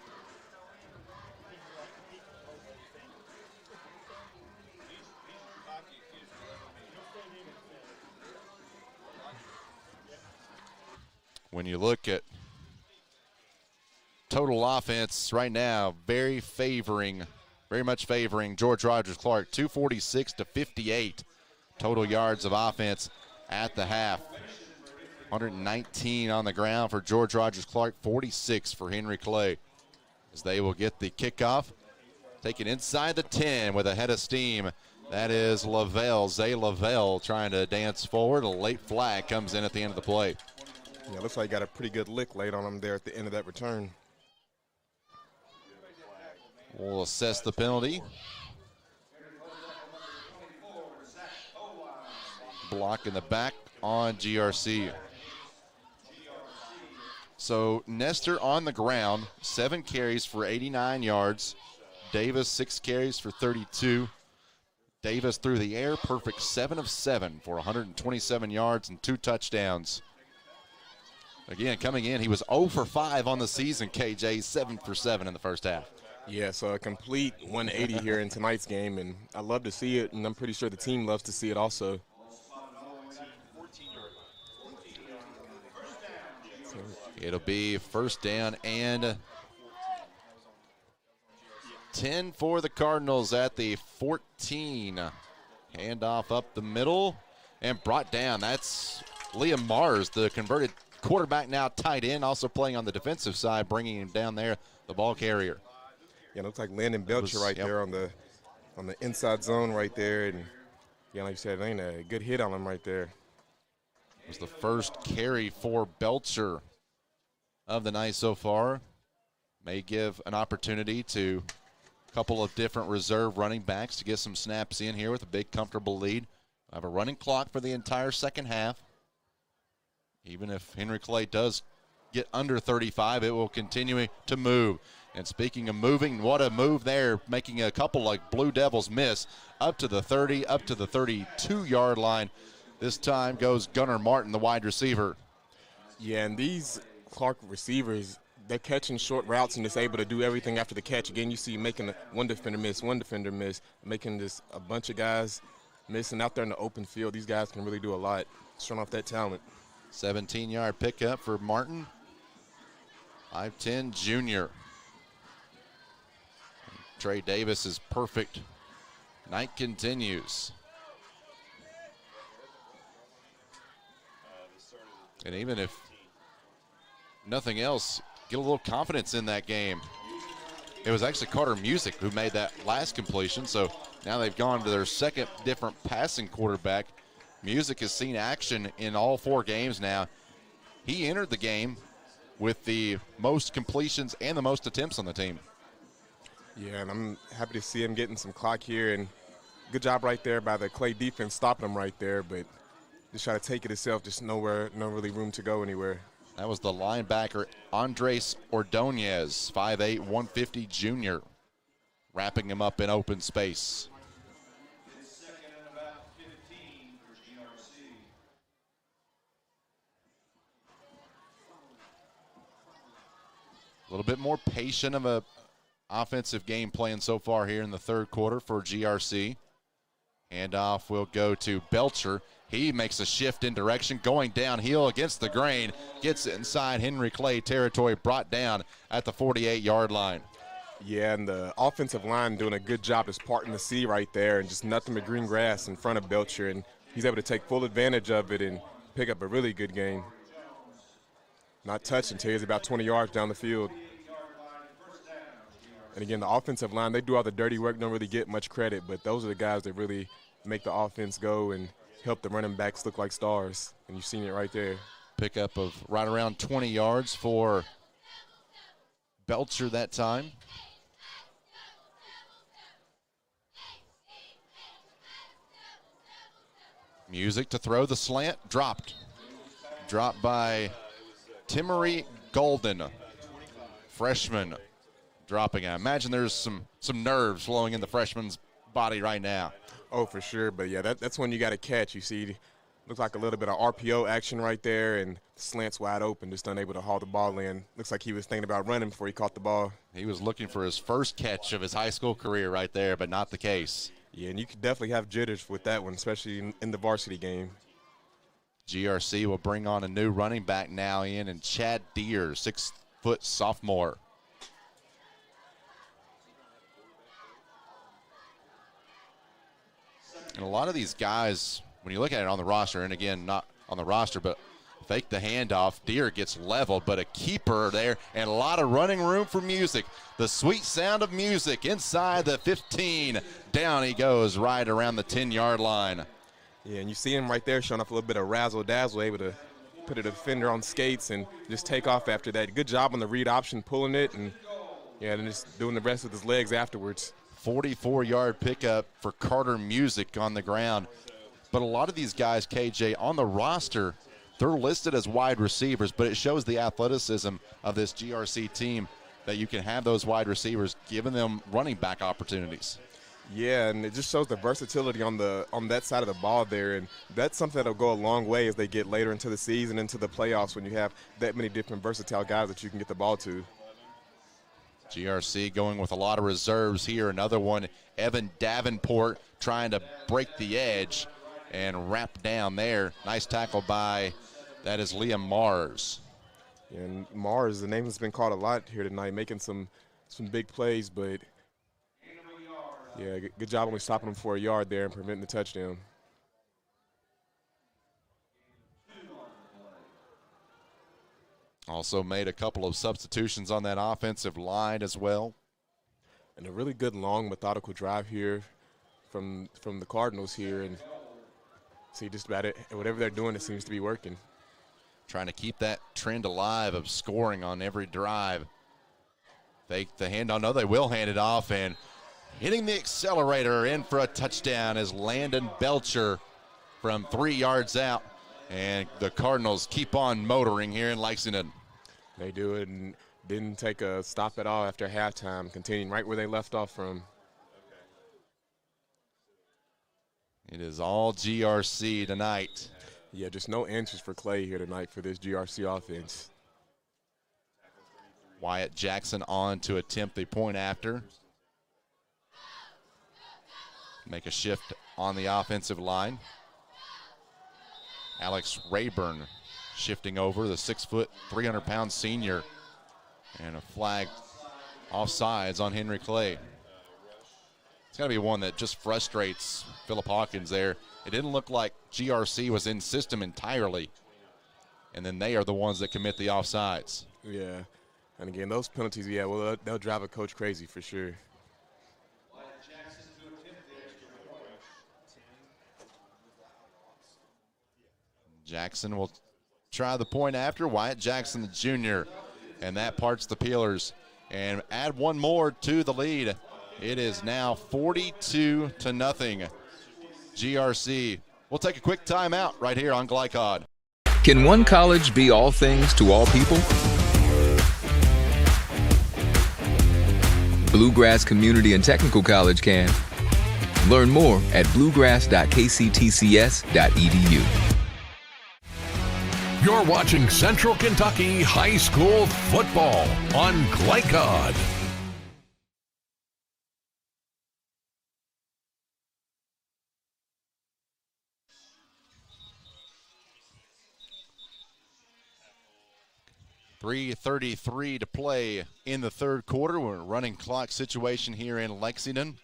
When you look at total offense right now, very much favoring George Rogers Clark, 246-58 total yards of offense at the half. 119 on the ground for George Rogers Clark, 46 for Henry Clay. As they will get the kickoff, taken inside the 10 with a head of steam. That is Zay Lavelle trying to dance forward. A late flag comes in at the end of the play. Yeah, looks like he got a pretty good lick laid on him there at the end of that return. We'll assess the penalty. Block in the back on GRC. So Nestor on the ground, 7 carries for 89 yards. Davis, 6 carries for 32. Davis through the air, perfect 7 of 7 for 127 yards and 2 touchdowns. Again, coming in, he was 0 for 5 on the season, KJ, 7 for 7 in the first half. Yeah, so a complete 180 here in tonight's game, and I love to see it, and I'm pretty sure the team loves to see it also. It'll be first down and 10 for the Cardinals at the 14. Handoff up the middle and brought down. That's Liam Mars, the converted quarterback, now tight end, also playing on the defensive side, bringing him down there, the ball carrier. Yeah, it looks like Landon Belcher there on the inside zone right there. And, yeah, like you said, ain't a good hit on him right there. It was the first carry for Belcher of the night so far. May give an opportunity to a couple of different reserve running backs to get some snaps in here with a big, comfortable lead. I have a running clock for the entire second half. Even if Henry Clay does get under 35, it will continue to move. And speaking of moving, what a move there, making a couple like Blue Devils miss up to the 30, up to the 32-yard line. This time goes Gunnar Martin, the wide receiver. Yeah, and these Clark receivers, they're catching short routes and just able to do everything after the catch. Again, you see making one defender miss, making this a bunch of guys missing out there in the open field. These guys can really do a lot, showing off that talent. 17-yard pickup for Martin. 5'10" junior. Trey Davis is perfect. Night continues. And even if nothing else, get a little confidence in that game. It was actually Carter Music who made that last completion, so now they've gone to their second different passing quarterback. Music has seen action in all 4 games now. He entered the game with the most completions and the most attempts on the team. Yeah, and I'm happy to see him getting some clock here, and good job right there by the Clay defense stopping him right there, but just try to take it itself, just no really room to go anywhere. That was the linebacker, Andres Ordonez, 5'8", 150 junior, wrapping him up in open space. A little bit more patient of a offensive game plan so far here in the third quarter for GRC. Handoff will go to Belcher. He makes a shift in direction, going downhill against the grain. Gets inside Henry Clay territory, brought down at the 48-yard line. Yeah, and the offensive line doing a good job just parting the sea right there and just nothing but green grass in front of Belcher. And he's able to take full advantage of it and pick up a really good game. Not touched until he's about 20 yards down the field. And again, the offensive line, they do all the dirty work, don't really get much credit, but those are the guys that really make the offense go and help the running backs look like stars. And you've seen it right there. Pickup of right around 20 yards for Belcher that time. Music to throw the slant, dropped. Dropped by Timory Golden, freshman, dropping. I imagine there's some nerves flowing in the freshman's body right now. Oh, for sure. But, yeah, that's one you got to catch. You see, looks like a little bit of RPO action right there, and the slant's wide open, just unable to haul the ball in. Looks like he was thinking about running before he caught the ball. He was looking for his first catch of his high school career right there, but not the case. Yeah, and you could definitely have jitters with that one, especially in the varsity game. GRC will bring on a new running back now and Chad Deere, 6-foot sophomore. And a lot of these guys, when you look at it on the roster, and again, not on the roster, but fake the handoff, Deere gets leveled, but a keeper there, and a lot of running room for Music. The sweet sound of Music inside the 15. Down he goes right around the 10-yard line. Yeah, and you see him right there showing off a little bit of razzle-dazzle, able to put a defender on skates and just take off after that. Good job on the read option, pulling it, and yeah, and just doing the rest with his legs afterwards. 44-yard pickup for Carter Music on the ground. But a lot of these guys, KJ, on the roster, they're listed as wide receivers, but it shows the athleticism of this GRC team that you can have those wide receivers giving them running back opportunities. Yeah, and it just shows the versatility on that side of the ball there, and that's something that'll go a long way as they get later into the season, into the playoffs, when you have that many different versatile guys that you can get the ball to. GRC going with a lot of reserves here. Another one, Evan Davenport, trying to break the edge and wrap down there. Nice tackle by, that is Liam Mars. And Mars, the name has been called a lot here tonight, making some big plays, but yeah, good job only stopping him for a yard there and preventing the touchdown. Also made a couple of substitutions on that offensive line as well. And a really good long methodical drive here from the Cardinals here, and see just about it. Whatever they're doing, it seems to be working. Trying to keep that trend alive of scoring on every drive. Fake the handoff. No, they will hand it off, and hitting the accelerator in for a touchdown is Landon Belcher from 3 yards out. And the Cardinals keep on motoring here in Lexington. They do it and didn't take a stop at all after halftime, continuing right where they left off from. It is all GRC tonight. Yeah, just no answers for Clay here tonight for this GRC offense. Wyatt Jackson on to attempt the point after. Make a shift on the offensive line. Alex Rayburn shifting over, the 6', 300-pound senior. And a flag offsides on Henry Clay. It's got to be one that just frustrates Philip Hawkins there. It didn't look like GRC was in system entirely. And then they are the ones that commit the offsides. Yeah. And again, those penalties, yeah, well, they'll drive a coach crazy for sure. Jackson will try the point after. Wyatt Jackson, the junior, and that parts the peelers. And add one more to the lead. It is now 42-0. GRC. We'll take a quick timeout right here on Glycod. Can one college be all things to all people? Bluegrass Community and Technical College can. Learn more at bluegrass.kctcs.edu. You're watching Central Kentucky High School football on Glycod. .333 to play in the third quarter. We're in a running clock situation here in Lexington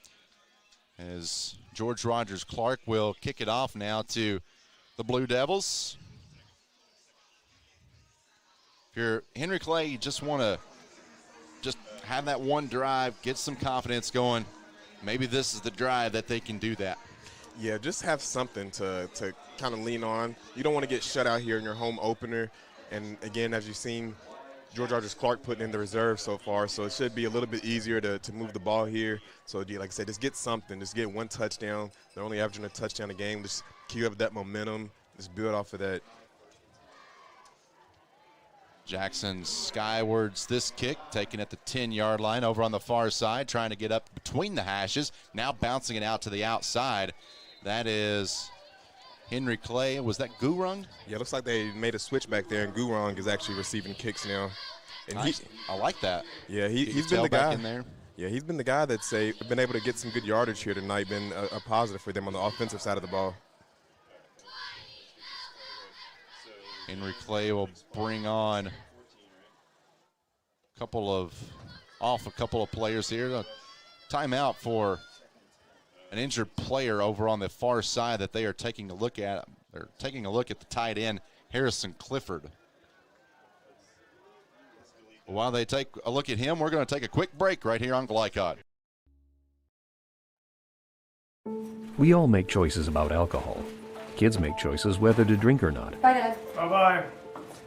as George Rogers Clark will kick it off now to the Blue Devils. If you're Henry Clay, you just want to just have that one drive, get some confidence going. Maybe this is the drive that they can do that. Yeah, just have something to kind of lean on. You don't want to get shut out here in your home opener. And, again, as you've seen, George Rogers Clark putting in the reserve so far, so it should be a little bit easier to move the ball here. So, like I said, just get something. Just get one touchdown. They're only averaging a touchdown a game. Just keep up that momentum. Just build off of that. Jackson skywards this kick, taken at the 10-yard line over on the far side, trying to get up between the hashes. Now bouncing it out to the outside. That is Henry Clay. Was that Gurung? Yeah, looks like they made a switch back there, and Gurung is actually receiving kicks now. And nice. I like that. Yeah, he's been the guy in there. Yeah, he's been the guy that's been able to get some good yardage here tonight, been a positive for them on the offensive side of the ball. Henry Clay will bring on a couple of players here. A timeout for an injured player over on the far side that they are taking a look at. They're taking a look at the tight end, Harrison Clifford. While they take a look at him, we're going to take a quick break right here on Glycod. We all make choices about alcohol. Kids make choices whether to drink or not. Bye, Dad. Bye-bye.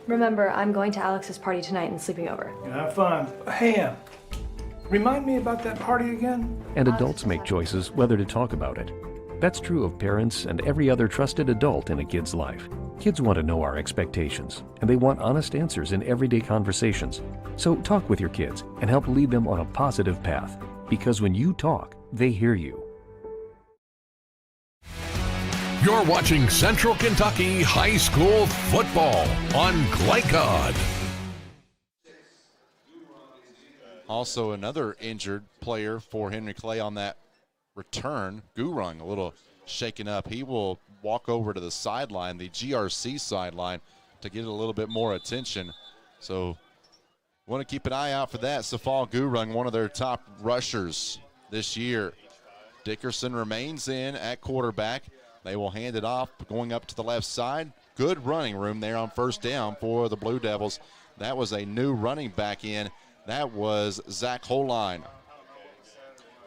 Remember, I'm going to Alex's party tonight and sleeping over. Have fun. Hey, remind me about that party again? And adults make choices whether to talk about it. That's true of parents and every other trusted adult in a kid's life. Kids want to know our expectations, and they want honest answers in everyday conversations. So talk with your kids and help lead them on a positive path. Because when you talk, they hear you. You're watching Central Kentucky High School football on Glycod. Also another injured player for Henry Clay on that return. Gurung a little shaken up. He will walk over to the sideline, the GRC sideline, to get a little bit more attention. So want to keep an eye out for that. Safal Gurung, one of their top rushers this year. Dickerson remains in at quarterback. They will hand it off, going up to the left side. Good running room there on first down for the Blue Devils. That was a new running back in. That was Zach Holine.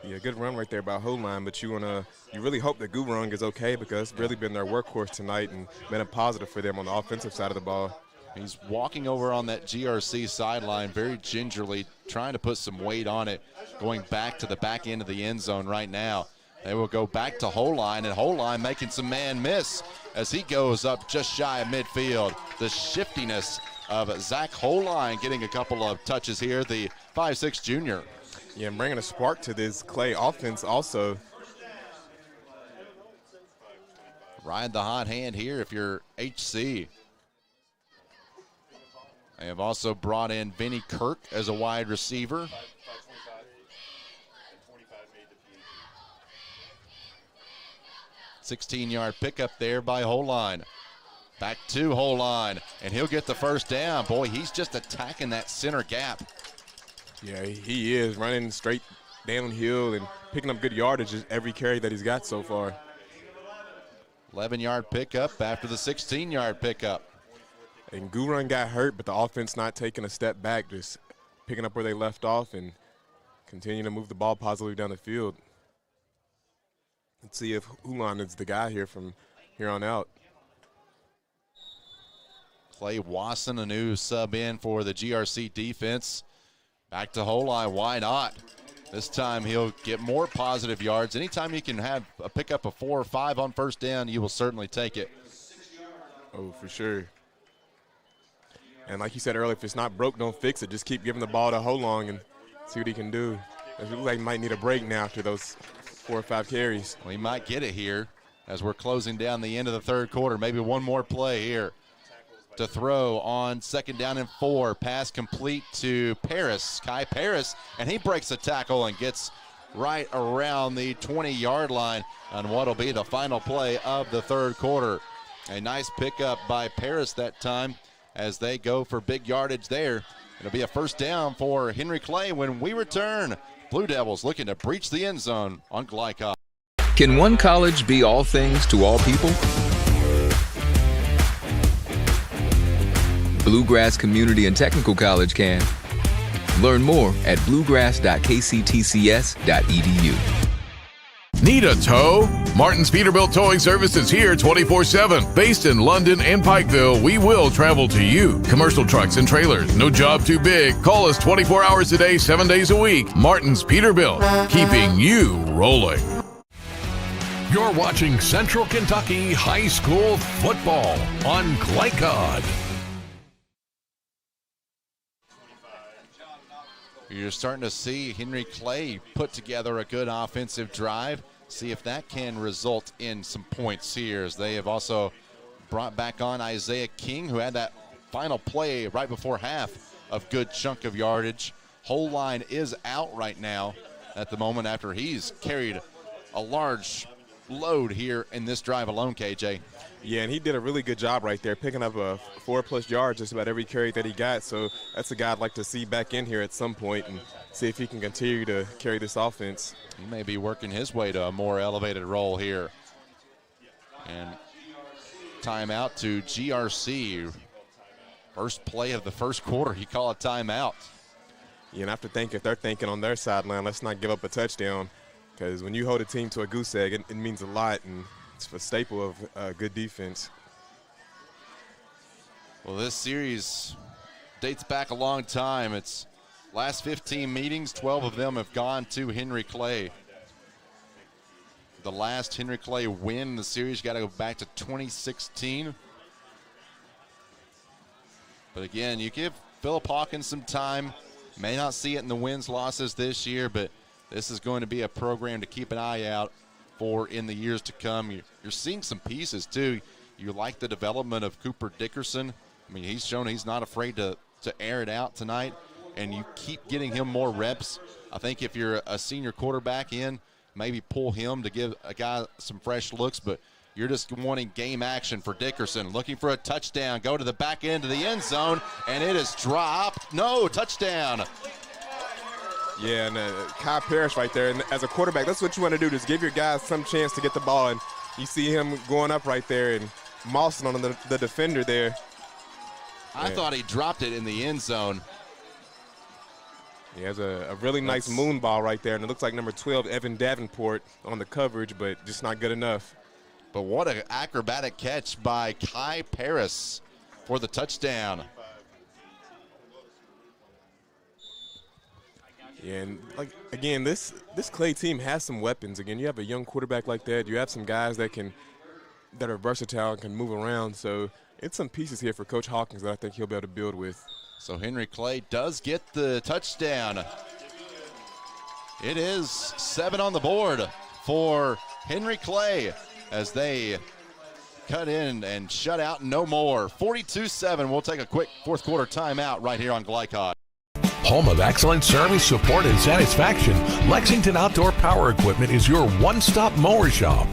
Yeah, good run right there by Holine, but you really hope that Gurung is okay because it's really been their workhorse tonight and been a positive for them on the offensive side of the ball. He's walking over on that GRC sideline very gingerly, trying to put some weight on it, going back to the back end of the end zone right now. They will go back to Holine, and Holine making some man miss as he goes up just shy of midfield. The shiftiness of Zach Holine getting a couple of touches here, the 5'6" junior. Yeah, and bringing a spark to this Clay offense also. Ride the hot hand here if you're HC. They have also brought in Vinny Kirk as a wide receiver. $16-yard pickup there by Holine. Back to Holine, and he'll get the first down. Boy, he's just attacking that center gap. Yeah, he is running straight downhill and picking up good yardage every carry that he's got so far. 11-yard pickup after the 16-yard pickup. And Gurun got hurt, but the offense not taking a step back, just picking up where they left off and continuing to move the ball positively down the field. Let's see if Hulan is the guy here from here on out. Clay Wasson, a new sub in for the GRC defense. Back to Holine, why not? This time he'll get more positive yards. Anytime you can have a pickup of 4 or 5 on first down, you will certainly take it. Oh, for sure. And like you said earlier, if it's not broke, don't fix it. Just keep giving the ball to Holong and see what he can do. It looks like he might need a break now after those 4 or 5 carries. Well, he might get it here as we're closing down the end of the third quarter. Maybe one more play here to throw on 2nd down and 4. Pass complete to Paris, Kai Paris, and he breaks the tackle and gets right around the 20-yard line on what will be the final play of the third quarter. A nice pickup by Paris that time as they go for big yardage there. It'll be a first down for Henry Clay when we return. Blue Devils looking to breach the end zone on Glycol. Can one college be all things to all people? Bluegrass Community and Technical College can. Learn more at bluegrass.kctcs.edu. Need a tow? Martin's Peterbilt Towing Service is here 24/7. Based in London and Pikeville, we will travel to you. Commercial trucks and trailers, no job too big. Call us 24 hours a day, 7 days a week. Martin's Peterbilt, keeping you rolling. You're watching Central Kentucky High School football on Glycod. You're starting to see Henry Clay put together a good offensive drive. See if that can result in some points here, as they have also brought back on Isaiah King, who had that final play right before half of good chunk of yardage. Whole line is out right now at the moment after he's carried a large load here in this drive alone, KJ. Yeah, and he did a really good job right there, picking up 4+ yards just about every carry that he got. So that's a guy I'd like to see back in here at some point and see if he can continue to carry this offense. He may be working his way to a more elevated role here. And timeout to GRC. First play of the first quarter, he called a timeout. Yeah, and I have to think if they're thinking on their sideline, let's not give up a touchdown, because when you hold a team to a goose egg, it means a lot, and it's a staple of good defense. Well, this series dates back a long time. It's last 15 meetings, 12 of them have gone to Henry Clay. The last Henry Clay win in the series got to go back to 2016. But again, you give Philip Hawkins some time. May not see it in the wins, losses this year, but this is going to be a program to keep an eye out for in the years to come. You're seeing some pieces, too. You like the development of Cooper Dickerson. I mean, he's shown he's not afraid to air it out tonight, and you keep getting him more reps. I think if you're a senior quarterback in, maybe pull him to give a guy some fresh looks, but you're just wanting game action for Dickerson. Looking for a touchdown, go to the back end of the end zone, and it is dropped. No, touchdown. Yeah, and Kai Parrish right there. And as a quarterback, that's what you want to do, just give your guys some chance to get the ball. And you see him going up right there and mossing on the defender there. I thought he dropped it in the end zone. He has a really nice moon ball right there, and it looks like number 12, Evan Davenport, on the coverage, but just not good enough. But what an acrobatic catch by Kai Paris for the touchdown. Yeah, and again, this Clay team has some weapons. Again, you have a young quarterback like that. You have some guys that are versatile and can move around. So it's some pieces here for Coach Hawkins that I think he'll be able to build with. So Henry Clay does get the touchdown. It is 7 on the board for Henry Clay as they cut in and shut out no more. 42-7. We'll take a quick fourth quarter timeout right here on Glycod. Home of excellent service, support, and satisfaction, Lexington Outdoor Power Equipment is your one-stop mower shop.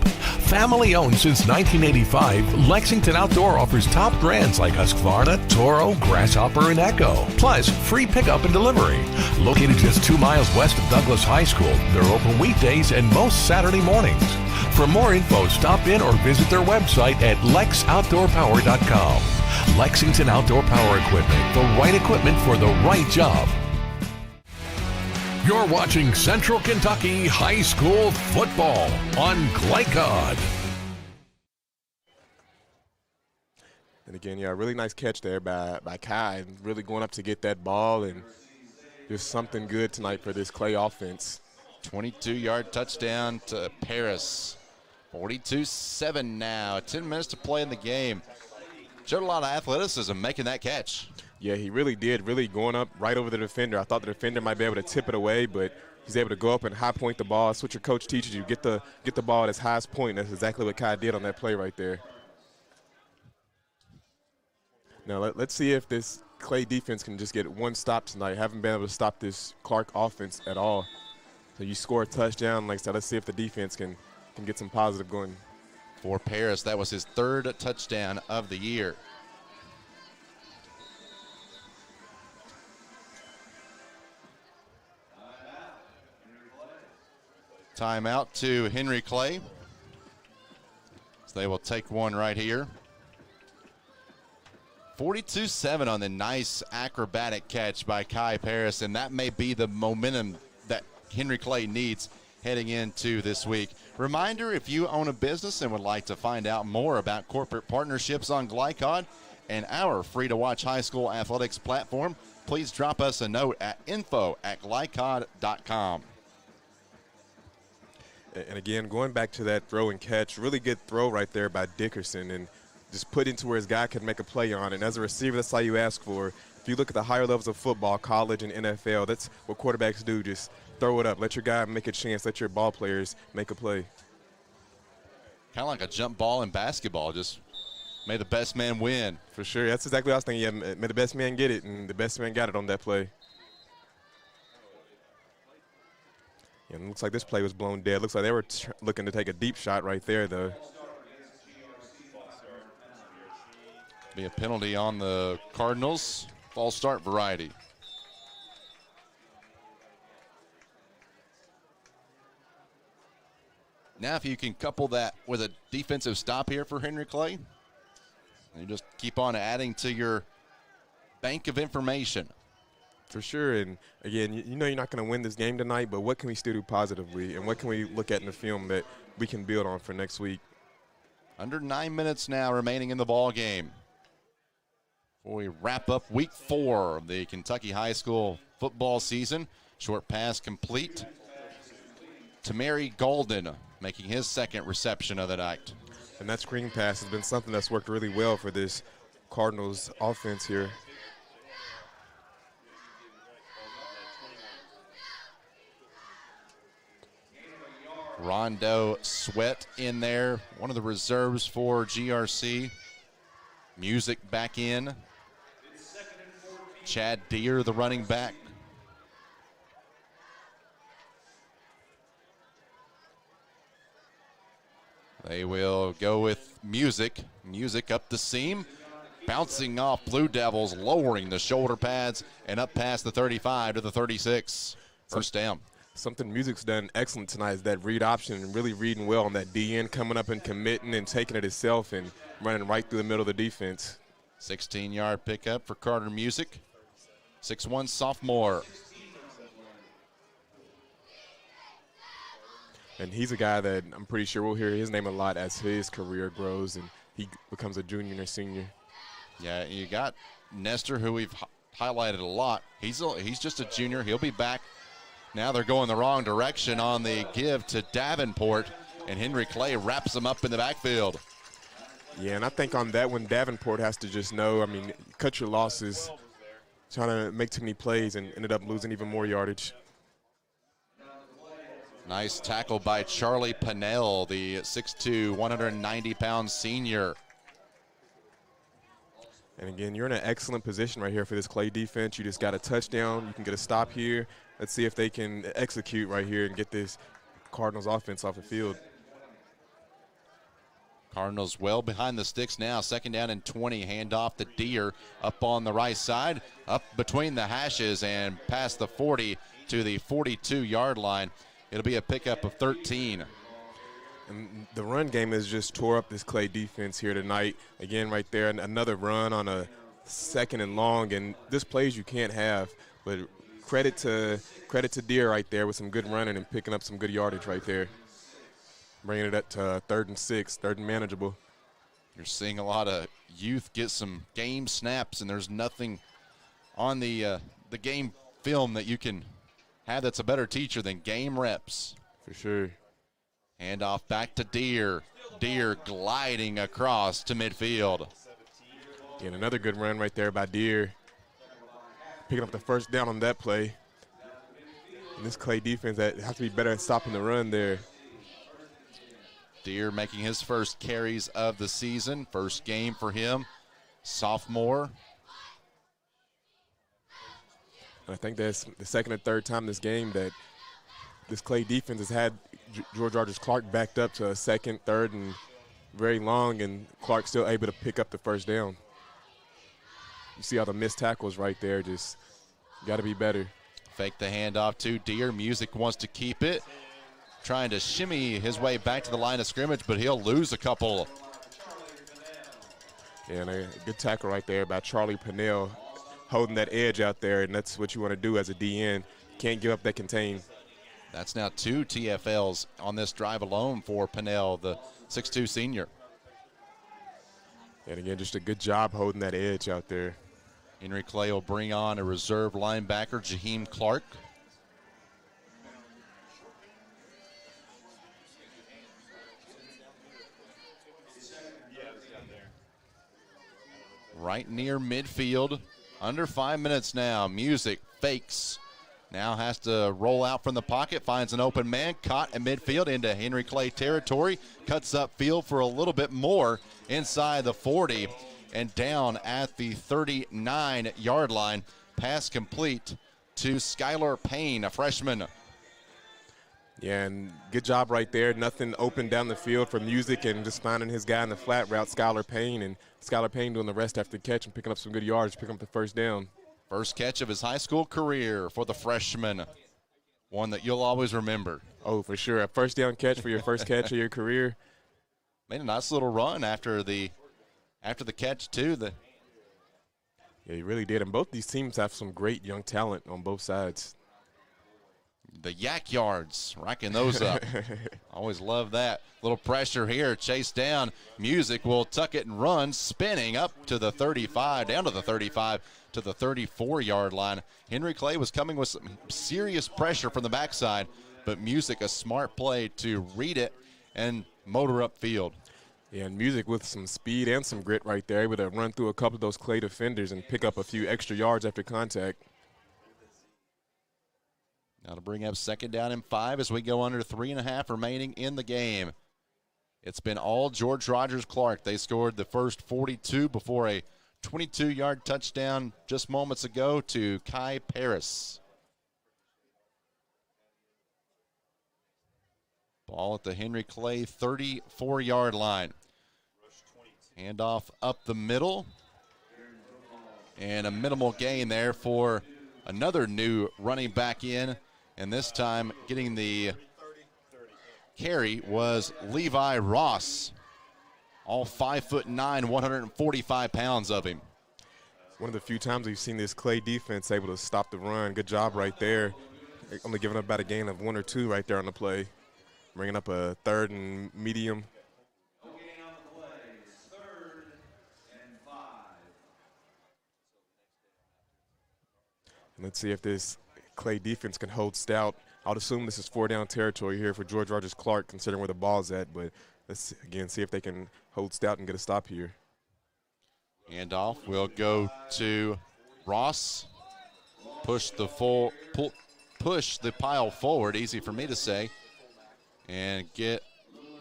Family owned since 1985, Lexington Outdoor offers top brands like Husqvarna, Toro, Grasshopper, and Echo. Plus, free pickup and delivery. Located just 2 miles west of Douglas High School, they're open weekdays and most Saturday mornings. For more info, stop in or visit their website at lexoutdoorpower.com. Lexington Outdoor Power Equipment, the right equipment for the right job. You're watching Central Kentucky High School football on Glycod. And again, yeah, really nice catch there by Kai, really going up to get that ball, and just something good tonight for this Clay offense. 22-yard touchdown to Paris. 42-7 now. 10 minutes to play in the game. Showed a lot of athleticism making that catch. Yeah, he really did, really going up right over the defender. I thought the defender might be able to tip it away, but he's able to go up and high point the ball. That's what your coach teaches you. Get the ball at its highest point. That's exactly what Kai did on that play right there. Now let's see if this Clay defense can just get one stop tonight. Haven't been able to stop this Clark offense at all. So you score a touchdown, like I said, let's see if the defense can get some positive going. For Paris, that was his third touchdown of the year. Timeout to Henry Clay. So they will take one right here. 42-7 on the nice acrobatic catch by Kai Paris, and that may be the momentum that Henry Clay needs heading into this week. Reminder, if you own a business and would like to find out more about corporate partnerships on Glycod and our free-to-watch high school athletics platform, please drop us a note at info@glycod.com. And again, going back to that throw and catch, really good throw right there by Dickerson, and just put into where his guy could make a play on. And as a receiver, that's all you ask for. If you look at the higher levels of football, college and NFL, that's what quarterbacks do. Just throw it up. Let your guy make a chance. Let your ball players make a play. Kind of like a jump ball in basketball. Just may the best man win. For sure. That's exactly what I was thinking. Yeah, may the best man get it, and the best man got it on that play. And it looks like this play was blown dead. Looks like they were looking to take a deep shot right there, though. Be a penalty on the Cardinals. False start variety. Now if you can couple that with a defensive stop here for Henry Clay, you just keep on adding to your bank of information. For sure, and again, you know you're not going to win this game tonight, but what can we still do positively, and what can we look at in the film that we can build on for next week? Under 9 minutes now remaining in the ball game before we wrap up week 4 of the Kentucky high school football season. Short pass complete to Mary Golden, making his second reception of the night. And that screen pass has been something that's worked really well for this Cardinals offense here. Rondo Sweat in there, one of the reserves for GRC. Music back in. Chad Deere, the running back. They will go with Music. Music up the seam. Bouncing off Blue Devils, lowering the shoulder pads and up past the 35 to the 36. First down. Something Music's done excellent tonight is that read option and really reading well on that DN, coming up and committing and taking it himself and running right through the middle of the defense. 16-yard pickup for Carter Music. 6'1" sophomore. And he's a guy that I'm pretty sure we'll hear his name a lot as his career grows and he becomes a junior and a senior. Yeah, you got Nestor, who we've highlighted a lot. He's just a junior. He'll be back. Now they're going the wrong direction on the give to Davenport, and Henry Clay wraps them up in the backfield. Yeah, and I think on that one, Davenport has to just know, I mean, cut your losses, trying to make too many plays and ended up losing even more yardage. Nice tackle by Charlie Pennell, the 6'2", 190-pound senior. And again, you're in an excellent position right here for this Clay defense. You just got a touchdown. You can get a stop here. Let's see if they can execute right here and get this Cardinals offense off the field. Cardinals well behind the sticks now. 2nd down and 20. Handoff to Deere up on the right side, up between the hashes and past the 40 to the 42-yard line. It'll be a pickup of 13. And the run game has just tore up this Clay defense here tonight. Again, right there, another run on a 2nd and long, and this plays you can't have. But credit to Deere right there with some good running and picking up some good yardage right there. Bringing it up to 3rd and 6, 3rd and manageable. You're seeing a lot of youth get some game snaps, and there's nothing on the game film that you can have that's a better teacher than game reps. For sure. Handoff back to Deere. Deere gliding across to midfield. And another good run right there by Deere. Picking up the 1st down on that play. And this Clay defense that has to be better at stopping the run there. Deere making his first carries of the season. First game for him. Sophomore. And I think that's the 2nd or 3rd time this game that this Clay defense has had George Rogers Clark backed up to a 2nd, 3rd, and very long, and Clark still able to pick up the 1st down. You see all the missed tackles right there. Just got to be better. Fake the handoff to Deere. Music wants to keep it. Trying to shimmy his way back to the line of scrimmage, but he'll lose a couple. Yeah, and a good tackle right there by Charlie Pennell, holding that edge out there, and that's what you want to do as a DN. Can't give up that contain. That's now 2 TFLs on this drive alone for Pennell, the 6'2 senior. And again, just a good job holding that edge out there. Henry Clay will bring on a reserve linebacker, Jaheim Clark. Right near midfield, under 5 minutes now. Music fakes. Now has to roll out from the pocket, finds an open man, caught at midfield into Henry Clay territory, cuts up field for a little bit more inside the 40 and down at the 39-yard line. Pass complete to Skylar Payne, a freshman. Yeah, and good job right there. Nothing open down the field for Music and just finding his guy in the flat route, Skylar Payne, and Skylar Payne doing the rest after the catch and picking up some good yards, picking up the 1st down. First catch of his high school career for the freshman. One that you'll always remember. Oh, for sure. A 1st down catch for your first catch of your career. Made a nice little run after the catch, too. Yeah, he really did. And both these teams have some great young talent on both sides. The yak yards, racking those up. Always love that. Little pressure here, chase down. Music will tuck it and run, spinning up to the 35, down to the 35, to the 34-yard line. Henry Clay was coming with some serious pressure from the backside, but Music, a smart play to read it and motor upfield. Yeah, and Music with some speed and some grit right there, able to run through a couple of those Clay defenders and pick up a few extra yards after contact. Now to bring up 2nd down and 5 as we go under 3.5 remaining in the game. It's been all George Rogers Clark. They scored the first 42 before a 22-yard touchdown just moments ago to Kai Paris. Ball at the Henry Clay 34-yard line. Handoff up the middle. And a minimal gain there for another new running back in. And this time getting the carry was Levi Ross. All 5'9", 145 pounds of him. One of the few times we've seen this Clay defense able to stop the run. Good job right there. Only giving up about a gain of 1 or 2 right there on the play. Bringing up a 3rd and medium. And let's see if this Clay defense can hold stout. I would assume this is 4-down territory here for George Rogers Clark, considering where the ball's at. But let's, again, see if they can hold stout and get a stop here. Handoff will go to Ross. Push the pile forward, easy for me to say, and get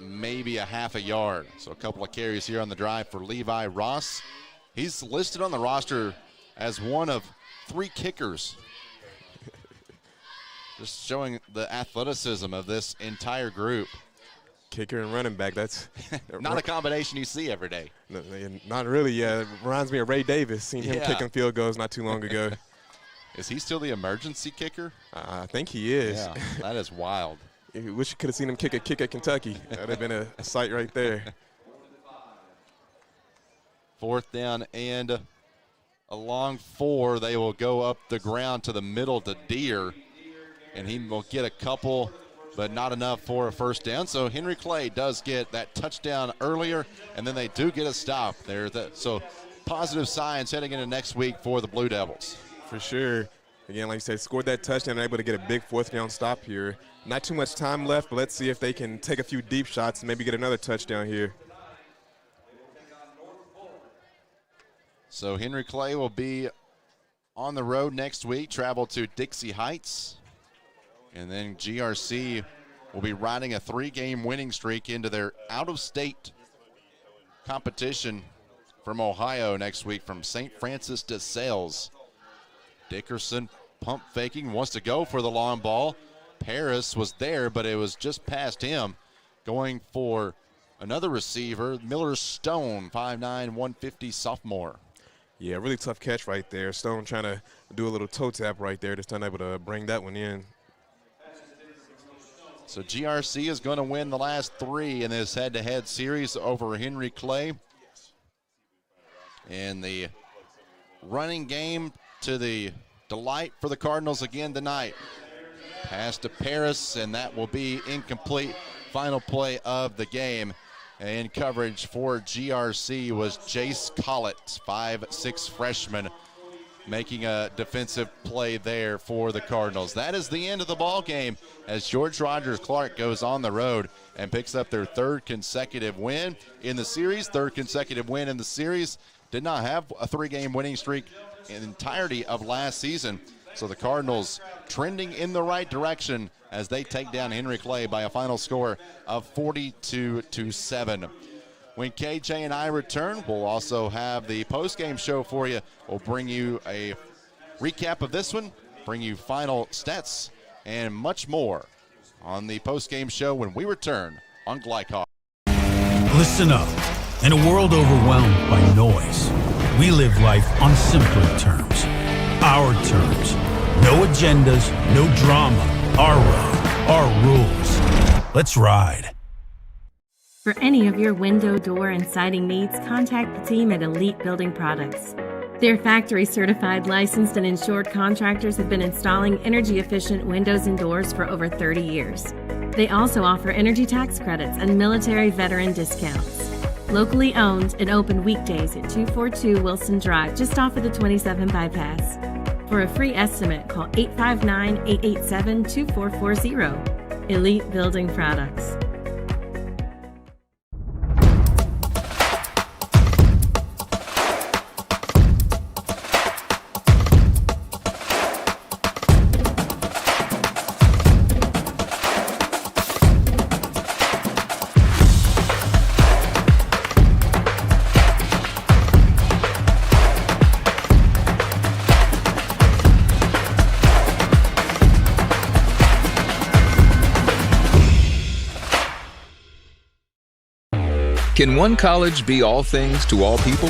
maybe a half a yard. So a couple of carries here on the drive for Levi Ross. He's listed on the roster as one of 3 kickers. Just showing the athleticism of this entire group. Kicker and running back, that's not a combination you see every day. No, not really, yeah. It reminds me of Ray Davis. Seen him kicking field goals not too long ago. Is he still the emergency kicker? I think he is. Yeah, that is wild. I wish you could have seen him kick a kick at Kentucky. That would have been a sight right there. 4th down and along 4. They will go up the ground to the middle to Deere, and he will get a couple, but not enough for a first down. So Henry Clay does get that touchdown earlier, and then they do get a stop there. So positive signs heading into next week for the Blue Devils. For sure. Again, like you said, scored that touchdown, able to get a big 4th down stop here. Not too much time left, but let's see if they can take a few deep shots and maybe get another touchdown here. So Henry Clay will be on the road next week, travel to Dixie Heights. And then GRC will be riding a 3-game winning streak into their out-of-state competition from Ohio next week from St. Francis de Sales. Dickerson pump faking, wants to go for the long ball. Paris was there, but it was just past him. Going for another receiver, Miller Stone, 5'9", 150 sophomore. Yeah, really tough catch right there. Stone trying to do a little toe tap right there, just unable to bring that one in. So GRC is going to win the last 3 in this head-to-head series over Henry Clay. And the running game to the delight for the Cardinals again tonight. Pass to Paris, and that will be incomplete. Final play of the game. In coverage for GRC was Jace Collett, 5'6" freshman, making a defensive play there for the Cardinals. That is the end of the ball game as George Rogers Clark goes on the road and picks up their 3rd consecutive win in the series. 3rd consecutive win in the series. Did not have a 3-game winning streak in the entirety of last season. So the Cardinals trending in the right direction as they take down Henry Clay by a final score of 42-7. When KJ and I return, we'll also have the postgame show for you. We'll bring you a recap of this one, bring you final stats, and much more on the postgame show when we return on Glycoff. Listen up. In a world overwhelmed by noise, we live life on simpler terms. Our terms. No agendas, no drama. Our road, our rules. Let's ride. For any of your window, door, and siding needs, contact the team at Elite Building Products. Their factory-certified, licensed, and insured contractors have been installing energy-efficient windows and doors for over 30 years. They also offer energy tax credits and military veteran discounts. Locally owned and open weekdays at 242 Wilson Drive, just off of the 27 bypass. For a free estimate, call 859-887-2440. Elite Building Products. Can one college be all things to all people?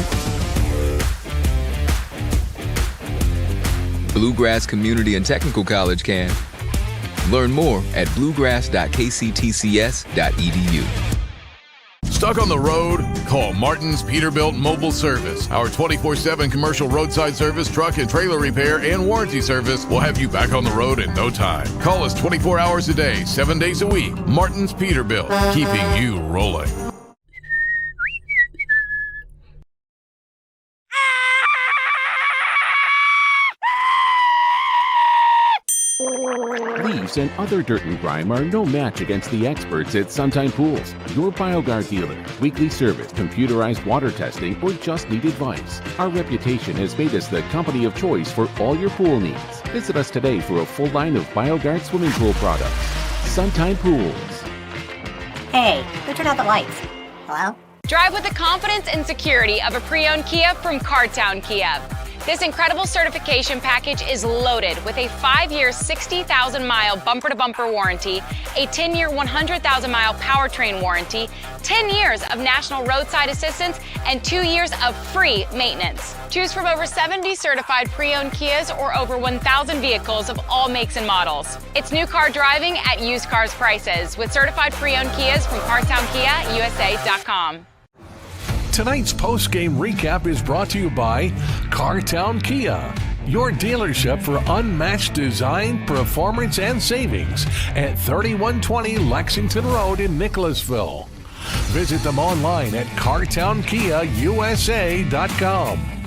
Bluegrass Community and Technical College can. Learn more at bluegrass.kctcs.edu. Stuck on the road? Call Martin's Peterbilt Mobile Service. Our 24/7 commercial roadside service, truck and trailer repair, and warranty service will have you back on the road in no time. Call us 24 hours a day, 7 days a week. Martin's Peterbilt, keeping you rolling. Leaves and other dirt and grime are no match against the experts at Suntime Pools, your BioGuard dealer. Weekly service, computerized water testing, or just need advice. Our reputation has made us the company of choice for all your pool needs. Visit us today for a full line of BioGuard swimming pool products. Suntime Pools. Hey, who turned out the lights? Hello? Drive with the confidence and security of a pre-owned Kia from Cardtown Kia. This incredible certification package is loaded with a 5-year, 60,000-mile bumper-to-bumper warranty, a 10-year, 100,000-mile powertrain warranty, 10 years of national roadside assistance, and 2 years of free maintenance. Choose from over 70 certified pre-owned Kias or over 1,000 vehicles of all makes and models. It's new car driving at used cars prices with certified pre-owned Kias from CartownKiaUSA.com. Tonight's post-game recap is brought to you by Cardinals Kia, your dealership for unmatched design, performance, and savings at 3120 Lexington Road in Nicholasville. Visit them online at CartownKiaUSA.com.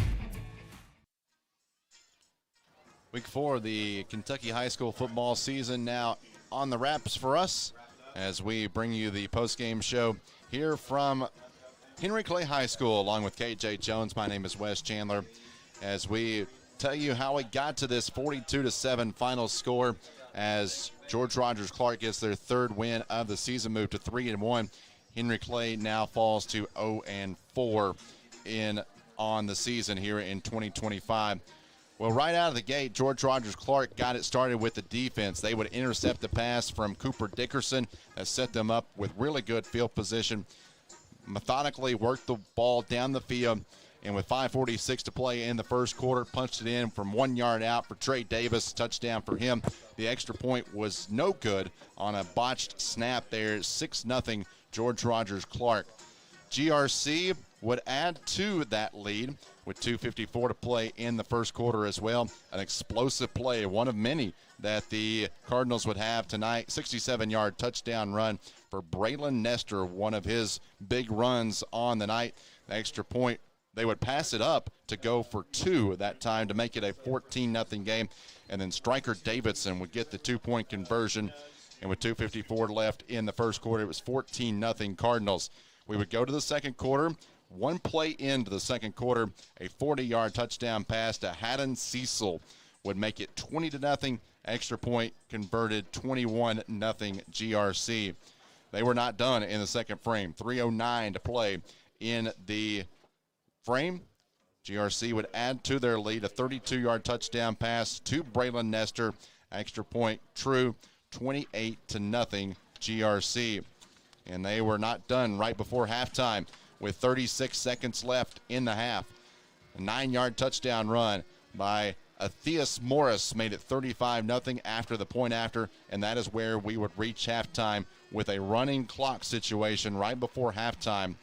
Week 4 of the Kentucky high school football season now on the wraps for us as we bring you the post-game show here from Henry Clay High School, along with KJ Jones. My name is Wes Chandler, as we tell you how it got to this 42-7 final score as George Rogers Clark gets their third win of the season, moved to 3-1. Henry Clay now falls to 0-4 on the season here in 2025. Well, right out of the gate, George Rogers Clark got it started with the defense. They would intercept the pass from Cooper Dickerson that set them up with really good field position. Methodically worked the ball down the field, and with 5:46 to play in the first quarter, punched it in from 1 yard out for Trey Davis, touchdown for him. The extra point was no good on a botched snap there. 6-0 George Rogers Clark. GRC would add to that lead with 2:54 to play in the first quarter as well. An explosive play, one of many that the Cardinals would have tonight. 67-yard touchdown run for Braylon Nestor, one of his big runs on the night. The extra point, they would pass it up to go for 2 that time to make it a 14-0 game. And then Stryker Davidson would get the 2-point conversion. And with 2:54 left in the first quarter, it was 14-0 Cardinals. We would go to the second quarter. One play into the second quarter, a 40-yard touchdown pass to Haddon Cecil would make it 20-0. Extra point converted, 21-0 GRC. They were not done in the second frame. 3:09 to play in the frame. GRC would add to their lead, a 32-yard touchdown pass to Braylon Nestor. Extra point true, 28-0 GRC. And they were not done right before halftime with 36 seconds left in the half. A 9-yard touchdown run by Atheus Morris made it 35-0 after the point after, and that is where we would reach halftime with a running clock situation right before halftime.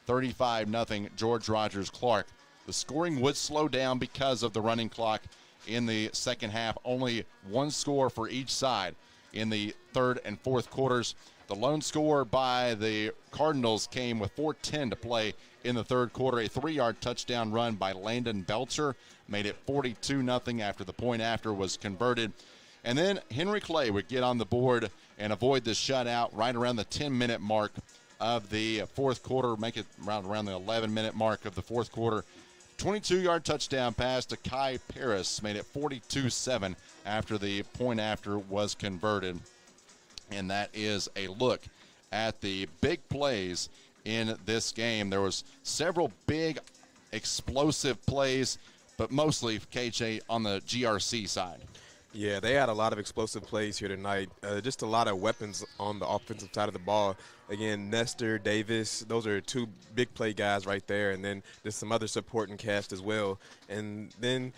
35-0 George Rogers Clark. The scoring would slow down because of the running clock in the second half. Only one score for each side in the third and fourth quarters. The lone score by the Cardinals came with 4:10 to play in the third quarter. A 3-yard touchdown run by Landon Belcher made it 42-0 after the point after was converted. And then Henry Clay would get on the board and avoid the shutout right around the 10-minute mark of the fourth quarter, make it around the 11-minute mark of the fourth quarter. 22-yard touchdown pass to Kai Paris made it 42-7 after the point after was converted. And that is a look at the big plays in this game. There was several big explosive plays, but mostly KJ on the GRC side. Yeah, they had a lot of explosive plays here tonight. Just a lot of weapons on the offensive side of the ball. Again, Nestor, Davis, those are 2 big play guys right there, and then there's some other supporting cast as well. And then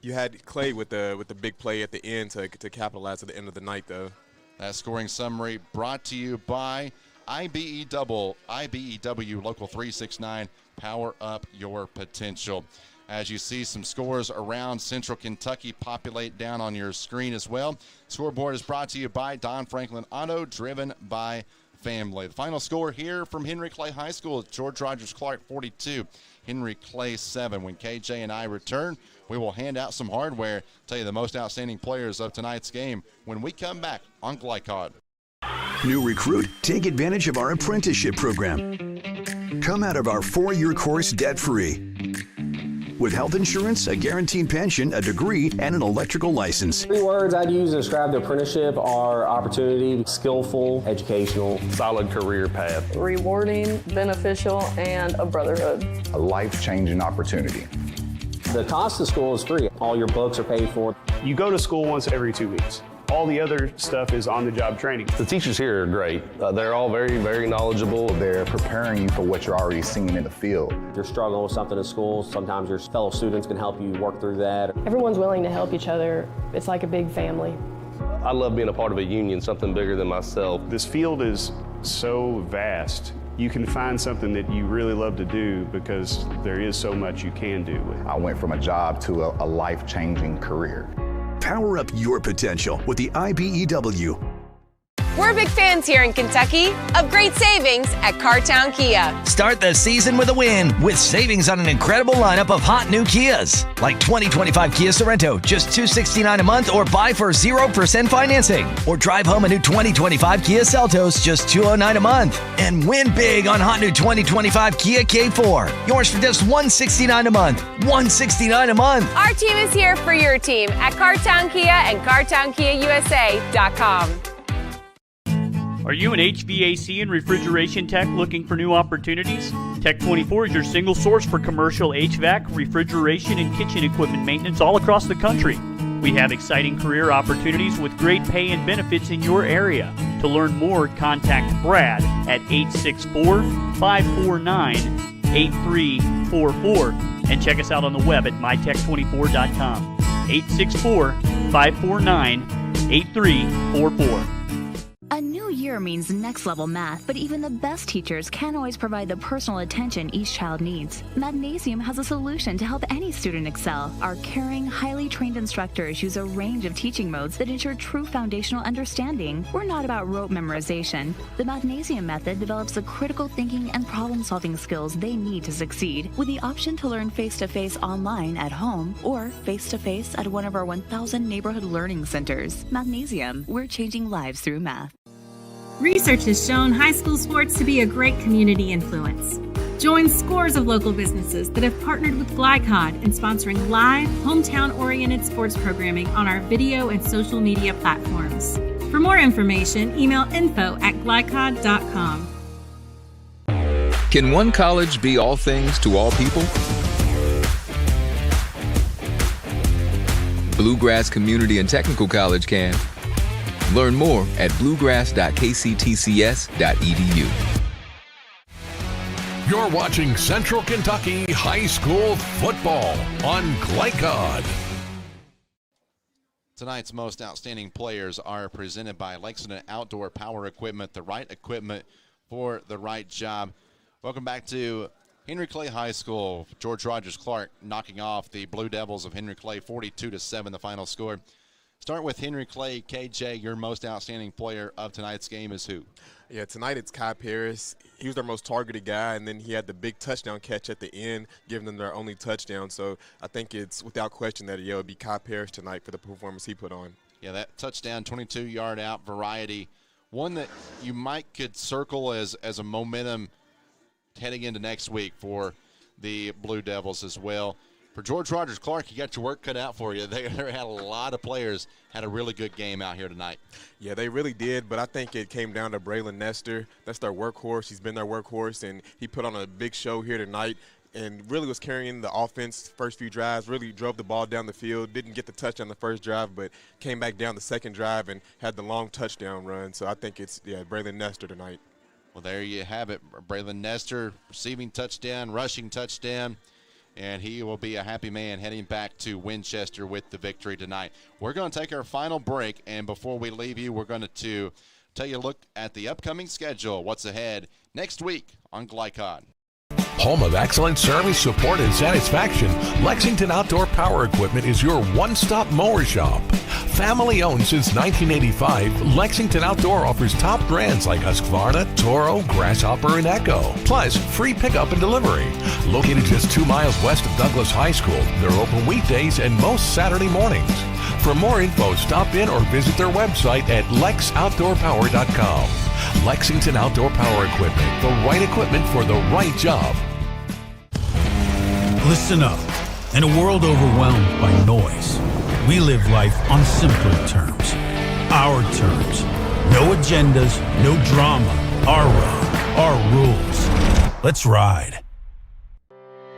you had Clay with the big play at the end to capitalize at the end of the night, though. That scoring summary brought to you by IBEW Local 369. Power up your potential. As you see some scores around Central Kentucky populate down on your screen as well. Scoreboard is brought to you by Don Franklin Auto, driven by family. The final score here from Henry Clay High School, George Rogers Clark 42, Henry Clay 7. When KJ and I return, we will hand out some hardware, tell you the most outstanding players of tonight's game when we come back on Glycod. New recruit, take advantage of our apprenticeship program. Come out of our 4-year course debt-free. With health insurance, a guaranteed pension, a degree, and an electrical license. 3 words I'd use to describe the apprenticeship are opportunity, skillful, educational, solid career path, rewarding, beneficial, and a brotherhood. A life-changing opportunity. The cost of school is free. All your books are paid for. You go to school once every 2 weeks. All the other stuff is on-the-job training. The teachers here are great. They're all very, very knowledgeable. They're preparing you for what you're already seeing in the field. If you're struggling with something in school, sometimes your fellow students can help you work through that. Everyone's willing to help each other. It's like a big family. I love being a part of a union, something bigger than myself. This field is so vast. You can find something that you really love to do because there is so much you can do. I went from a job to a life-changing career. Power up your potential with the IBEW. We're big fans here in Kentucky of great savings at Cardtown Kia. Start the season with a win with savings on an incredible lineup of hot new Kias. Like 2025 Kia Sorento, just $269 a month, or buy for 0% financing. Or drive home a new 2025 Kia Seltos, just $209 a month. And win big on hot new 2025 Kia K4. Yours for just $169 a month. $169 a month. Our team is here for your team at Cardtown Kia and CardtownKiaUSA.com. Are you an HVAC and refrigeration tech looking for new opportunities? Tech24 is your single source for commercial HVAC, refrigeration, and kitchen equipment maintenance all across the country. We have exciting career opportunities with great pay and benefits in your area. To learn more, contact Brad at 864-549-8344 and check us out on the web at mytech24.com. 864-549-8344. A new year means next-level math, but even the best teachers can't always provide the personal attention each child needs. Magnesium has a solution to help any student excel. Our caring, highly trained instructors use a range of teaching modes that ensure true foundational understanding. We're not about rote memorization. The Magnesium method develops the critical thinking and problem-solving skills they need to succeed, with the option to learn face-to-face online at home or face-to-face at one of our 1,000 neighborhood learning centers. Magnesium, we're changing lives through math. Research has shown high school sports to be a great community influence. Join scores of local businesses that have partnered with Glycod in sponsoring live, hometown-oriented sports programming on our video and social media platforms. For more information, email info@glycod.com. Can one college be all things to all people? Bluegrass Community and Technical College can. Learn more at bluegrass.kctcs.edu. You're watching Central Kentucky High School football on Glycod. Tonight's most outstanding players are presented by Lexington Outdoor Power Equipment, the right equipment for the right job. Welcome back to Henry Clay High School. George Rogers Clark knocking off the Blue Devils of Henry Clay 42-7, the final score. Start with Henry Clay. KJ, your most outstanding player of tonight's game is who? Yeah, tonight it's Kai Paris. He was their most targeted guy, and then he had the big touchdown catch at the end, giving them their only touchdown. So I think it's without question that it would be Kai Paris tonight for the performance he put on. Yeah, that touchdown, 22-yard out variety, one that you could circle as a momentum heading into next week for the Blue Devils as well. For George Rogers Clark, you got your work cut out for you. They had a lot of players had a really good game out here tonight. Yeah, they really did, but I think it came down to Braylon Nestor. That's their workhorse. He's been their workhorse, and he put on a big show here tonight and really was carrying the offense first few drives, really drove the ball down the field, didn't get the touchdown the first drive, but came back down the second drive and had the long touchdown run. So I think it's, Braylon Nestor tonight. Well, there you have it. Braylon Nestor receiving touchdown, rushing touchdown. And he will be a happy man heading back to Winchester with the victory tonight. We're going to take our final break, and before we leave you, we're going to tell you a look at the upcoming schedule, what's ahead next week on Glycod. Home of excellent service, support, and satisfaction, Lexington Outdoor Power Equipment is your one-stop mower shop. Family owned since 1985, Lexington Outdoor offers top brands like Husqvarna, Toro, Grasshopper, and Echo. Plus, free pickup and delivery. Located just 2 miles west of Douglas High School, they're open weekdays and most Saturday mornings. For more info, stop in or visit their website at lexoutdoorpower.com. Lexington Outdoor Power Equipment, the right equipment for the right job. Listen up. In a world overwhelmed by noise, we live life on simpler terms. Our terms. No agendas, no drama. Our road, our rules. Let's ride.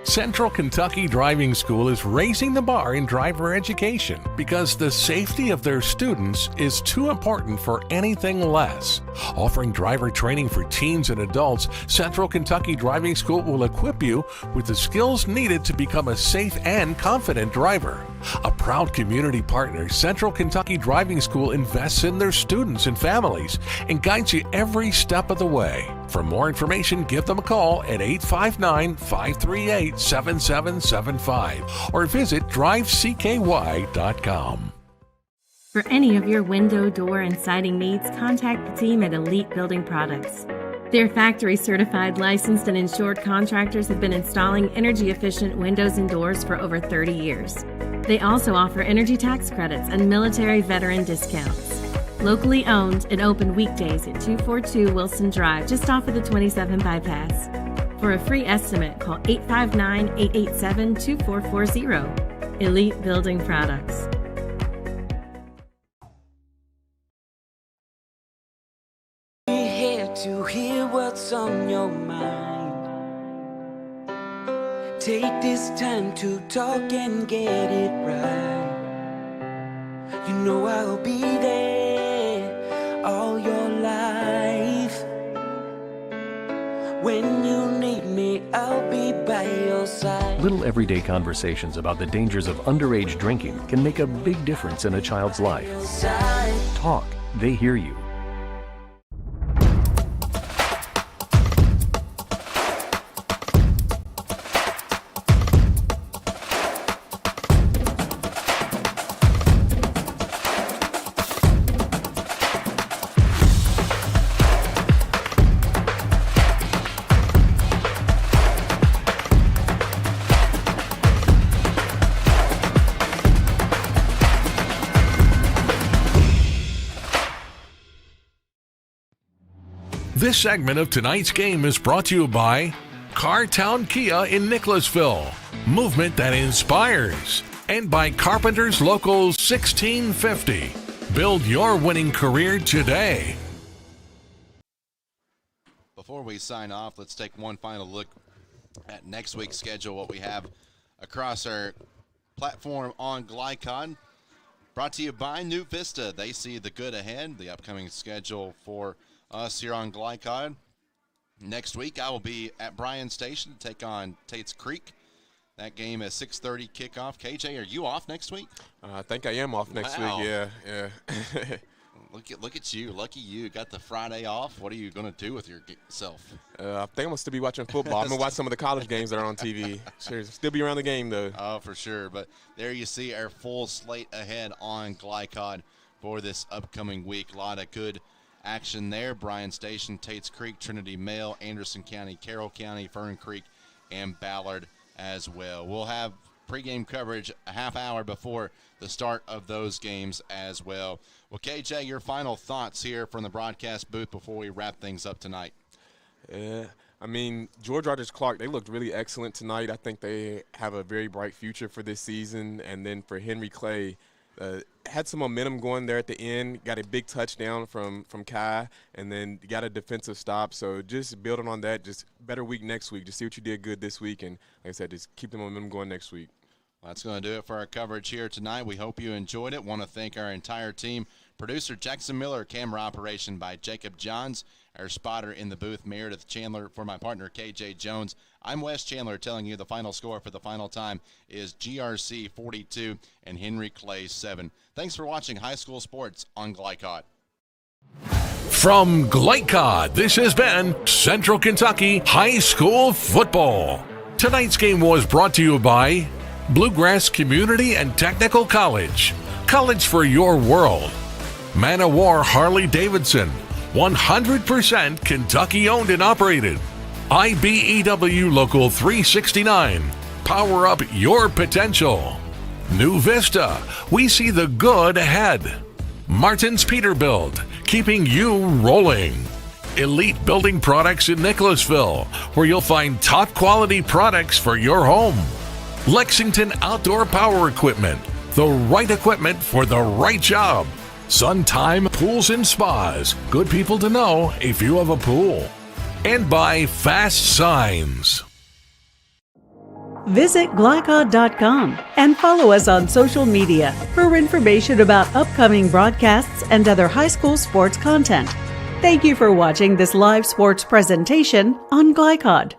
Central Kentucky Driving School is raising the bar in driver education because the safety of their students is too important for anything less. Offering driver training for teens and adults, Central Kentucky Driving School will equip you with the skills needed to become a safe and confident driver. A proud community partner, Central Kentucky Driving School invests in their students and families and guides you every step of the way. For more information, give them a call at 859-538-7775 or visit drivecky.com. For any of your window, door, and siding needs, contact the team at Elite Building Products. Their factory-certified, licensed, and insured contractors have been installing energy-efficient windows and doors for over 30 years. They also offer energy tax credits and military veteran discounts. Locally owned and open weekdays at 242 Wilson Drive, just off of the 27 bypass. For a free estimate, call 859-887-2440. Elite Building Products. To hear what's on your mind. Take this time to talk and get it right. You know I'll be there all your life. When you need me, I'll be by your side. Little everyday conversations about the dangers of underage drinking can make a big difference in a child's life. Talk, they hear you. This segment of tonight's game is brought to you by Cartown Kia in Nicholasville, movement that inspires, and by Carpenter's Local 1650. Build your winning career today. Before we sign off, let's take one final look at next week's schedule, what we have across our platform on Glycon. Brought to you by New Vista. They see the good ahead, the upcoming schedule for us here on Glycon. Next week, I will be at Bryan Station to take on Tate's Creek. That game is 6:30 kickoff. KJ, are you off next week? I think I am off next week, yeah. Look at you. Lucky you. Got the Friday off. What are you going to do with yourself? I think I'm going to still be watching football. I'm going to watch some of the college games that are on TV. Sure, still be around the game, though. Oh, for sure. But there you see our full slate ahead on Glycon for this upcoming week. A lot of good action there. Bryan Station, Tate's Creek, Trinity Mail, Anderson County, Carroll County, Fern Creek, and Ballard as well. We'll have pregame coverage a half hour before the start of those games as well. Well, KJ, your final thoughts here from the broadcast booth before we wrap things up tonight. I mean, George Rogers Clark, they looked really excellent tonight. I think they have a very bright future for this season. And then for Henry Clay, had some momentum going there at the end, got a big touchdown from Kai, and then got a defensive stop. So just building on that, just better week next week. Just see what you did good this week, and like I said, just keep the momentum going next week. Well, that's going to do it for our coverage here tonight. We hope you enjoyed it. Want to thank our entire team. Producer Jackson Miller, camera operation by Jacob Johns, our spotter in the booth, Meredith Chandler, for my partner KJ Jones. I'm Wes Chandler telling you the final score for the final time is GRC 42 and Henry Clay 7. Thanks for watching High School Sports on Glycod. From Glycod, this has been Central Kentucky High School Football. Tonight's game was brought to you by Bluegrass Community and Technical College. College for your world. Man of War Harley-Davidson, 100% Kentucky owned and operated. IBEW Local 369, power up your potential. New Vista, we see the good ahead. Martin's Peterbilt, keeping you rolling. Elite Building Products in Nicholasville, where you'll find top quality products for your home. Lexington Outdoor Power Equipment, the right equipment for the right job. Suntime Pools and Spas, good people to know if you have a pool. And by Fast Signs. Visit glycod.com and follow us on social media for information about upcoming broadcasts and other high school sports content. Thank you for watching this live sports presentation on Glycod.